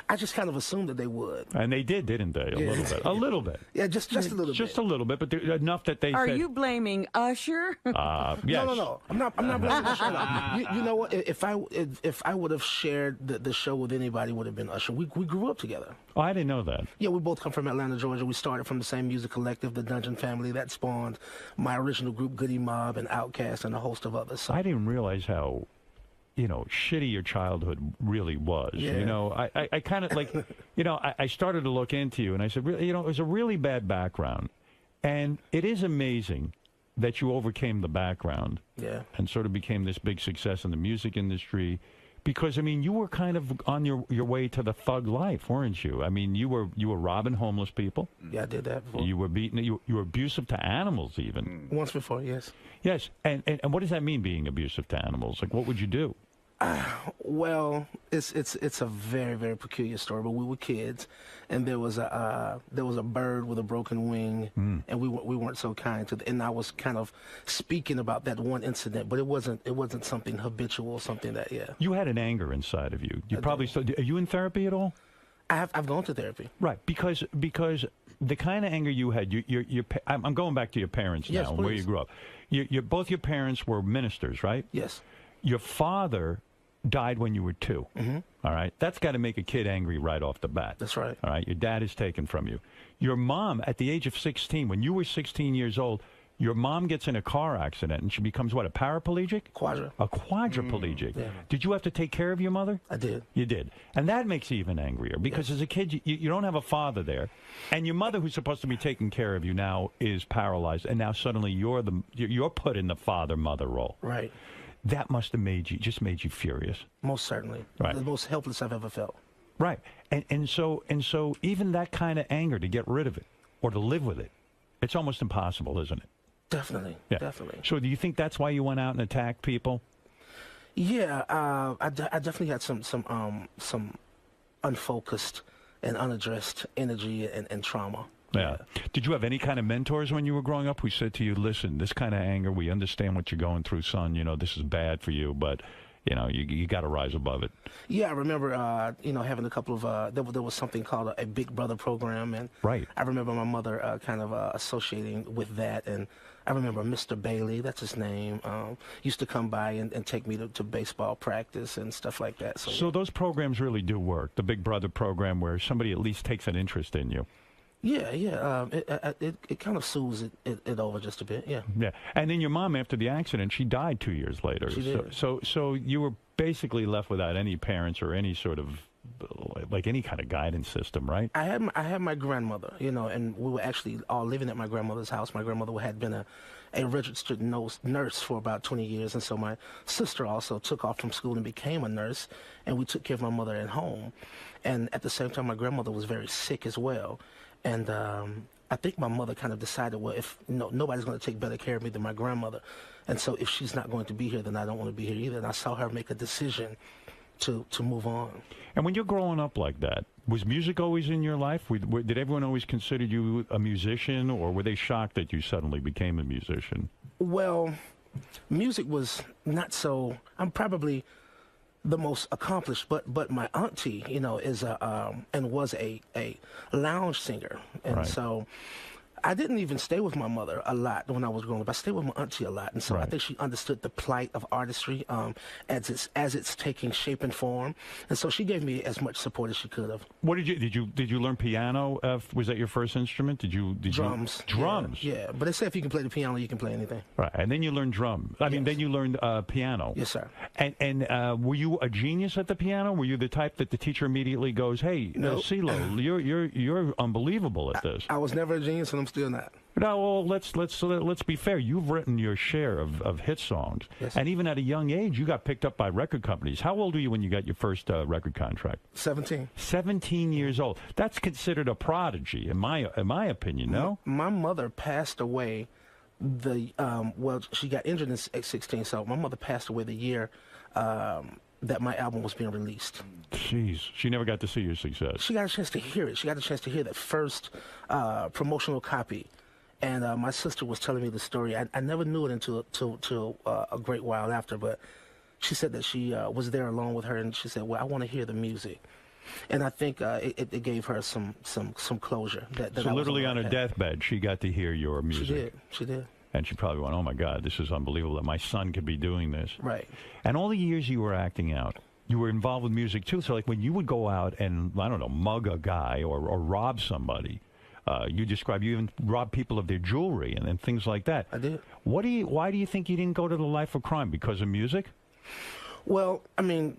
I just kind of assumed that they would. And they did, didn't they? A little bit. A little bit. Yeah, just a little bit. Just a little bit, but enough that they Are said... you blaming Usher? Yes. No. I'm not blaming Usher. You know what? If I would have shared the show with anybody, it would have been Usher. We grew up together. Oh, I didn't know that. Yeah, we both come from Atlanta, Georgia. We started from the same music collective, the Dungeon Family, that spawned my original group, Goody Mob and Outkast, and a host of others. So. I didn't realize how, shitty your childhood really was. Yeah. I kind of like, I started to look into you, and I said, it was a really bad background. And it is amazing that you overcame the background. Yeah. And sort of became this big success in the music industry. Because, I mean, you were kind of on your way to the thug life, weren't you? I mean, you were robbing homeless people. Yeah, I did that before. You were beating, you were abusive to animals even. Once before, yes. Yes, and what does that mean, being abusive to animals? Like, what would you do? Well, it's a very, very peculiar story. But we were kids, and there was a bird with a broken wing, and we weren't so kind to. And I was kind of speaking about that one incident, but it wasn't something habitual, something that You had an anger inside of you. You probably still. Are you in therapy at all? I've gone to therapy. Right, because the kind of anger you had, I'm going back to your parents now, and where you grew up. Both your parents were ministers, right? Yes. Your father died when you were 2. Mm-hmm. All right, that's got to make a kid angry right off the bat. That's right. All right, your dad is taken from you. Your mom, at the age of 16, when you were 16 years old, your mom gets in a car accident and she becomes what, a paraplegic? A quadriplegic. Yeah. Did you have to take care of your mother? I did. You did. And that makes you even angrier, because as a kid, you don't have a father there. And your mother, who's supposed to be taking care of you now, is paralyzed. And now suddenly you're put in the father-mother role. Right. That must have made you furious. Most certainly. Right. The most helpless I've ever felt. Right. And so even that kind of anger, to get rid of it or to live with it, it's almost impossible, isn't it? Definitely. Yeah. Definitely. So do you think that's why you went out and attacked people? Yeah, I definitely had some unfocused and unaddressed energy and trauma. Yeah. Did you have any kind of mentors when you were growing up who said to you, listen, this kind of anger, we understand what you're going through, son, this is bad for you, but you got to rise above it? Yeah, I remember, having a couple of, there was something called a Big Brother program, and right. I remember my mother kind of associating with that, and I remember Mr. Bailey, that's his name, used to come by and take me to baseball practice and stuff like that. So those programs really do work, the Big Brother program, where somebody at least takes an interest in you. Yeah. It kind of soothes it over just a bit. Yeah. Yeah. And then your mom, after the accident, she died 2 years later. She did. So you were basically left without any parents or any sort of any kind of guidance system, right? I had my grandmother, and we were actually all living at my grandmother's house. My grandmother had been a registered nurse for about 20 years, and so my sister also took off from school and became a nurse, and we took care of my mother at home. And at the same time, my grandmother was very sick as well. And I think my mother kind of decided, well, if nobody's going to take better care of me than my grandmother, and so if she's not going to be here, then I don't want to be here either. And I saw her make a decision to move on. And when you're growing up like that, was music always in your life? Did everyone always consider you a musician, or were they shocked that you suddenly became a musician? Well, music was not so. I'm probably the most accomplished, but my auntie, is and was a lounge singer, and right. So I didn't even stay with my mother a lot when I was growing up. I stayed with my auntie a lot, and so I think she understood the plight of artistry as it's taking shape and form, and so she gave me as much support as she could have. What did you learn piano? Was that your first instrument? Drums? Drums. Yeah, but they say if you can play the piano, you can play anything. Right, and then you learned drum. I mean, then you learned piano. Yes, sir. And were you a genius at the piano? Were you the type that the teacher immediately goes, "Hey, CeeLo, you're unbelievable at this"? I was never a genius, and I'm still not. No, well, let's be fair. You've written your share of hit songs, and even at a young age, you got picked up by record companies. How old were you when you got your first record contract? 17. 17 years old. That's considered a prodigy, in my opinion. No, my mother passed away. She got injured at 16, so my mother passed away the year that my album was being released. Jeez, she never got to see your success. She got a chance to hear it. She got a chance to hear that first promotional copy. And my sister was telling me the story. I never knew it until a great while after, but she said that she was there alone with her, and she said, well, I want to hear the music. And I think it gave her some closure. So literally on her deathbed, she got to hear your music. She did. And she probably went, oh, my God, this is unbelievable that my son could be doing this. Right. And all the years you were acting out, you were involved with music, too. So, like, when you would go out and, I don't know, mug a guy or rob somebody, you even rob people of their jewelry and things like that. I did. Why do you think you didn't go to the life of crime? Because of music? Well, I mean,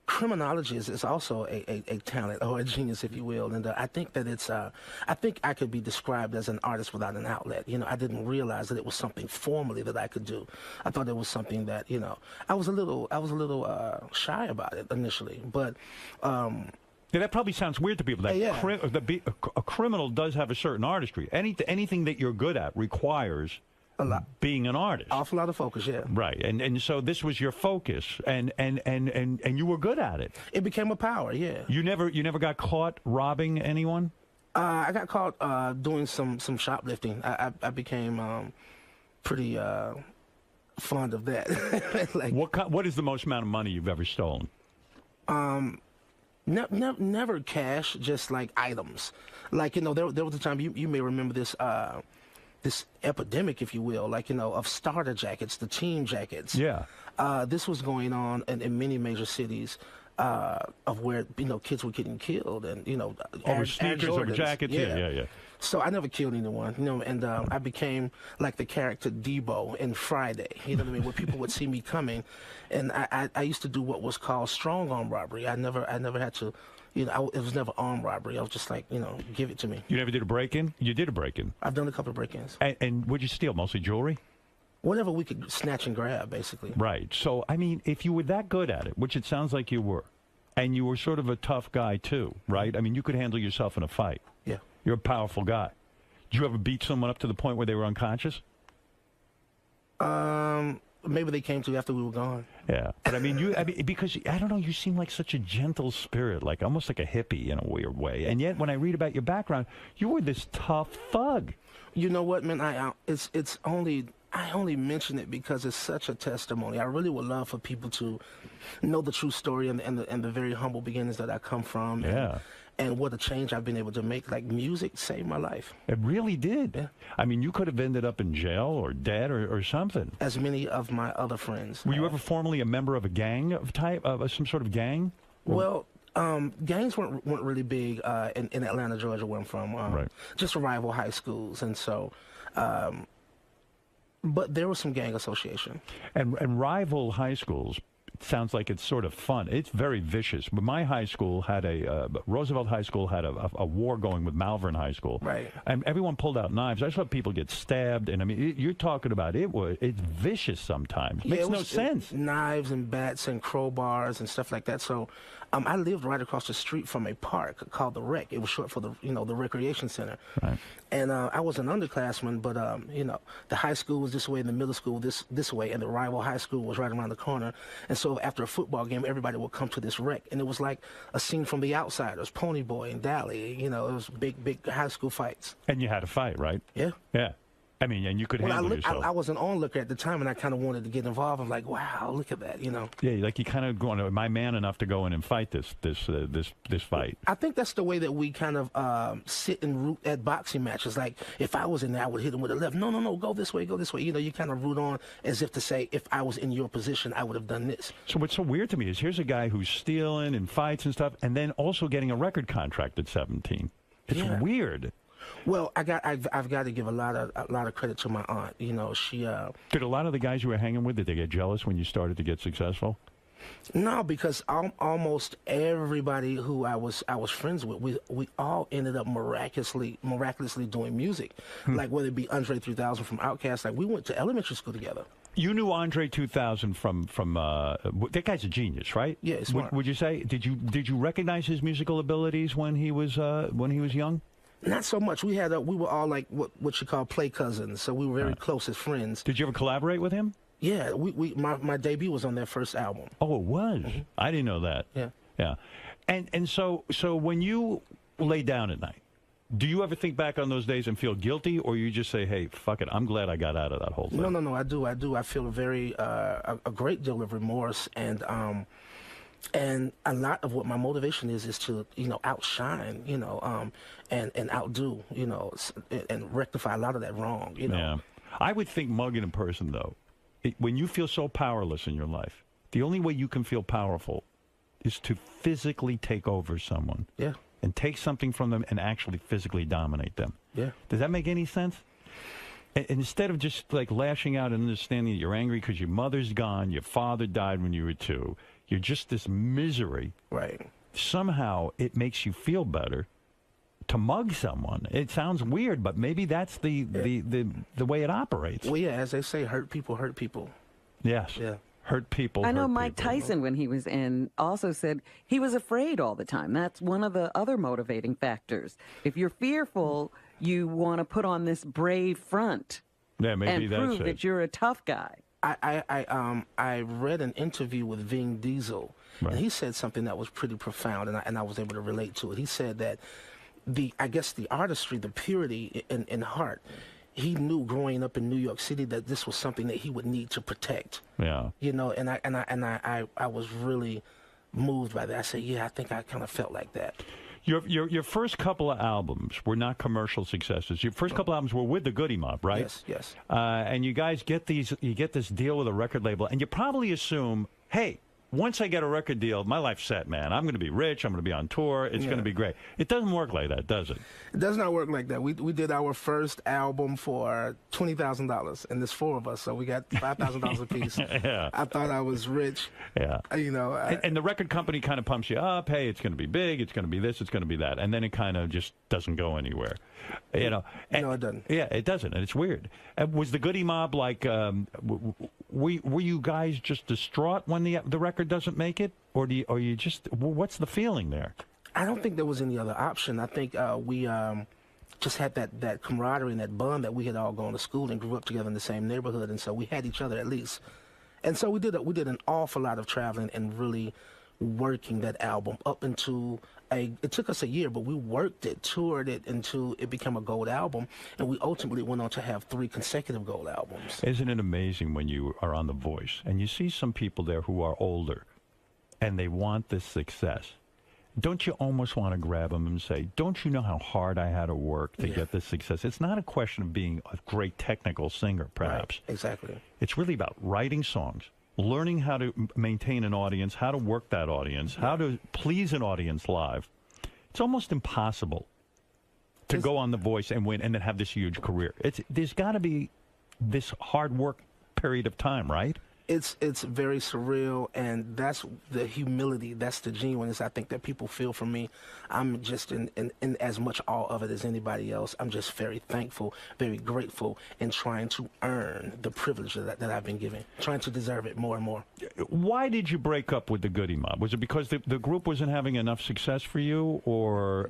criminology is also a talent or a genius, if you will, and I think that it's I think I could be described as an artist without an outlet. You know, I didn't realize that it was something formally that I could do. I thought it was something that, you know, I was a little shy about it initially, but yeah, that probably sounds weird to people. That a criminal does have a certain artistry. Anything that you're good at requires a lot. Being an artist. Awful lot of focus, yeah. Right, and so this was your focus, and you were good at it. It became a power, yeah. You never got caught robbing anyone? I got caught doing some shoplifting. I became pretty fond of that. Like, what is the most amount of money you've ever stolen? Never cash, just like items. Like, you know, there was a time, you may remember this this epidemic, if you will, like, you know, of starter jackets, the team jackets. Yeah. This was going on in many major cities of where, you know, kids were getting killed, and, you know, over sneakers, over jackets. Yeah. So I never killed anyone, you know, and I became like the character Debo in Friday, you know what I mean, where people would see me coming, and I used to do what was called strong arm robbery. I never had to, you know, it was never armed robbery. I was just like, you know, give it to me. You never did a break-in? You did a break-in. I've done a couple of break-ins. And what'd you steal? Mostly jewelry? Whatever we could snatch and grab, basically. Right. So, I mean, if you were that good at it, which it sounds like you were, and you were sort of a tough guy too, right? I mean, you could handle yourself in a fight. Yeah. You're a powerful guy. Did you ever beat someone up to the point where they were unconscious? Maybe they came to after we were gone. Yeah, but I mean, because I don't know, you seem like such a gentle spirit, like almost like a hippie in a weird way. And yet, when I read about your background, you were this tough thug. You know what, man? I only mention it because it's such a testimony. I really would love for people to know the true story and the very humble beginnings that I come from. Yeah. And what a change I've been able to make. Like, music saved my life. It really did. Yeah. I mean, you could have ended up in jail or dead or something. As many of my other friends. Were you ever formerly a member of a gang of some sort of gang? Well, gangs weren't really big in Atlanta, Georgia, where I'm from. Right. Just rival high schools, and so. But there was some gang association. And rival high schools. Sounds like it's sort of fun. It's very vicious. But my high school had Roosevelt High School had a war going with Malvern High School. Right. And everyone pulled out knives. I saw people get stabbed. And I mean, you're talking about it's vicious sometimes. Yeah, Makes no sense. Knives and bats and crowbars and stuff like that. So I lived right across the street from a park called the Rec. It was short for the recreation center. Right. And I was an underclassman, but you know, the high school was this way and the middle school this way, and the rival high school was right around the corner. And so after a football game, everybody would come to this Rec, and it was like a scene from The Outsiders, Ponyboy and Dally. You know, it was big high school fights. And you had to fight, right? Yeah. Yeah. I mean, and you could handle yourself. I was an onlooker at the time, and I kind of wanted to get involved. I'm like, wow, look at that, you know. Yeah, like you kind of going, am I man enough to go in and fight this fight? I think that's the way that we kind of sit and root at boxing matches. Like, if I was in there, I would hit him with a left. No, go this way, go this way. You know, you kind of root on as if to say, if I was in your position, I would have done this. So what's so weird to me is here's a guy who's stealing and fights and stuff, and then also getting a record contract at 17. It's weird. Well, I've got to give a lot of credit to my aunt. You know, she. Did a lot of the guys you were hanging with, did they get jealous when you started to get successful? No, because almost everybody who I was friends with, we all ended up miraculously doing music. Like whether it be Andre 3000 from Outkast, like we went to elementary school together. You knew Andre 2000 from that guy's a genius, right? Yeah, smart. Would you say did you recognize his musical abilities when he was young? Not so much. We were all like what you call play cousins, so we were very close as friends. Did you ever collaborate with him? Yeah, my debut was on their first album. Oh, it was. I didn't know that. Yeah. And so when you lay down at night, do you ever think back on those days and feel guilty, or you just say, "Hey, fuck it, I'm glad I got out of that whole thing"? No, I do. I feel a great deal of remorse and a lot of what my motivation is to, you know, outshine, you know, and outdo, you know, and rectify a lot of that wrong, you know. Yeah. I would think mugging a person, though, when you feel so powerless in your life, the only way you can feel powerful is to physically take over someone. Yeah. And take something from them and actually physically dominate them. Yeah. Does that make any sense? Instead of just like lashing out and understanding that you're angry because your mother's gone, your father died when you were 2, you're just this misery. Right. Somehow it makes you feel better to mug someone. It sounds weird, but maybe that's the way it operates. Well, yeah, as they say, hurt people hurt people. Yes. Yeah. Hurt people. I know hurt Mike people. Tyson, when he was in, also said he was afraid all the time. That's one of the other motivating factors. If you're fearful, you want to put on this brave front. Yeah, maybe and that's prove it. that you're a tough guy. I read an interview with Vin Diesel, and he said something that was pretty profound, and I was able to relate to it. He said that the artistry, the purity in heart, he knew growing up in New York City that this was something that he would need to protect. Yeah. You know, and I was really moved by that. I said, yeah, I think I kind of felt like that. Your first couple of albums were not commercial successes. Your first couple of albums were with the Goody Mob, right? Yes. And you guys get this deal with a record label, and you probably assume, hey, once I get a record deal, my life's set, man. I'm going to be rich. I'm going to be on tour. It's going to be great. It doesn't work like that, does it? It does not work like that. We did our first album for $20,000, and there's 4 of us, so we got $5,000 apiece. Yeah. I thought I was rich. Yeah. You know. And the record company kind of pumps you up. Hey, it's going to be big. It's going to be this. It's going to be that. And then it kind of just doesn't go anywhere. You know. No, it doesn't. Yeah, it doesn't, and it's weird. Was the Goody Mob like? Were you guys just distraught when the record doesn't make it, or you just? What's the feeling there? I don't think there was any other option. I think we just had that camaraderie and that bond that we had all gone to school and grew up together in the same neighborhood, and so we had each other at least. And so we did an awful lot of traveling and really working that album up into it took us a year, but we worked it, toured it until it became a gold album, and we ultimately went on to have 3 consecutive gold albums. Isn't it amazing when you are on The Voice and you see some people there who are older and they want this success? Don't you almost want to grab them and say, don't you know how hard I had to work to get this success? It's not a question of being a great technical singer, perhaps. Right, exactly. It's really about writing songs, learning how to maintain an audience, how to work that audience, how to please an audience live. It's almost impossible to go on The Voice and win and then have this huge career. There's got to be this hard work period of time, right? It's very surreal, and that's the humility, that's the genuineness I think that people feel from me. I'm just in as much awe of it as anybody else. I'm just very thankful, very grateful, and trying to earn the privilege that I've been given, trying to deserve it more and more. Why did you break up with the Goody Mob? Was it because the group wasn't having enough success for you, or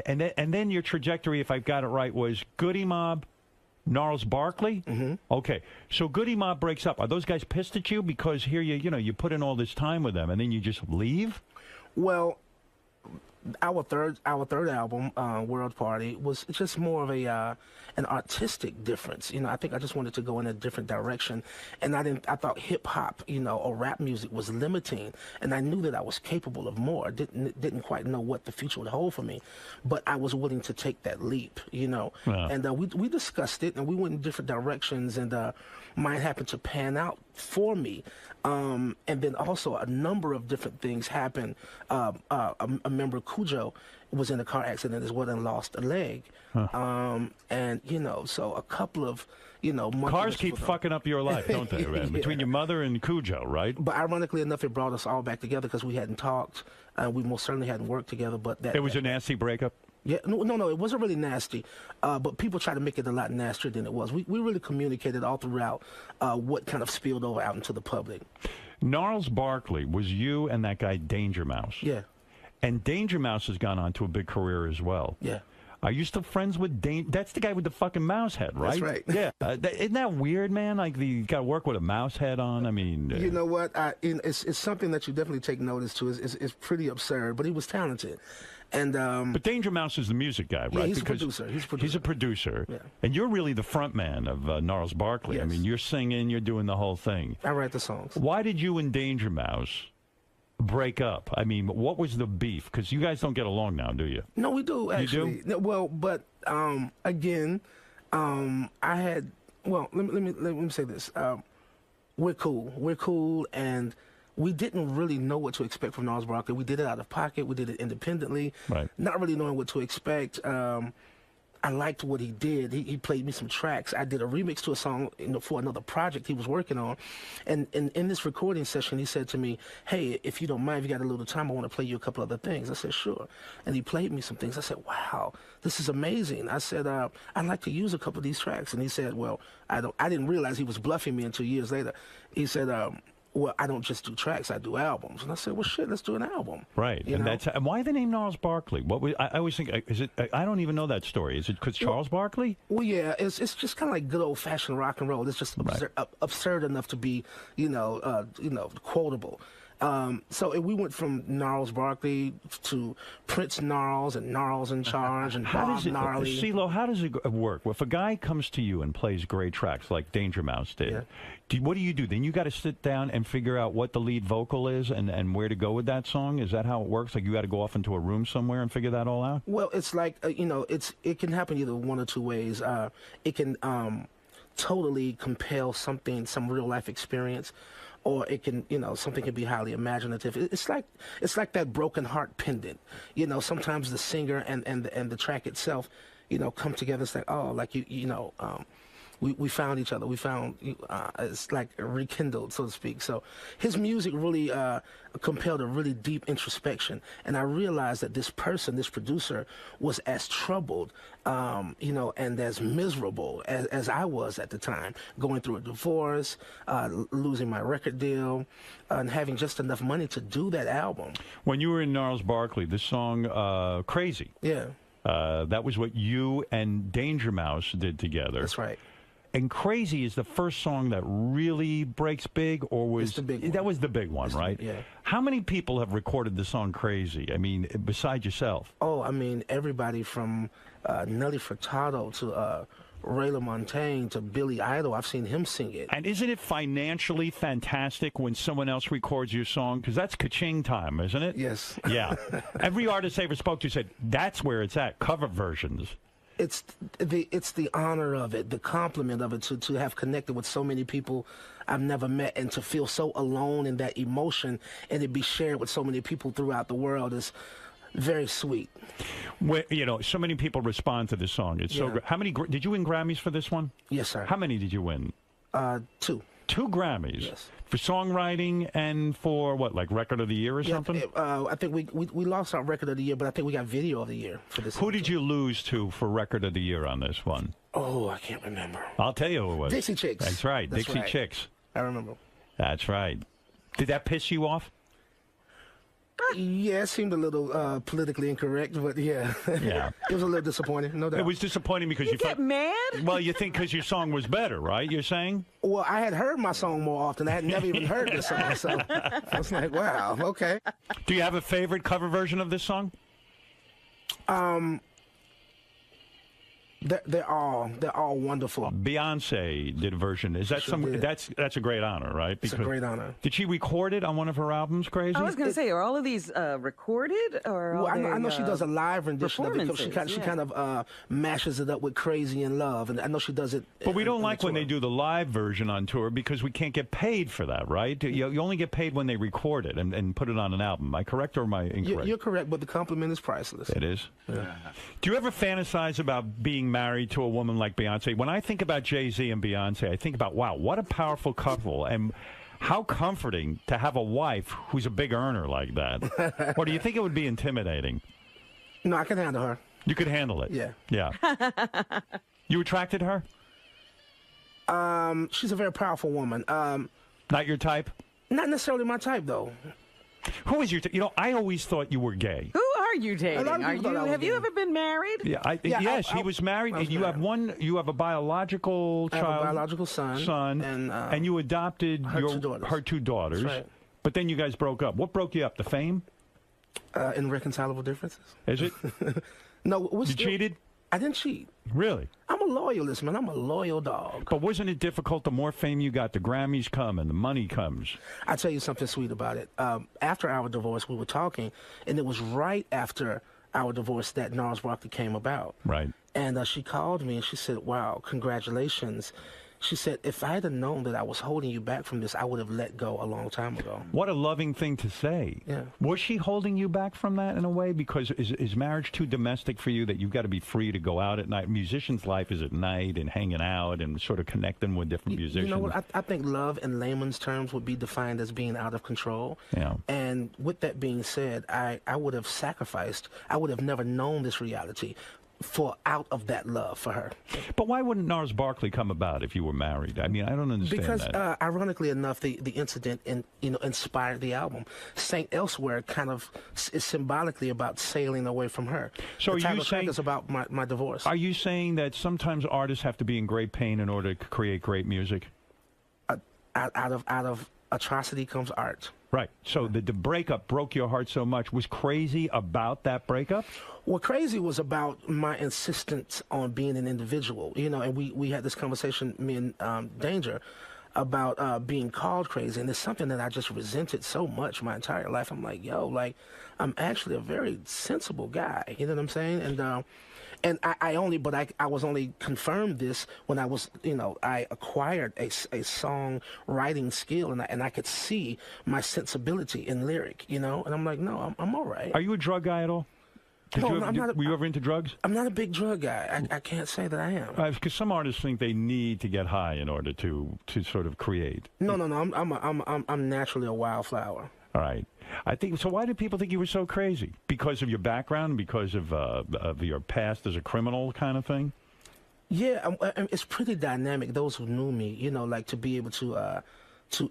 and then your trajectory, if I've got it right, was Goody Mob, Gnarls Barkley? Mm-hmm. Okay, so Goody Mob breaks up. Are those guys pissed at you because here you put in all this time with them and then you just leave? Well, our third album, World Party, was just more of an artistic difference. I think I just wanted to go in a different direction, and I thought hip hop, or rap music was limiting, and I knew that I was capable of more. Didn't quite know what the future would hold for me, but I was willing to take that leap, Wow. And we discussed it, and we went in different directions, and mine happened to pan out for me. And then also a number of different things happened. A member, Cujo, was in a car accident as well and lost a leg. And, so a couple of, Cars keep fucking up your life, don't they, man? Between your mother and Cujo, right? But ironically enough, it brought us all back together because we hadn't talked. We most certainly hadn't worked together. But it was a nasty breakup? Yeah, no, it wasn't really nasty, but people try to make it a lot nastier than it was. We really communicated all throughout what kind of spilled over out into the public. Gnarls Barkley was you and that guy Danger Mouse. Yeah. And Danger Mouse has gone on to a big career as well. Yeah. Are you still friends with That's the guy with the fucking mouse head, right? That's right. Yeah. Isn't that weird, man? Like, you got to work with a mouse head on? I mean... You know what? It's something that you definitely take notice to. It's pretty absurd, but he was talented. And but Danger Mouse is the music guy, right? Yeah, he's because a producer. He's a producer. Yeah. And you're really the front man of Gnarls Barkley. Yes. I mean, you're singing, you're doing the whole thing. I write the songs. Why did you and Danger Mouse break up? I mean, what was the beef? Because you guys don't get along now, do you? No, we do, actually. You do? No, well, but again, I had... Well, let me say this. We're cool. We're cool, and... We didn't really know what to expect from Gnarls Barkley. We did it out of pocket. We did it independently, right. Not really knowing what to expect. I liked what he did. He played me some tracks. I did a remix to a song for another project he was working on. And in this recording session, he said to me, hey, if you don't mind, if you got a little time, I want to play you a couple other things. I said, sure. And he played me some things. I said, wow, this is amazing. I said, I'd like to use a couple of these tracks. And he said, well, I didn't realize he was bluffing me until years later. He said, well, I don't just do tracks, I do albums. And I said, well, shit, let's do an album. Right. You know? And why the name Gnarls Barkley? I always think, is it? I don't even know that story. Is it because Charles Barkley? Well, yeah, it's just kind of like good old-fashioned rock and roll. It's just absurd enough to be, quotable. So we went from Gnarls Barkley to Prince Gnarls and Gnarls in Charge and Bob Gnarly. CeeLo, how does it work? Well, if a guy comes to you and plays great tracks like Danger Mouse did, what do? Then you got to sit down and figure out what the lead vocal is and where to go with that song? Is that how it works? Like you got to go off into a room somewhere and figure that all out? Well, it's like, it can happen either one or two ways. It can totally compel some real-life experience, or it can, something can be highly imaginative. It's like that broken heart pendant. Sometimes the singer and the track itself, come together. It's like, oh, like we found each other. We found it's like rekindled, so to speak. So his music really compelled a really deep introspection, and I realized that this producer, was as troubled, and as miserable as I was at the time, going through a divorce, losing my record deal, and having just enough money to do that album. When you were in Gnarls Barkley, the song "Crazy," that was what you and Danger Mouse did together. That's right. And Crazy is the first song that really breaks big, or was it's the big one. That was the big one, right? Yeah. How many people have recorded the song Crazy? I mean, besides yourself? Oh, I mean, everybody from Johnny Fratto to Ray LaMontagne to Billy Idol. I've seen him sing it. And isn't it financially fantastic when someone else records your song? Because that's ka-ching time, isn't it? Yes. Yeah. Every artist I ever spoke to said, that's where it's at, cover versions. It's the honor of it, the compliment of it, to have connected with so many people I've never met, and to feel so alone in that emotion, and it be shared with so many people throughout the world is very sweet. Well, so many people respond to this song. It's so great. How many did you win Grammys for this one? Yes, sir. How many did you win? 2. 2 Grammys? Yes. For songwriting and for what, like Record of the Year or something? I think we lost our Record of the Year, but I think we got Video of the Year for this. Who did you lose to for Record of the Year on this one? Oh, I can't remember. I'll tell you who it was. Dixie Chicks. That's right, Dixie Chicks. I remember. That's right. Did that piss you off? Yeah, it seemed a little politically incorrect, but yeah. Yeah. It was a little disappointing, no doubt. It was disappointing because you get mad? Well, you think because your song was better, right? You're saying? Well, I had heard my song more often. I had never even heard this song, so I was like, wow, okay. Do you have a favorite cover version of this song? They're all wonderful. Beyonce did a version. Is that that's a great honor, right? It's a great honor. Did she record it on one of her albums? Crazy. I was going to say, are all of these recorded or? Well, I know she does a live rendition of it. She kind of mashes it up with "Crazy in Love," and I know she does it. But we don't like when they do the live version on tour because we can't get paid for that, right? You only get paid when they record it and put it on an album. Am I correct or am I incorrect? You're correct, but the compliment is priceless. It is. Yeah. Do you ever fantasize about being married to a woman like Beyonce? When I think about Jay-Z and Beyonce, I think about, wow, what a powerful couple, and how comforting to have a wife who's a big earner like that. Or do you think it would be intimidating? No, I can handle her. You could handle it? Yeah. Yeah. You attracted to her? She's a very powerful woman. Not your type? Not necessarily my type, though. Who is your type? You know, I always thought you were gay. Who are you dating? Have you ever been married? Yeah, yes, he was married. And you have a biological child. I have a biological son. And you adopted her two daughters. That's right. But then you guys broke up. What broke you up? The fame? Irreconcilable differences. Is it? No. You cheated? I didn't cheat. Really? I'm a loyalist, man. I'm a loyal dog. But wasn't it difficult? The more fame you got, the Grammys come and the money comes. I'll tell you something sweet about it. After our divorce, we were talking, and it was right after our divorce that Gnarls Barkley came about. Right. And she called me, and she said, wow, congratulations. She said, if I had known that I was holding you back from this, I would have let go a long time ago. What a loving thing to say. Yeah. Was she holding you back from that in a way? Because is marriage too domestic for you that you've got to be free to go out at night? Musician's life is at night and hanging out and sort of connecting with different musicians. You know what? I think love in layman's terms would be defined as being out of control. Yeah. And with that being said, I would have sacrificed. I would have never known this reality out of that love for her. But why wouldn't Gnarls Barkley come about if you were married? I mean, I don't understand because, that. Ironically enough, the incident inspired the album. Saint Elsewhere kind of is symbolically about sailing away from her. So the are title you track saying is about my divorce? Are you saying that sometimes artists have to be in great pain in order to create great music? Out of atrocity comes art. Right. So the breakup broke your heart so much. Was Crazy about that breakup? Well, Crazy was about my insistence on being an individual, and we had this conversation, me and Danger, about being called crazy, and it's something that I just resented so much my entire life. I'm like, I'm actually a very sensible guy, you know what I'm saying? And I was only confirmed this when I was, I acquired a song writing skill, and I could see my sensibility in lyric, and I'm like, no, I'm all right. Are you a drug guy at all? Were you ever into drugs? I'm not a big drug guy. I can't say that I am. Because some artists think they need to get high in order to sort of create. No. I'm naturally a wildflower. All right. I think so. Why do people think you were so crazy? Because of your background? Because of your past as a criminal kind of thing? Yeah, it's pretty dynamic. Those who knew me, like to be able to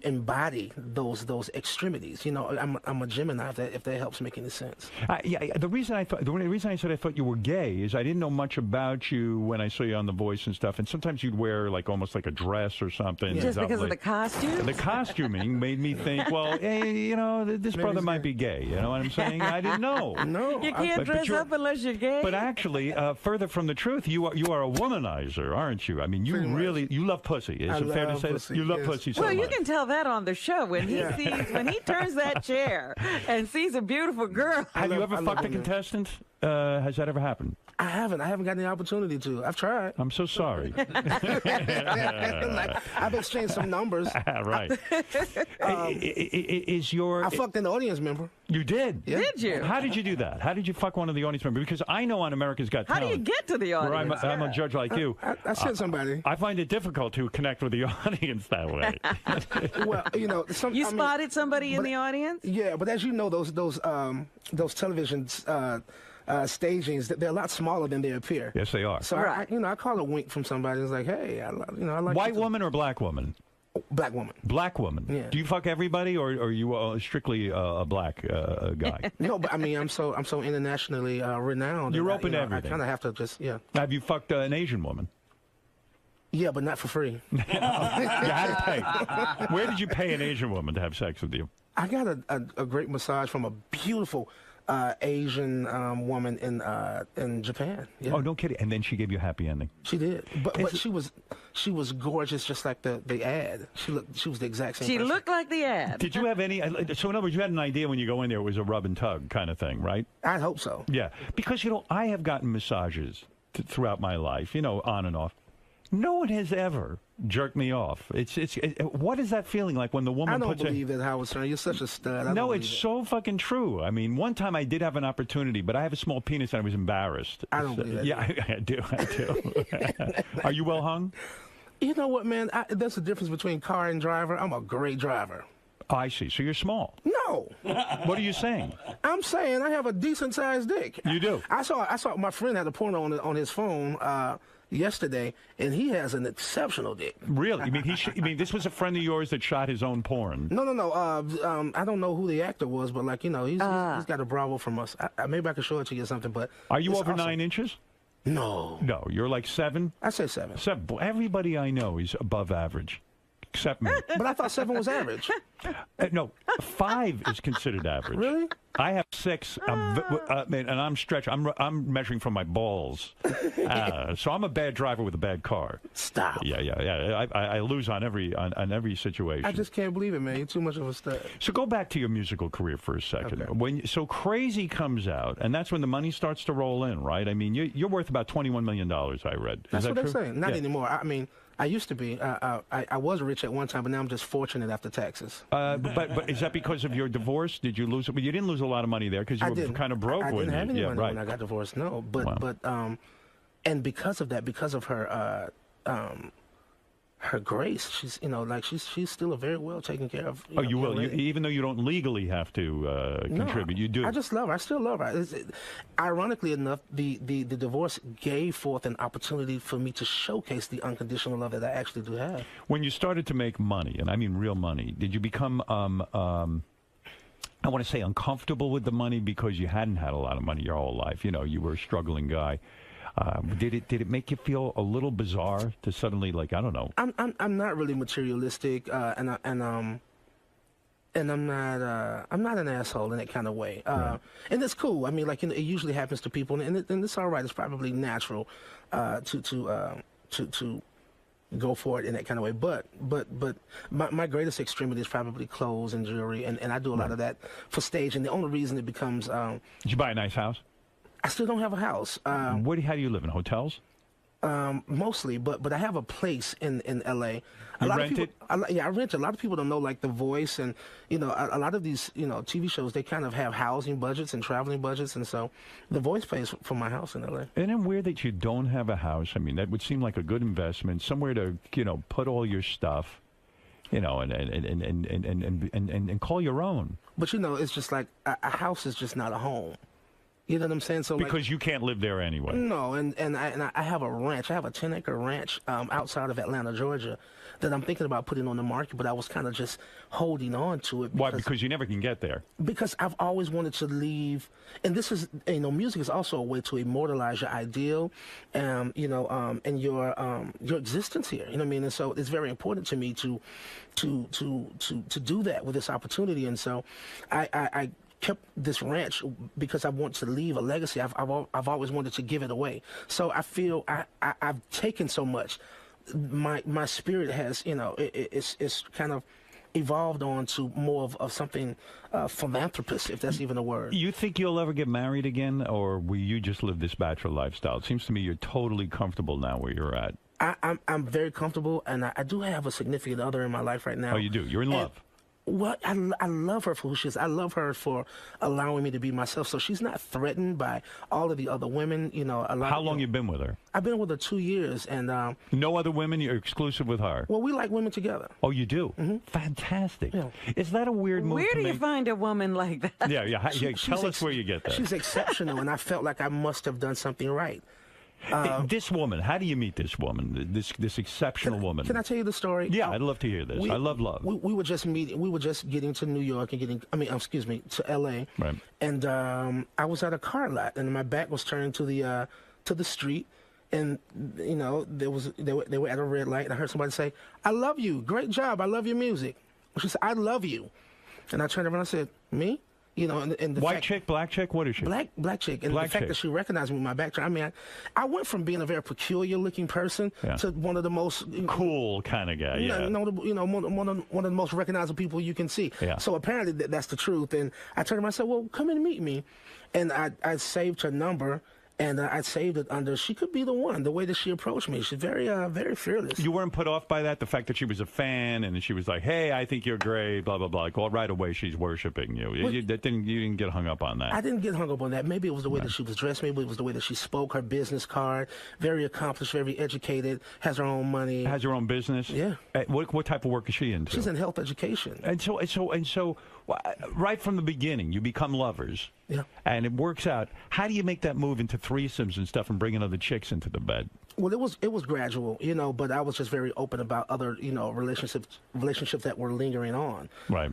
embody those extremities. I'm a Gemini, if that helps make any sense. The reason I said I thought you were gay is I didn't know much about you when I saw you on The Voice and stuff, and sometimes you'd wear almost like a dress or something. Just because of the costume? The costuming made me think, well, hey, this brother might be gay. You know what I'm saying? I didn't know. No. You can't dress up unless you're gay. But actually, further from the truth, you are a womanizer, aren't you? I mean, you love pussy. Is it fair to say that? You love pussy so much. You can tell that on the show when he turns that chair and sees a beautiful girl. Have you ever fucked a contestant? Has that ever happened? I haven't gotten the opportunity to. I've tried. I'm so sorry. I've exchanged some numbers. Right. I fucked an audience member. You did? Yeah. Did you? How did you do that? How did you fuck one of the audience members? Because I know on America's Got Talent. How do you get to the audience? I'm a judge like you. I sent somebody. I find it difficult to connect with the audience that way. Well, you spotted somebody in the audience? Yeah, but as you know, those television stagings, they're a lot smaller than they appear. Yes, they are. So I call a wink from somebody. It's like, hey, I like white woman or black woman? Black woman. Black woman. Yeah. Do you fuck everybody, or are you strictly a black guy? No, but I mean, I'm so internationally renowned. You're open to everything. I kind of have to just Have you fucked an Asian woman? Yeah, but not for free. You had to pay. Where did you pay an Asian woman to have sex with you? I got a great massage from a beautiful Asian woman in Japan. Yeah. Oh, no kidding. And then she gave you a happy ending. She did, but she was gorgeous, just like the ad. She was the exact same. She person. looked like the ad. Did you have any? So in other words, you had an idea when you go in there it was a rub and tug kind of thing, right? I hope so. Yeah, because I have gotten massages throughout my life, on and off. No one has ever jerked me off. What is that feeling like when the woman? I don't puts believe it, Howard Stern. You're such a stud. No, it's so fucking true. I mean, one time I did have an opportunity, but I have a small penis and I was embarrassed. I don't believe that. Yeah, I do. Are you well hung? You know what, man? There's a difference between car and driver. I'm a great driver. Oh, I see. So you're small. No. What are you saying? I'm saying I have a decent sized dick. You do. I saw my friend had a porno on his phone yesterday, and he has an exceptional dick. Really? You mean this was a friend of yours that shot his own porn? No. I don't know who the actor was, but he's got a Bravo from us. Maybe I could show it to you or something. But are you over 9 inches? No. No, you're like 7? I say 7. 7. Everybody I know is above average. Except me. But I thought 7 was average. No, 5 is considered average. Really? I have 6, and I'm stretched. I'm measuring from my balls. So I'm a bad driver with a bad car. Stop. Yeah. I lose on every situation. I just can't believe it, man. You're too much of a stud. So go back to your musical career for a second. Okay. So Crazy comes out, and that's when the money starts to roll in, right? I mean, you're worth about $21 million, I read. That's what true? they're saying. Not anymore. I mean, I used to be. I was rich at one time, but now I'm just fortunate after taxes. But is that because of your divorce? Did you lose it? But you didn't lose a lot of money there because you were kind of broke. I didn't have any money right. when I got divorced. No, but and because of that, because of her grace, she's she's still a very well taken care of. You will, even though you don't legally have to contribute, you do. I just love her. I still love her. Ironically enough, the divorce gave forth an opportunity for me to showcase the unconditional love that I actually do have. When you started to make money, and I mean real money, did you become I want to say uncomfortable with the money because you hadn't had a lot of money your whole life? You were a struggling guy. Did it make you feel a little bizarre to suddenly, I don't know? I'm not really materialistic, and I'm not an asshole in that kind of way. Right. And it's cool. I mean, it usually happens to people, and it's all right. It's probably natural to go for it in that kind of way. But my greatest extremity is probably clothes and jewelry, and I do a lot of that for stage. And the only reason it becomes did you buy a nice house? I still don't have a house. How do you live in hotels? Mostly, but I have a place in L.A. You rent it? I rent it. A lot of people don't know, The Voice, and a lot of these TV shows, they kind of have housing budgets and traveling budgets, and so The Voice pays for my house in L.A. Isn't it weird that you don't have a house? I mean, that would seem like a good investment, somewhere to put all your stuff, and call your own. But it's just like a house is just not a home. You know what I'm saying? So because you can't live there anyway. No, and I have a ranch. I have a 10-acre ranch outside of Atlanta, Georgia, that I'm thinking about putting on the market, but I was kind of just holding on to it. Why? Because you never can get there. Because I've always wanted to leave, and this is, music is also a way to immortalize your ideal, and your existence here. You know what I mean? And so it's very important to me to do that with this opportunity, and so I kept this ranch because I want to leave a legacy. I've always wanted to give it away. So I feel I've taken so much. My spirit has, it's kind of evolved on to more of something philanthropist, if that's even a word. You think you'll ever get married again, or will you just live this bachelor lifestyle? It seems to me you're totally comfortable now where you're at. I'm very comfortable, and I do have a significant other in my life right now. Oh, you do? You're in love? Well, I love her for who she is. I love her for allowing me to be myself. So she's not threatened by all of the other women. How long you been with her? I've been with her 2 years, and no other women. You're exclusive with her. Well, we like women together. Oh, you do? Mm-hmm. Fantastic. Yeah. Is that a weird move? Where do you find a woman like that? Yeah. Tell us where you get that. She's exceptional, and I felt like I must have done something right. This woman, how do you meet this woman, this exceptional woman? Can I tell you the story? Yeah, I'd love to hear this. I love love. We were just meeting. We were just getting to New York and to L.A. Right. And I was at a car lot, and my back was turned to the street, and they were at a red light, and I heard somebody say, "I love you. Great job. I love your music." She said, "I love you," and I turned around and I said, "Me?" You know, and the white fact, chick, black chick, what is she? Black chick, and black the fact chick. that she recognized me with my background. I mean, I went from being a very peculiar looking person to one of the most cool kind of guy. Yeah, one of the most recognizable people you can see. Yeah. So apparently that's the truth. And I told her, I said, well, come and meet me, and I saved her number. And I saved it under, she could be the one, the way that she approached me. She's very, very fearless. You weren't put off by that, the fact that she was a fan and she was like, hey, I think you're great, blah, blah, blah. Like, well, right away, she's worshiping you. Well, You didn't get hung up on that. I didn't get hung up on that. Maybe it was the way that she was dressed. Maybe it was the way that she spoke, her business card. Very accomplished, very educated, has her own money. Has her own business? Yeah. What type of work is she into? She's in health education. And so, right from the beginning, you become lovers. Yeah. And it works out. How do you make that move into threesomes and stuff and bringing other chicks into the bed? Well, it was gradual, but I was just very open about other, relationships that were lingering on. Right.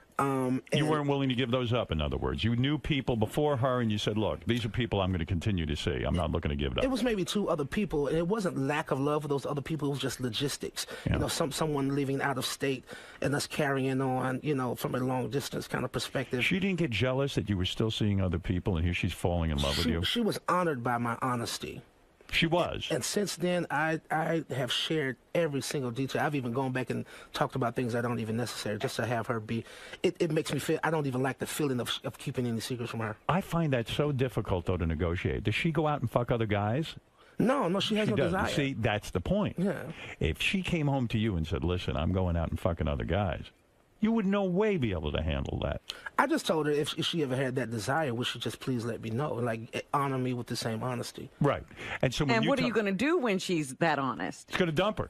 You weren't willing to give those up, in other words. You knew people before her, and you said, look, these are people I'm going to continue to see. I'm not looking to give it up. It was maybe 2 other people, and it wasn't lack of love for those other people. It was just logistics. Yeah. Someone living out of state and us carrying on, from a long distance kind of perspective. She didn't get jealous that you were still seeing other people, and here she's falling in love with you? She was honored by my honesty. She was. And since then, I have shared every single detail. I've even gone back and talked about things that aren't even necessary, just to have her be. It makes me feel, I don't even like the feeling of keeping any secrets from her. I find that so difficult, though, to negotiate. Does she go out and fuck other guys? No, she has no desire. See, that's the point. Yeah. If she came home to you and said, listen, I'm going out and fucking other guys, you would no way be able to handle that. I just told her if she ever had that desire, would she just please let me know, like honor me with the same honesty. Right. And so, what are you going to do when she's that honest? It's going to dump her.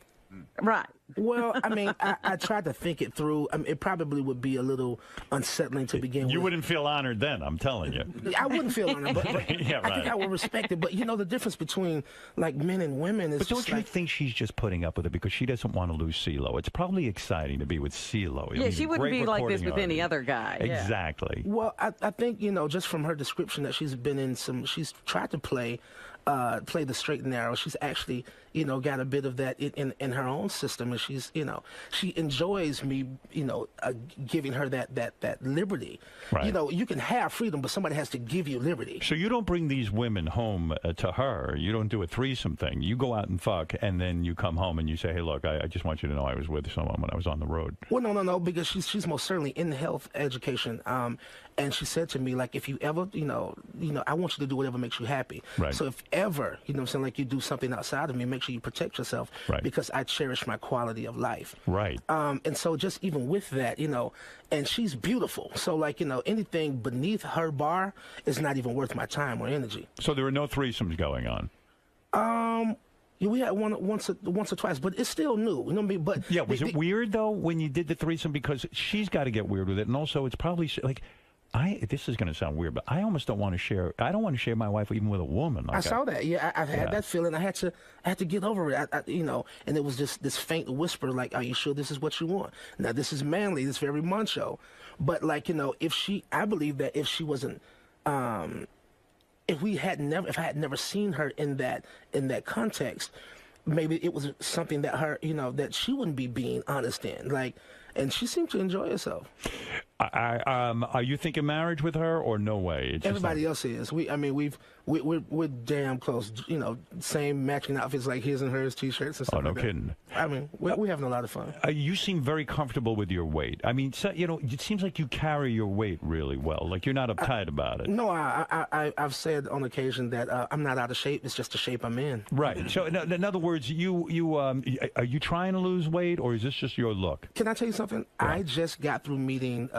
Right. Well, I mean, I tried to think it through. I mean, it probably would be a little unsettling to begin with. You wouldn't feel honored then, I'm telling you. I wouldn't feel honored, but yeah, right. I think I would respect it. But, the difference between, like, men and women is But don't you think she's just putting up with it because she doesn't want to lose CeeLo? It's probably exciting to be with CeeLo. Yeah, she wouldn't be like this with any other guy. Exactly. Yeah. Well, I think, just from her description that she's been in she's tried to play the straight and narrow. She's actually, got a bit of that in her own system, and she's, she enjoys me, giving her that liberty. Right. You can have freedom, but somebody has to give you liberty. So you don't bring these women home to her. You don't do a threesome thing. You go out and fuck, and then you come home and you say, hey, look, I just want you to know I was with someone when I was on the road. Well, no, because she's most certainly in health education. And she said to me, like, if you ever, I want you to do whatever makes you happy. Right. So if ever, like you do something outside of me, make sure you protect yourself. Right. Because I cherish my quality of life. Right. And so just even with that, and she's beautiful. So like, anything beneath her bar is not even worth my time or energy. So there are no threesomes going on? We had once or twice, but it's still new. You know what I mean? But yeah, was it weird though when you did the threesome? Because she's got to get weird with it, and also it's probably like, this is going to sound weird, but I almost don't want to share. I don't want to share my wife even with a woman. Like I saw that. Yeah, I've had that feeling. I had to get over it. And it was just this faint whisper, like, "Are you sure this is what you want?" Now this is manly. This is very macho. But like, I believe that if she wasn't, if I had never seen her in that context, maybe it was something that her, that she wouldn't be being honest in. Like, and she seemed to enjoy herself. Are you thinking marriage with her or no way? It's Everybody else is. We're damn close. Same matching outfits like his and hers, t-shirts and stuff. Oh, no like kidding. I mean, we're having a lot of fun. You seem very comfortable with your weight. I mean, so, it seems like you carry your weight really well. Like you're not uptight about it. No, I've said on occasion that I'm not out of shape. It's just the shape I'm in. Right. So in other words, are you trying to lose weight or is this just your look? Can I tell you something? Yeah. I just got through meeting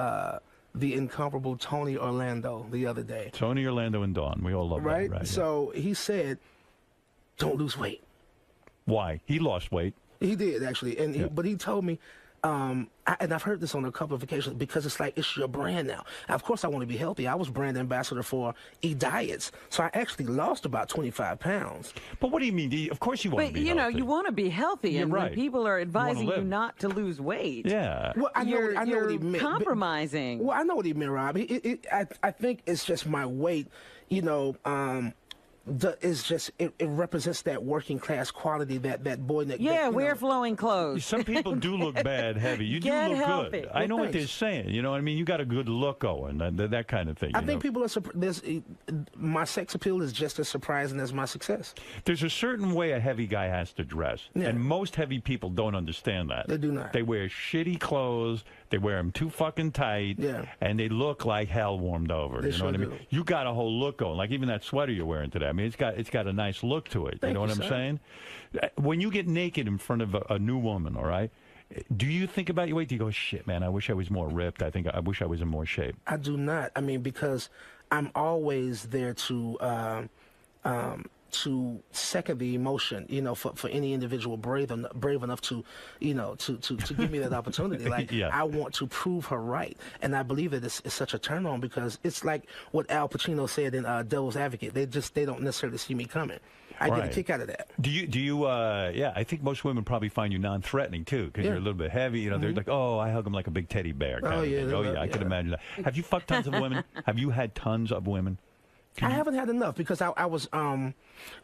the incomparable Tony Orlando the other day. Tony Orlando and Dawn. We all love that, right? So he said, don't lose weight. Why? He lost weight. He did, actually. But he told me, and I've heard this on a couple of occasions, because it's like, it's your brand now. Of course, I want to be healthy. I was brand ambassador for E-Diets, so I actually lost about 25 pounds. But what do you mean? Of course you want to be healthy. But, you want to be healthy, and right. when people are advising you not to lose weight, well, I know what he meant. Compromising. Well, I know what he meant, Rob. I think it's just my weight, it represents that working class quality, that boy. Wear flowing clothes. Some people do look bad heavy. You do look good. I know what they're saying. You know what I mean? You got a good look going, that kind of thing. I think people are my sex appeal is just as surprising as my success. There's a certain way a heavy guy has to dress, and most heavy people don't understand that. They do not. They wear shitty clothes. They wear them too fucking tight, and they look like hell warmed over. You know what I mean? You got a whole look going. Like even that sweater you're wearing today. I mean, it's got a nice look to it. You know what I'm saying? When you get naked in front of a new woman, all right, do you think about your weight? Do you go, shit, man, I wish I was more ripped. I wish I was in more shape. I do not. I mean, because I'm always there to second the emotion, for any individual brave enough to, to give me that opportunity. Like, I want to prove her right. And I believe that it's such a turn on because it's like what Al Pacino said in Devil's Advocate. They don't necessarily see me coming. I get a kick out of that. Do you, I think most women probably find you non-threatening too, because you're a little bit heavy. They're like, oh, I hug them like a big teddy bear. I can imagine that. Have you fucked tons of women? Have you had tons of women? I haven't had enough because I was,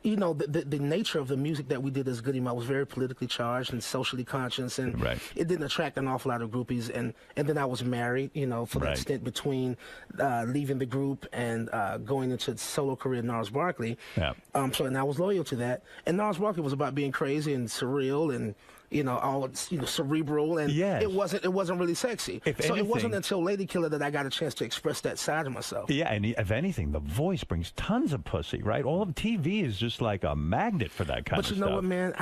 the nature of the music that we did as Goody Mob was very politically charged and socially conscious, and it didn't attract an awful lot of groupies. And then I was married, for that stint between leaving the group and going into the solo career in Gnarls Barkley. And I was loyal to that. And Gnarls Barkley was about being crazy and surreal and all cerebral, and it wasn't really sexy. It wasn't until Lady Killer that I got a chance to express that side of myself. Yeah, and if anything, the voice brings tons of pussy, right? All of TV is just like a magnet for that kind of stuff. But you know what, man?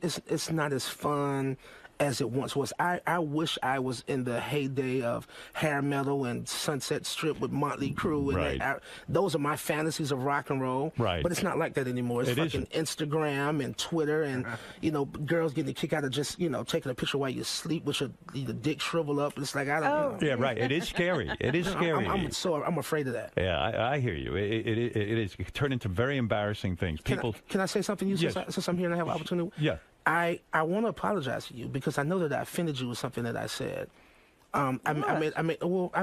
It's not as fun as it once was. I wish I was in the heyday of hair metal and Sunset Strip with Motley Crue. And those are my fantasies of rock and roll. Right. But it's not like that anymore. It's fucking Instagram and Twitter and, girls getting a kick out of just, taking a picture while you sleep with your dick shrivel up. It's like, I don't know. Yeah, right. It is scary. It is scary. I'm afraid of that. Yeah, I hear you. It is. It turned into very embarrassing things. Can I say something since I'm here and I have an opportunity? Yeah. I want to apologize to you because I know that I offended you with something that I said. I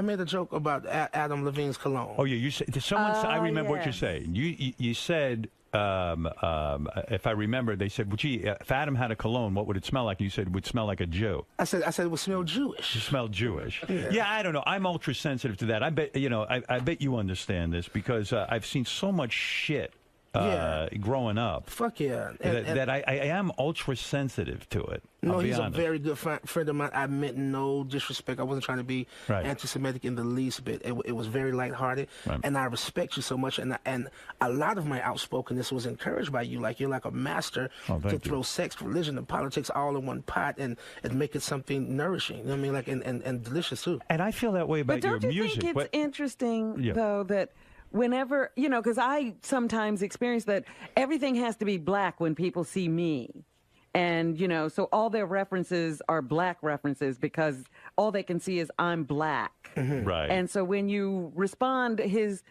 made a joke about Adam Levine's cologne. Oh yeah, you said I remember what you're saying. You said if I remember, they said, well, gee, if Adam had a cologne, what would it smell like? You said it would smell like a Jew. I said it would smell Jewish. It smelled Jewish. Yeah, I don't know. I'm ultra sensitive to that. I bet I bet you understand this because I've seen so much shit. Growing up. Fuck yeah. That I am ultra sensitive to it. No, he's a very good friend of mine. I meant no disrespect. I wasn't trying to be anti-Semitic in the least bit. It was very lighthearted, and I respect you so much. And a lot of my outspokenness was encouraged by you. Like you're like a master to throw sex, religion, and politics all in one pot and make it something nourishing. You know what I mean? Like and delicious too. And I feel that way about your music. But don't you think it's interesting though that whenever, because I sometimes experience that everything has to be black when people see me. And, so all their references are black references because all they can see is I'm black. Mm-hmm. Right. And so when you respond, his,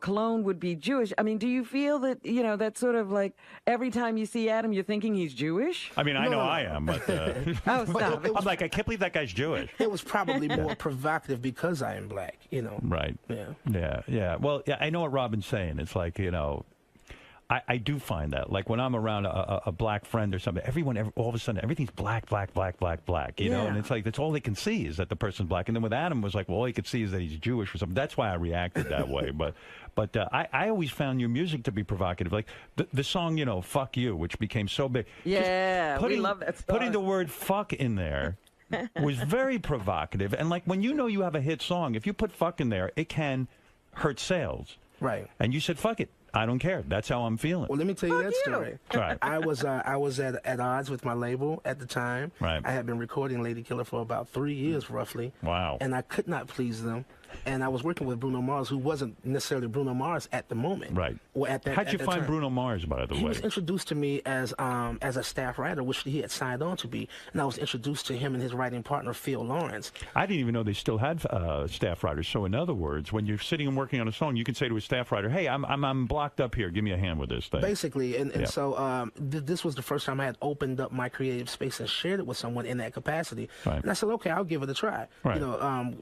cologne would be Jewish. I mean, do you feel that, that's sort of like every time you see Adam, you're thinking he's Jewish? I mean, I know I am, but oh, stop. I'm like, I can't believe that guy's Jewish. It was probably more provocative because I am black, Right. Yeah. Well, yeah, I know what Robin's saying. It's like, I do find that, like when I'm around a black friend or something, all of a sudden, everything's black, black, and it's like, that's all they can see is that the person's black. And then with Adam, was like, well, all he could see is that he's Jewish or something. That's why I reacted that way. But I always found your music to be provocative. Like the song, Fuck You, which became so big. Yeah, we love that song. Putting the word fuck in there was very provocative. And like when you have a hit song, if you put fuck in there, it can hurt sales. Right. And you said, fuck it. I don't care. That's how I'm feeling. Well, let me tell you that story. Right. I was at odds with my label at the time. Right. I had been recording Lady Killer for about 3 years, roughly. Wow. And I could not please them. And I was working with Bruno Mars, who wasn't necessarily Bruno Mars at the moment. Right. Well, how'd you find Bruno Mars, by the way? He was introduced to me as a staff writer, which he had signed on to be. And I was introduced to him and his writing partner, Phil Lawrence. I didn't even know they still had staff writers. So in other words, when you're sitting and working on a song, you can say to a staff writer, hey, I'm blocked up here. Give me a hand with this thing. Basically. And so this was the first time I had opened up my creative space and shared it with someone in that capacity. Right. And I said, okay, I'll give it a try. Right.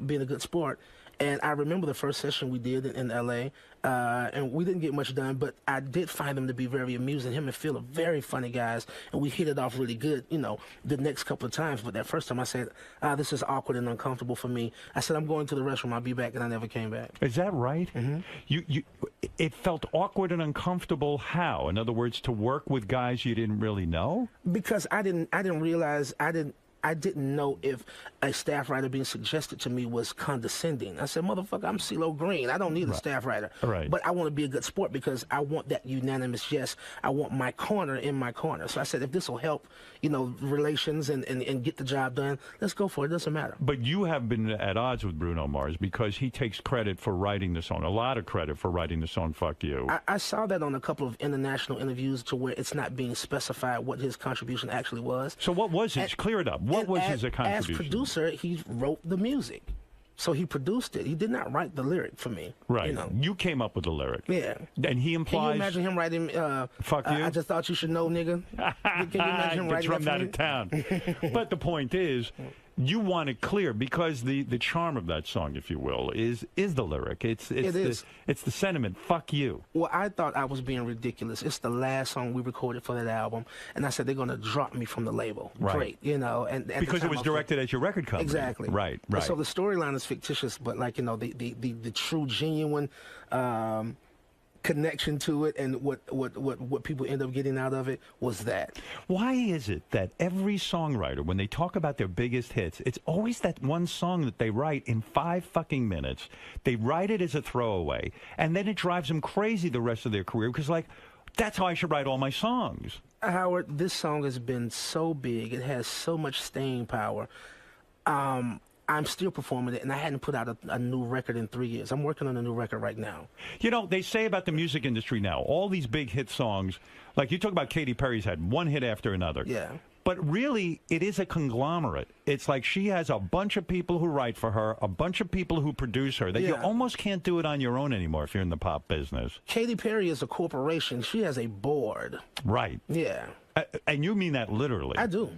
Being a good sport. And I remember the first session we did in L.A., and we didn't get much done, but I did find him to be very amusing. Him and Phil are very funny guys, and we hit it off really good, the next couple of times. But that first time I said, this is awkward and uncomfortable for me. I said, I'm going to the restroom. I'll be back, and I never came back. Is that right? Mm-hmm. It felt awkward and uncomfortable. How? In other words, to work with guys you didn't really know? Because I didn't realize I didn't know if a staff writer being suggested to me was condescending. I said, motherfucker, I'm CeeLo Green. I don't need a staff writer. Right. But I want to be a good sport because I want that unanimous yes. I want my corner in my corner. So I said, if this will help, relations and get the job done, let's go for it. It doesn't matter. But you have been at odds with Bruno Mars because he takes credit for writing the song, a lot of credit for writing the song, Fuck You. I saw that on a couple of international interviews to where it's not being specified what his contribution actually was. So what was it? Clear it up. What was his contribution? As producer, he wrote the music. So he produced it. He did not write the lyric for me. Right. You came up with the lyric. Yeah. And he implies... Can you imagine him writing, Fuck you? I just thought you should know, nigga? Can you imagine him writing from that out of town. But the point is, you want it clear because the charm of that song, if you will, is the lyric. It's the sentiment. Fuck you. Well, I thought I was being ridiculous. It's the last song we recorded for that album, and I said they're going to drop me from the label. Right. Great, and because it was directed at your record company. Exactly. Right. So the storyline is fictitious, but the true, genuine connection to it and what people end up getting out of it was that. Why is it that every songwriter, when they talk about their biggest hits, it's always that one song that they write in 5 fucking minutes. They write it as a throwaway, and then it drives them crazy the rest of their career because, that's how I should write all my songs. Howard, this song has been so big. It has so much staying power. I'm still performing it, and I hadn't put out a new record in 3 years. I'm working on a new record right now. They say about the music industry now, all these big hit songs, like you talk about Katy Perry's had one hit after another. Yeah. But really, it is a conglomerate. It's like she has a bunch of people who write for her, a bunch of people who produce her, that you almost can't do it on your own anymore if you're in the pop business. Katy Perry is a corporation. She has a board. Right. Yeah. And you mean that literally. I do.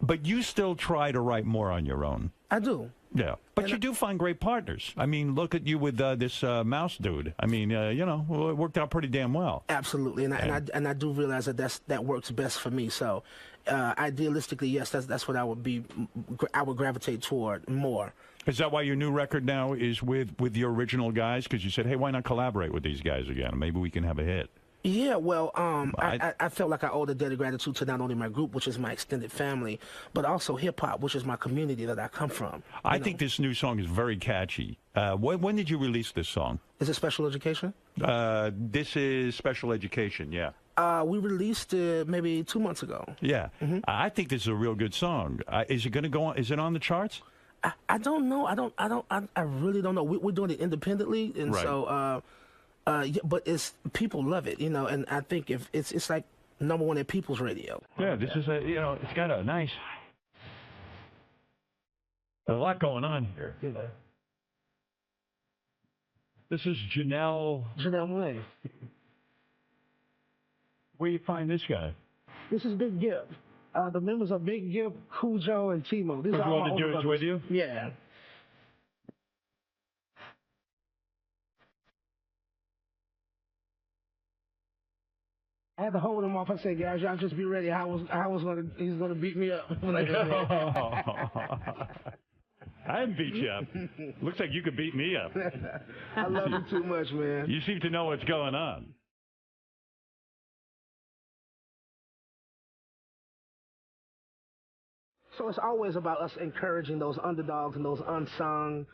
But you still try to write more on your own. I do. Yeah. But you do find great partners. I mean, look at you with this Mouse dude. I mean, it worked out pretty damn well. Absolutely. And I do realize that works best for me. So idealistically, yes, that's what I would gravitate toward more. Is that why your new record now is with your original guys? Because you said, hey, why not collaborate with these guys again? Maybe we can have a hit. Yeah, well, I felt like I owed a debt of gratitude to not only my group, which is my extended family, but also hip-hop, which is my community that I come from. I think this new song is very catchy. When did you release this song? Is it Special Education? This is Special Education, yeah. We released it maybe 2 months ago. Yeah. I think this is a real good song. Is it going to go on? Is it on the charts? I don't know. I really don't know. We're doing it independently, and so... but people love it, and I think if it's like #1 at People's Radio. Yeah, this is it's got a nice, a lot going on here. This is Janelle Way. Where you find this guy? This is Big Gibb. The members of Big Gibb, Cujo, and Timo. These are all the dudes with you? Yeah. I had to hold him off. I said, guys, y'all just be ready. He's gonna beat me up. I didn't beat you up. Looks like you could beat me up. I love you too much, man. You seem to know what's going on. So it's always about us encouraging those underdogs and those unsung,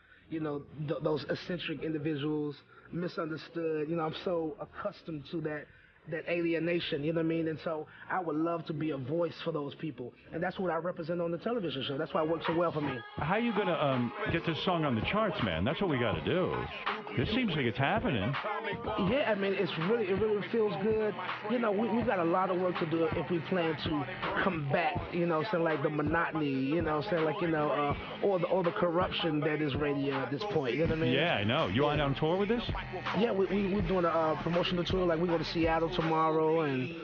those eccentric individuals, misunderstood. I'm so accustomed to that alienation, you know what I mean? And so I would love to be a voice for those people. And that's what I represent on the television show. That's why it works so well for me. How are you going to get this song on the charts, man? That's what we got to do. This seems like it's happening. Yeah, I mean, it really feels good. We've got a lot of work to do if we plan to combat, like the monotony, or the corruption that is radio at this point, you know what I mean? Yeah, I know. You on tour with this? Yeah, we're doing a promotional tour. Like, we go to Seattle tomorrow, and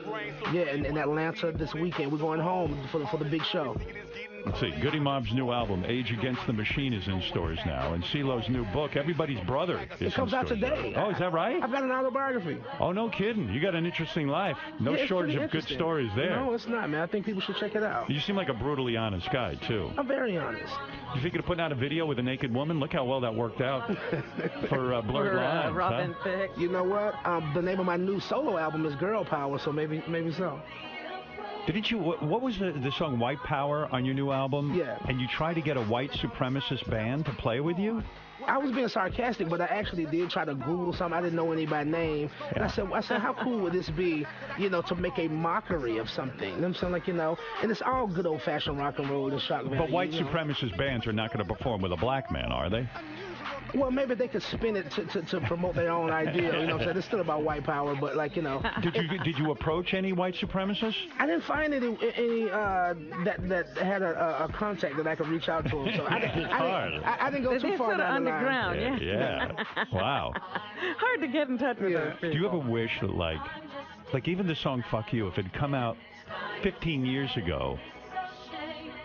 in Atlanta this weekend. We're going home for the big show. Let's see. Goody Mob's new album, Age Against the Machine, is in stores now. And CeeLo's new book, Everybody's Brother, is It comes in out stores today. now. Oh, is that right? I've got an autobiography. Oh, no kidding. You got an interesting life. No Yeah, it's shortage pretty of good interesting. stories there. No, it's not, man. I think people should check it out. You seem like a brutally honest guy, too. I'm very honest. You think of putting out a video with a naked woman? Look how well that worked out for Blurred Lines. Robin huh? Thicke. You know what? The name of my new solo album is Girl Power, so maybe so. Didn't you? What was the song White Power on your new album? Yeah. And you tried to get a white supremacist band to play with you? I was being sarcastic, but I actually did try to Google something. I didn't know anybody's name. And I said, how cool would this be, to make a mockery of something? You know what I'm saying? Like, and it's all good old-fashioned rock and roll and shock value. But white supremacist bands are not going to perform with a black man, are they? Well, maybe they could spin it to promote their own idea. You know what I'm saying? It's still about white power, but Did you approach any white supremacists? I didn't find any that had a contact that I could reach out to them. So I didn't go too far down the line. Underground, Yeah. Wow. Hard to get in touch with those people. Do you ever wish that, like even the song "Fuck You," if it had come out 15 years ago,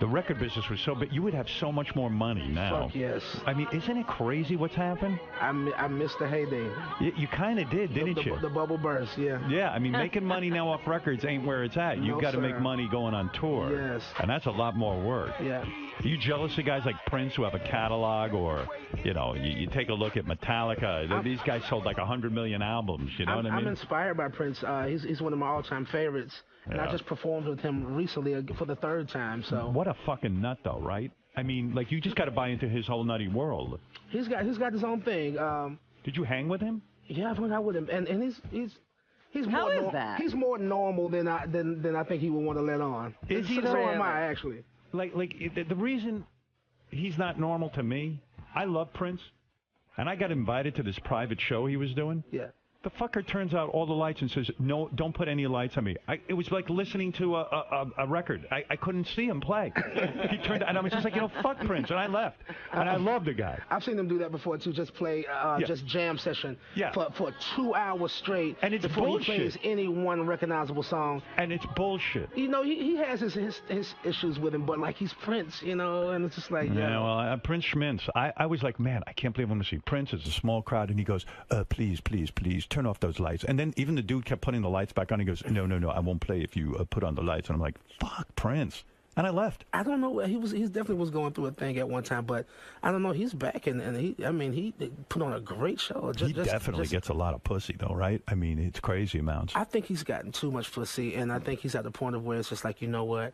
the record business was so big, you would have so much more money now. Fuck yes. I mean, isn't it crazy what's happened? I missed the heyday. You kind of did, didn't you? The bubble burst, yeah. Yeah, I mean, making money now off records ain't where it's at. You've got to make money going on tour. Yes. And that's a lot more work. Yeah. Are you jealous of guys like Prince who have a catalog, or, you take a look at Metallica? These guys sold like 100 million albums, you know what I mean? I'm inspired by Prince. He's one of my all-time favorites. And I just performed with him recently for the third time. So what a fucking nut, though, right? I mean, you just got to buy into his whole nutty world. He's got his own thing. Did you hang with him? Yeah, I've hung out with him, and he's How more is that? He's more normal than I think he would want to let on. Is he? So am I, actually. The reason he's not normal to me, I love Prince, and I got invited to this private show he was doing. Yeah. The fucker turns out all the lights and says, "No, don't put any lights on me." It was like listening to a record. I couldn't see him play. He turned, and I was just like, fuck Prince, and I left. And I love the guy. I've seen him do that before too. Just play, just jam session for 2 hours straight. And it's before bullshit. he plays any one recognizable song. And it's bullshit. He has his issues with him, but he's Prince, and it's just like yeah. Well, Prince Schmintz. I was like, man, I can't believe I'm going to see Prince. It's a small crowd, and he goes, please, please, please. Turn off those lights. And then even the dude kept putting the lights back on. He goes, no, I won't play if you put on the lights. And I'm like, fuck, Prince. And I left. I don't know. He definitely was going through a thing at one time, but I don't know. He's back, and he put on a great show. He definitely gets a lot of pussy, though, right? I mean, it's crazy amounts. I think he's gotten too much pussy, and I think he's at the point of where it's just like, you know what?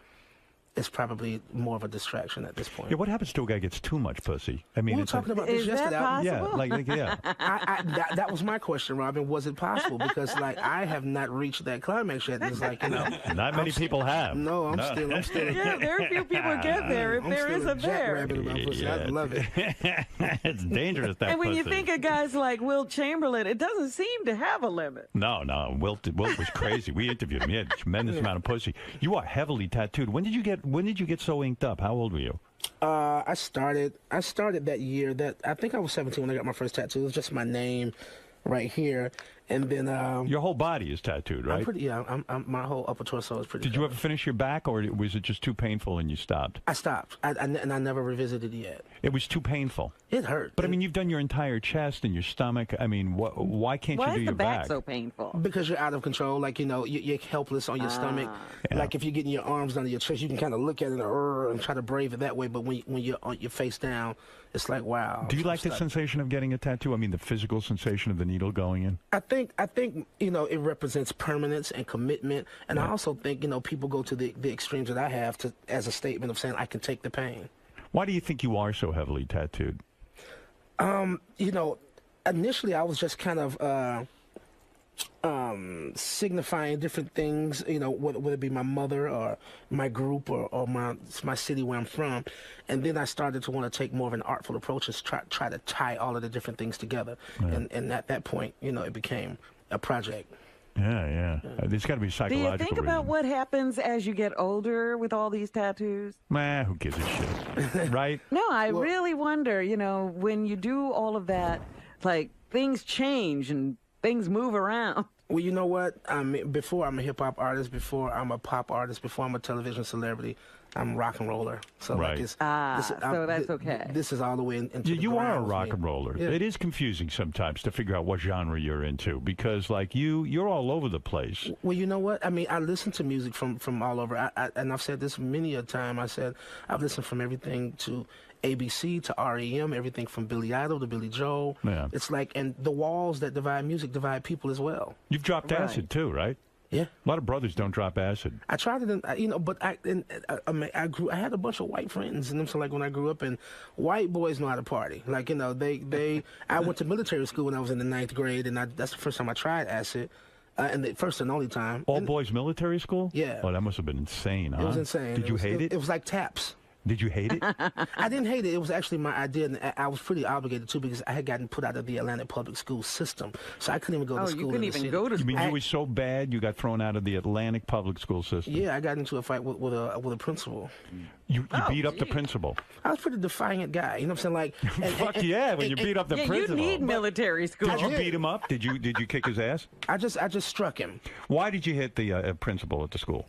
It's probably more of a distraction at this point. Yeah, what happens to a guy who gets too much pussy? I mean, we were talking about this yesterday. Yeah, yeah. That was my question, Robin. Was it possible? Because I have not reached that climax yet. It's like, not many people have. No, I'm still. Yeah, very few people get there. If there is a there. I love it. It's dangerous. That and when pussy. you think of guys like Wilt Chamberlain, it doesn't seem to have a limit. No, Wilt was crazy. We interviewed him. He had a tremendous amount of pussy. You are heavily tattooed. When did you get so inked up? How old were you? I started that year. That I think I was 17 when I got my first tattoo. It was just my name right here, and then your whole body is tattooed, right? I'm my whole upper torso is pretty. Did you ever finish your back, or was it just too painful and you stopped? I stopped, and I never revisited it yet. It was too painful. It hurt. But I mean, you've done your entire chest and your stomach. I mean, why can't you do your back? Why is the back so painful? Because you're out of control. Like, you're helpless on your stomach. Yeah. Like, if you're getting your arms under your chest, you can kind of look at it and try to brave it that way. But when you're on your face down, it's like, wow. Do you like the sensation of getting a tattoo? I mean, the physical sensation of the needle going in? I think it represents permanence and commitment. And I also think, people go to the extremes that I have as a statement of saying, I can take the pain. Why do you think you are so heavily tattooed? Initially I was just kind of signifying different things, whether it be my mother or my group or my city where I'm from. And then I started to want to take more of an artful approach and try to tie all of the different things together. Yeah. And at that point, it became a project. Yeah. There's got to be psychological Do you think about what happens as you get older with all these tattoos? Who gives a shit, right? No, I really wonder, when you do all of that, like, things change and things move around. Well, you know what? Before I'm a hip-hop artist, before I'm a pop artist, before I'm a television celebrity, I'm rock and roller. So Right. like it's so that's okay. This is all the way into the You are a ground with rock me. and roller. Yeah. It is confusing sometimes to figure out what genre you're into because, like, you're all over the place. Well, you know what? I mean, I listen to music from all over. And I've said this many a time. I said I've listened from everything to ABC to REM, everything from Billy Idol to Billy Joel. Yeah. It's like, and the walls that divide music divide people as well. You've dropped acid too, right? Yeah. A lot of brothers don't drop acid. I tried it, but I had a bunch of white friends, and so like when I grew up, and white boys know how to party. Like I went to military school when I was in the 9th grade, and that's the first time I tried acid, and the first and only time. All boys military school? Yeah. Oh, that must have been insane, huh? It was insane. Did you hate it? It was like taps. Did you hate it? I didn't hate it. It was actually my idea, and I was pretty obligated to because I had gotten put out of the Atlanta public school system, so I couldn't even go to school. You couldn't even go to school. You mean you were so bad you got thrown out of the Atlantic public school system? Yeah, I got into a fight with a principal. You beat up the principal? I was a pretty defiant guy. You know what I'm saying? Like, fuck yeah! When you beat up the principal, you need military school. Did you beat him up? Did you kick his ass? I just struck him. Why did you hit the principal at the school?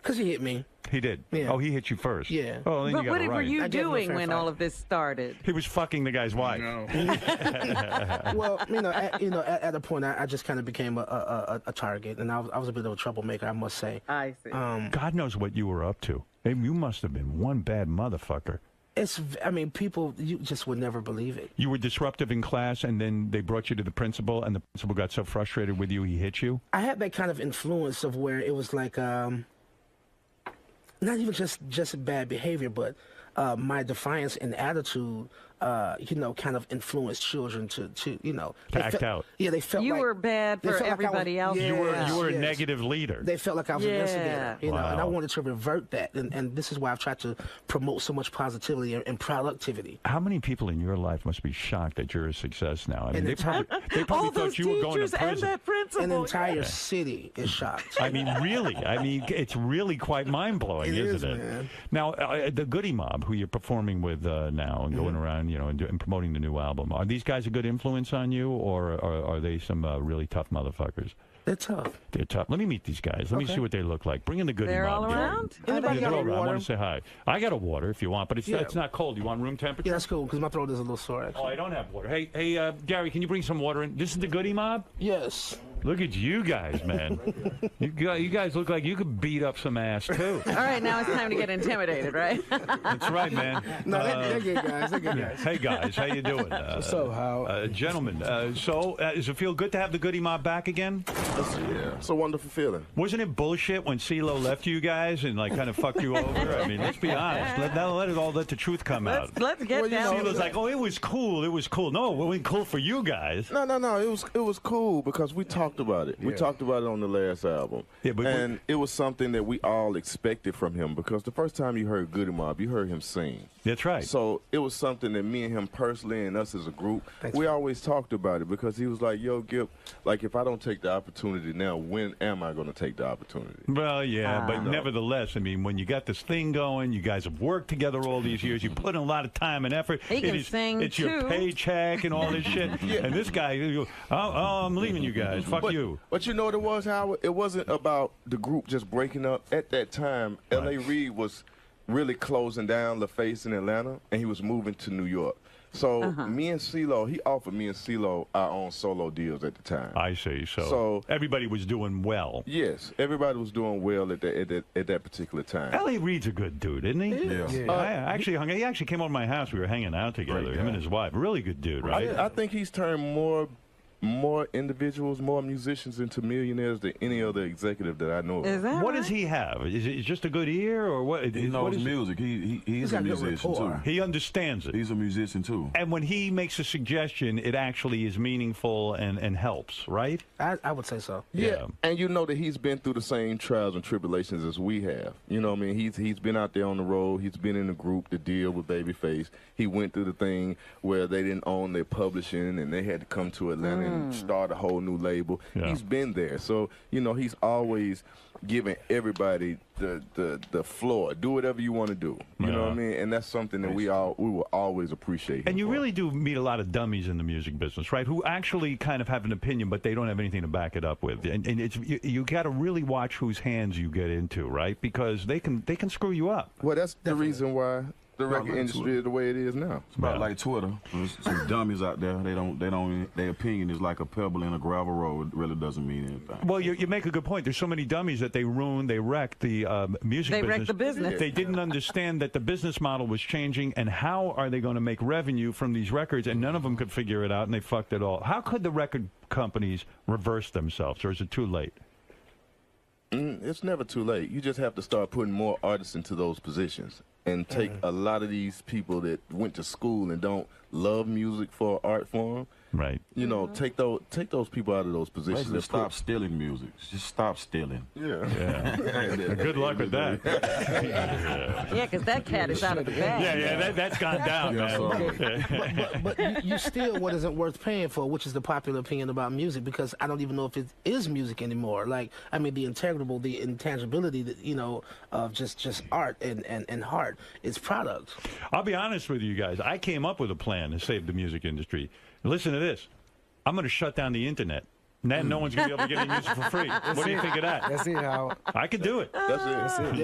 Because he hit me. He did? Yeah. Oh, he hit you first? Yeah. Oh, then But you got what it right. were you doing when all of this started? He was fucking the guy's wife. Well, at a point, I just kind of became a target, and I was a bit of a troublemaker, I must say. I see. God knows what you were up to. Hey, you must have been one bad motherfucker. People, you just would never believe it. You were disruptive in class, and then they brought you to the principal, and the principal got so frustrated with you, he hit you? I had that kind of influence of where it was like, not even just bad behavior, but my defiance and attitude, kind of influenced children to act out. Yeah, they felt you like, were bad for everybody else. You were a negative leader. They felt like I was an instigator, and I Wow. wanted to revert that, and this is why I've tried to promote so much positivity and productivity. How many people in your life must be shocked that you're a success now? I mean, And they probably thought you were going to prison. An entire city is shocked. I mean, really. I mean, it's really quite mind-blowing, isn't it? Man. Now, the Goody Mob, who you're performing with now and going around, and promoting the new album, are these guys a good influence on you, or are they some really tough motherfuckers? They're tough. They're tough. Let me meet these guys. Let me see what they look like. Bring in the Goody They're Mob. all Jerry. around? Anybody Yeah, got they're a all around. I water? want to say hi. I got a water if you want, but it's not cold. You want room temperature? Yeah, that's cool, because my throat is a little sore, actually. Oh, I don't have water. Hey, Gary, can you bring some water in? This is the Goody Mob? Yes. Look at you guys, man. you guys look like you could beat up some ass, too. All right, now it's time to get intimidated, right? That's right, man. No, they're good guys. They're good guys. Hey, guys, how you doing? What's up, Howard? Gentlemen, does it feel good to have the Goody Mob back again? It's a wonderful feeling. Wasn't it bullshit when CeeLo left you guys and kind of fucked you over? I mean, let's be honest. Let the truth come out. Let's get down. CeeLo's like, oh, it was cool. It was cool. No, it wasn't cool for you guys. No. It was cool because we talked about it. We talked about it on the last album. Yeah, and it was something that we all expected from him because the first time you heard Goody Mob, you heard him sing. That's right. So it was something that me and him personally and us as a group, we always talked about it because he was like, yo, Gip, like if I don't take the opportunity now, when am I going to take the opportunity? Well, yeah, but nevertheless, I mean, when you got this thing going, you guys have worked together all these years, you put in a lot of time and effort. He can sing, It's your too. paycheck and all this shit. And this guy, I'm leaving you guys. Fuck you. But you know what it was, Howard? It wasn't about the group just breaking up. At that time, L.A. Reid was really closing down LaFace in Atlanta, and he was moving to New York. So me and CeeLo, he offered me and CeeLo our own solo deals at the time. I see. So everybody was doing well. Yes, everybody was doing well at that particular time. L.A. Reid's a good dude, isn't he? Yeah. He actually came over to my house. We were hanging out together, him and his wife. Really good dude, right? I think he's turned more individuals, more musicians into millionaires than any other executive that I know of. Is that What does he have? Is it just a good ear, or what? He knows music. He's a musician too. He understands it. He's a musician too. And when he makes a suggestion, it actually is meaningful and helps, right? I would say so. Yeah, and you know that he's been through the same trials and tribulations as we have. You know what I mean? He's been out there on the road. He's been in the group, the deal with Babyface. He went through the thing where they didn't own their publishing and they had to come to Atlanta and start a whole new label. Yeah. He's been there. So, you know, he's always giving everybody the floor. Do whatever you want to do. You know what I mean? And that's something that we will always appreciate him And you for. really do meet a lot of dummies in the music business, right? Who actually kind of have an opinion, but they don't have anything to back it up with. And it's you got to really watch whose hands you get into, right? Because they can screw you up. Well, that's the reason why the record industry is the way it is now. It's about like Twitter. There's some dummies out there. Their opinion is like a pebble in a gravel road. It really doesn't mean anything. Well, you make a good point. There's so many dummies that they wreck the music business. They wreck the business. They didn't understand that the business model was changing, and how are they going to make revenue from these records? And none of them could figure it out, and they fucked it all. How could the record companies reverse themselves, or is it too late? It's never too late. You just have to start putting more artists into those positions and take a lot of these people that went to school and don't love music for art form. Right. You know, take those people out of those positions. Basically, stop stealing music. Just stop stealing. Yeah. Good luck with that. Yeah, because that cat is out of the bag. Yeah, that's gone down, man. But you steal what isn't worth paying for, which is the popular opinion about music, because I don't even know if it is music anymore. Like, I mean, the intangibility that, you know, of just art and heart is product. I'll be honest with you guys. I came up with a plan to save the music industry. Listen to this. I'm going to shut down the internet. Then no one's going to be able to get any music for free. What do you think of that? That's it, Howard. I could do it. That's it.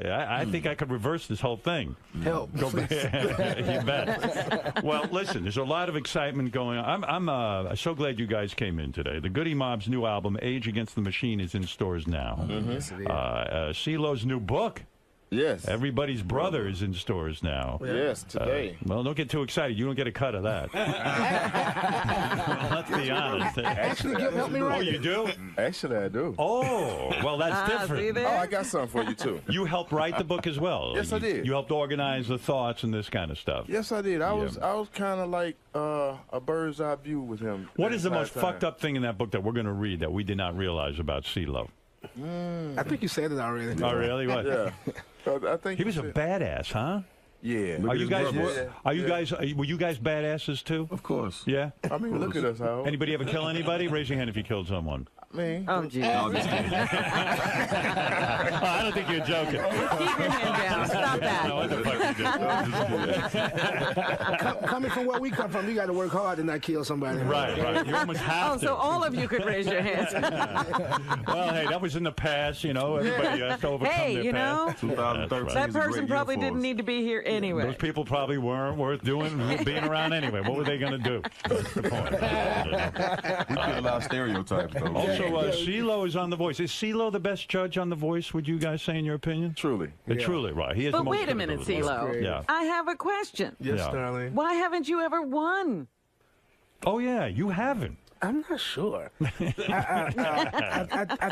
Yeah. I think I could reverse this whole thing. Help. Go back. You bet. Well, listen, there's a lot of excitement going on. I'm so glad you guys came in today. The Goody Mob's new album, Age Against the Machine, is in stores now. Yes, it is. CeeLo's new book, Yes. Everybody's Brother, is in stores now. Yes, today. Well, don't get too excited. You don't get a cut of that. Let's be honest. Actually, help me write. Oh, you do? Actually, I do. Oh, well, that's See different. there? Oh, I got something for you, too. You helped write the book as well. Yes, I did. You helped organize the thoughts and this kind of stuff. Yes, I did. I was kind of like a bird's eye view with him. What is the most fucked up thing in that book that we're going to read that we did not realize about CeeLo? I think you said it already. Oh, really? What? Yeah. I think He was a badass, huh? Yeah. Are you guys? Were you guys badasses too? Of course. Yeah. I mean, look at us, Howard. Anybody ever kill anybody? Raise your hand if you killed someone. Me? Oh, geez. No, I'm just kidding. I don't think you're joking. Keep your hand down. Stop that. No, what the fuck you do? Coming from where we come from, you got to work hard and not kill somebody. Right. You almost have to. So all of you could raise your hands. Well, hey, that was in the past, you know. Everybody has to overcome Hey, their you past. know, 2013 that is a great person year probably for didn't us. need to be here anyway. Those people probably weren't worth being around anyway. What were they going to do? That's the point. We get a lot of stereotypes, though. Also, CeeLo is on The Voice. Is CeeLo the best judge on The Voice, would you guys say, in your opinion? Truly. Truly, right. He is the But most wait a minute, critical of the Voice. CeeLo. Yeah. I have a question. Yes, Yeah. darling. Why haven't you ever won? Oh, yeah, you haven't. I'm not sure. I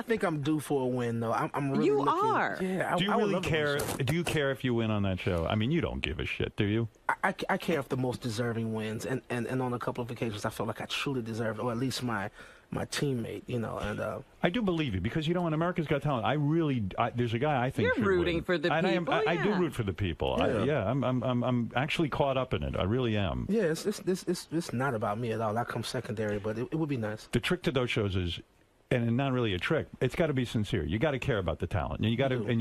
think I'm due for a win, though. I'm really You looking, are. Yeah. Do you I would really love to win care? some. Do you care if you win on that show? I mean, you don't give a shit, do you? I care if the most deserving wins, and on a couple of occasions, I felt like I truly deserved, or at least my teammate, you know. And I do believe you because, you know, in America's Got Talent, there's a guy I think You're should rooting win. for the And people, I do yeah. root for the people. Yeah. I'm actually caught up in it. I really am. yeah, it's not about me at all. I come secondary, but it would be nice. The trick to those shows is, and not really a trick, it's got to be sincere. You got to care about the talent, and you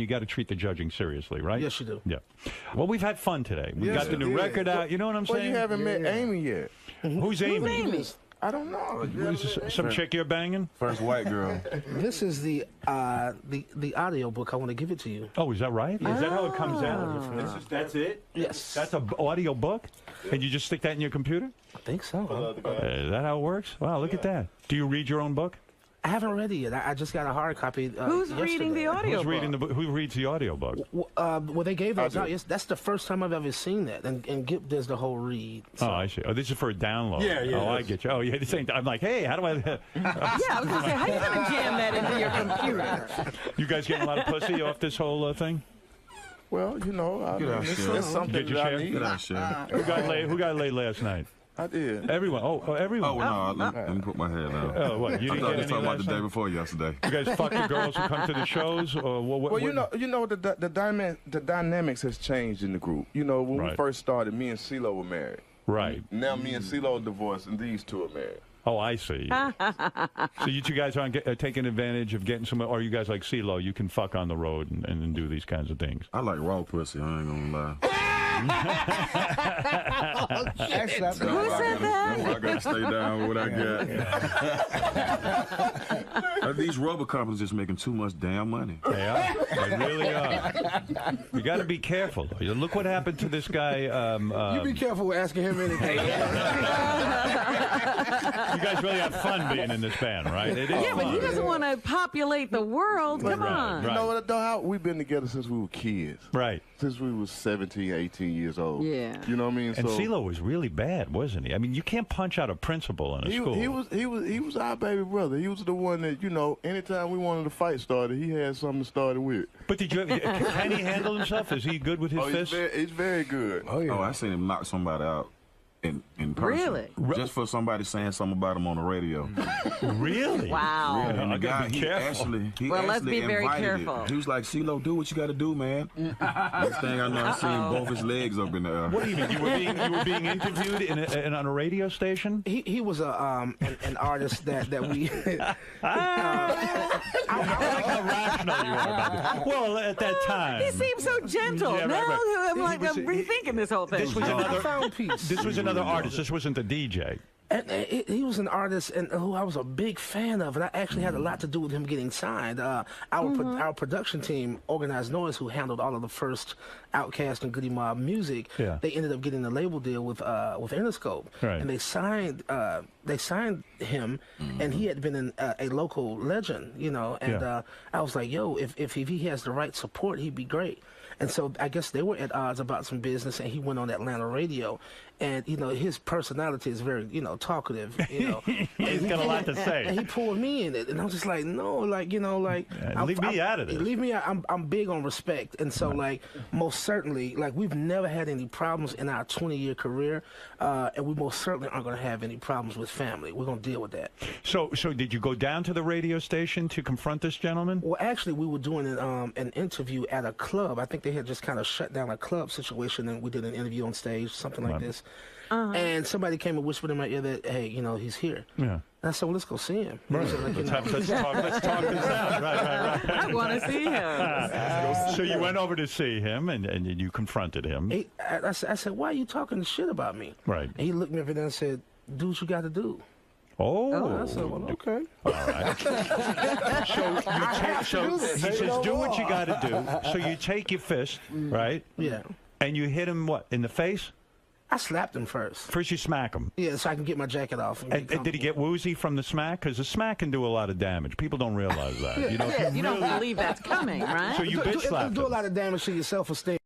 got to treat the judging seriously, right? Yes, you do. Yeah. Well, we've had fun today. We Yes, got the we new did. record out. You know what I'm Well, saying? you haven't met Amy yet. Who's Amy? Amy? I don't know. Some chick you're banging? First white girl. This is the audio book. I want to give it to you. Oh, is that right? Is that how it comes out? That's it? Yes. That's an audio book? And you just stick that in your computer? I think so. Is that how it works? Wow, look at that. Do you read your own book? I haven't read it yet. I just got a hard copy. Who's reading the audio Who's book? reading the book? Who reads the audio book? Well, they gave those out. Yes, that's the first time I've ever seen that. And Gip does the whole read. So. Oh, I see. Oh, this is for a download. Yeah. Oh, I get you. Oh, yeah. This ain't. I'm like, hey, how do I? Yeah, I was going to say, how are you going to jam that into your computer? You guys getting a lot of pussy off this whole thing? Well, you know, it's something Get your that I share? need. Get out, share. Who got laid last night? I did. Everyone. Oh, everyone. Oh, well, no, let me put my head down. Oh, what? You I didn't thought get you any were talking about last the day night? before yesterday. You guys fuck the girls who come to the shows? Or what? Well, you know, the dynamics has changed in the group. You know, when we Right. first started, me and CeeLo were married. Right. Now me and CeeLo are divorced, and these two are married. Oh, I see. So you two guys aren't taking advantage of getting some, or are you guys like CeeLo, you can fuck on the road and do these kinds of things? I like raw pussy, I ain't gonna lie. Who said that? I gotta stay down with what I got. These rubber companies just making too much damn money. They are. They really are. You got to be careful. Look what happened to this guy. You be careful with asking him anything. You guys really have fun being in this band, right? It is Yeah, but fun. he doesn't want to populate the world. Come on. You know what, though? We've been together since we were kids. Right. Since we were 17, 18 years old. Yeah. You know what I mean? And so, CeeLo was really bad, wasn't he? I mean, you can't punch out a principal in a school. He was our baby brother. He was the one that, you know, anytime we wanted to fight started, he had something to start it with. But can he handle himself? Is he good with his fists? He's very good. Oh, I seen him knock somebody out in person. Really? Just for somebody saying something about him on the radio. Really? Wow. Yeah, and the guy, be careful. Well, let's be very invited careful. It. He was like, CeeLo, do what you got to do, man. Next thing I know, I seen both his legs up in the air. What do you mean? You were being interviewed on a radio station? He was an artist that we. I like how rational you are about this. Well, at that time. He seems so gentle. Yeah, now right. I'm like, I'm rethinking this whole thing. This was another artist. This wasn't the DJ. And he was an artist and who I was a big fan of, and I actually had a lot to do with him getting signed. Our production team, Organized Noise, who handled all of the first Outkast and Goody Mob music, they ended up getting a label deal with Interscope, and they signed him, and he had been a local legend, you know. And I was like, yo, if he has the right support, he'd be great. And so I guess they were at odds about some business, and he went on Atlanta radio. And, you know, his personality is very, you know, talkative, you know. He's got a lot to say. And he pulled me in it. And I'm just like, no, like, you know, like. Leave me out of this. Leave me out. I'm big on respect. And so, like, most certainly, like, we've never had any problems in our 20-year career. And we most certainly aren't going to have any problems with family. We're going to deal with that. So did you go down to the radio station to confront this gentleman? Well, actually, we were doing an interview at a club. I think they had just kind of shut down a club situation, and we did an interview on stage, something like this. And somebody came and whispered in my ear that, hey, you know, he's here. Yeah. And I said, well, let's go see him. Right. So, like, Let's talk this out. Right. I want to see him. So you went over to see him, and you confronted him. I said, why are you talking shit about me? Right. And he looked me up and then said, do what you got to do. Oh. I said, well, okay. All right. So he says, do what you got to do. So you take your fist, right? Yeah. And you hit him, what, in the face? I slapped him first. First you smack him. Yeah, so I can get my jacket off. And did he get woozy from the smack? Because the smack can do a lot of damage. People don't realize that. You don't believe that's coming, right? So you bitch slapped him. Do a lot of damage to your self-esteem.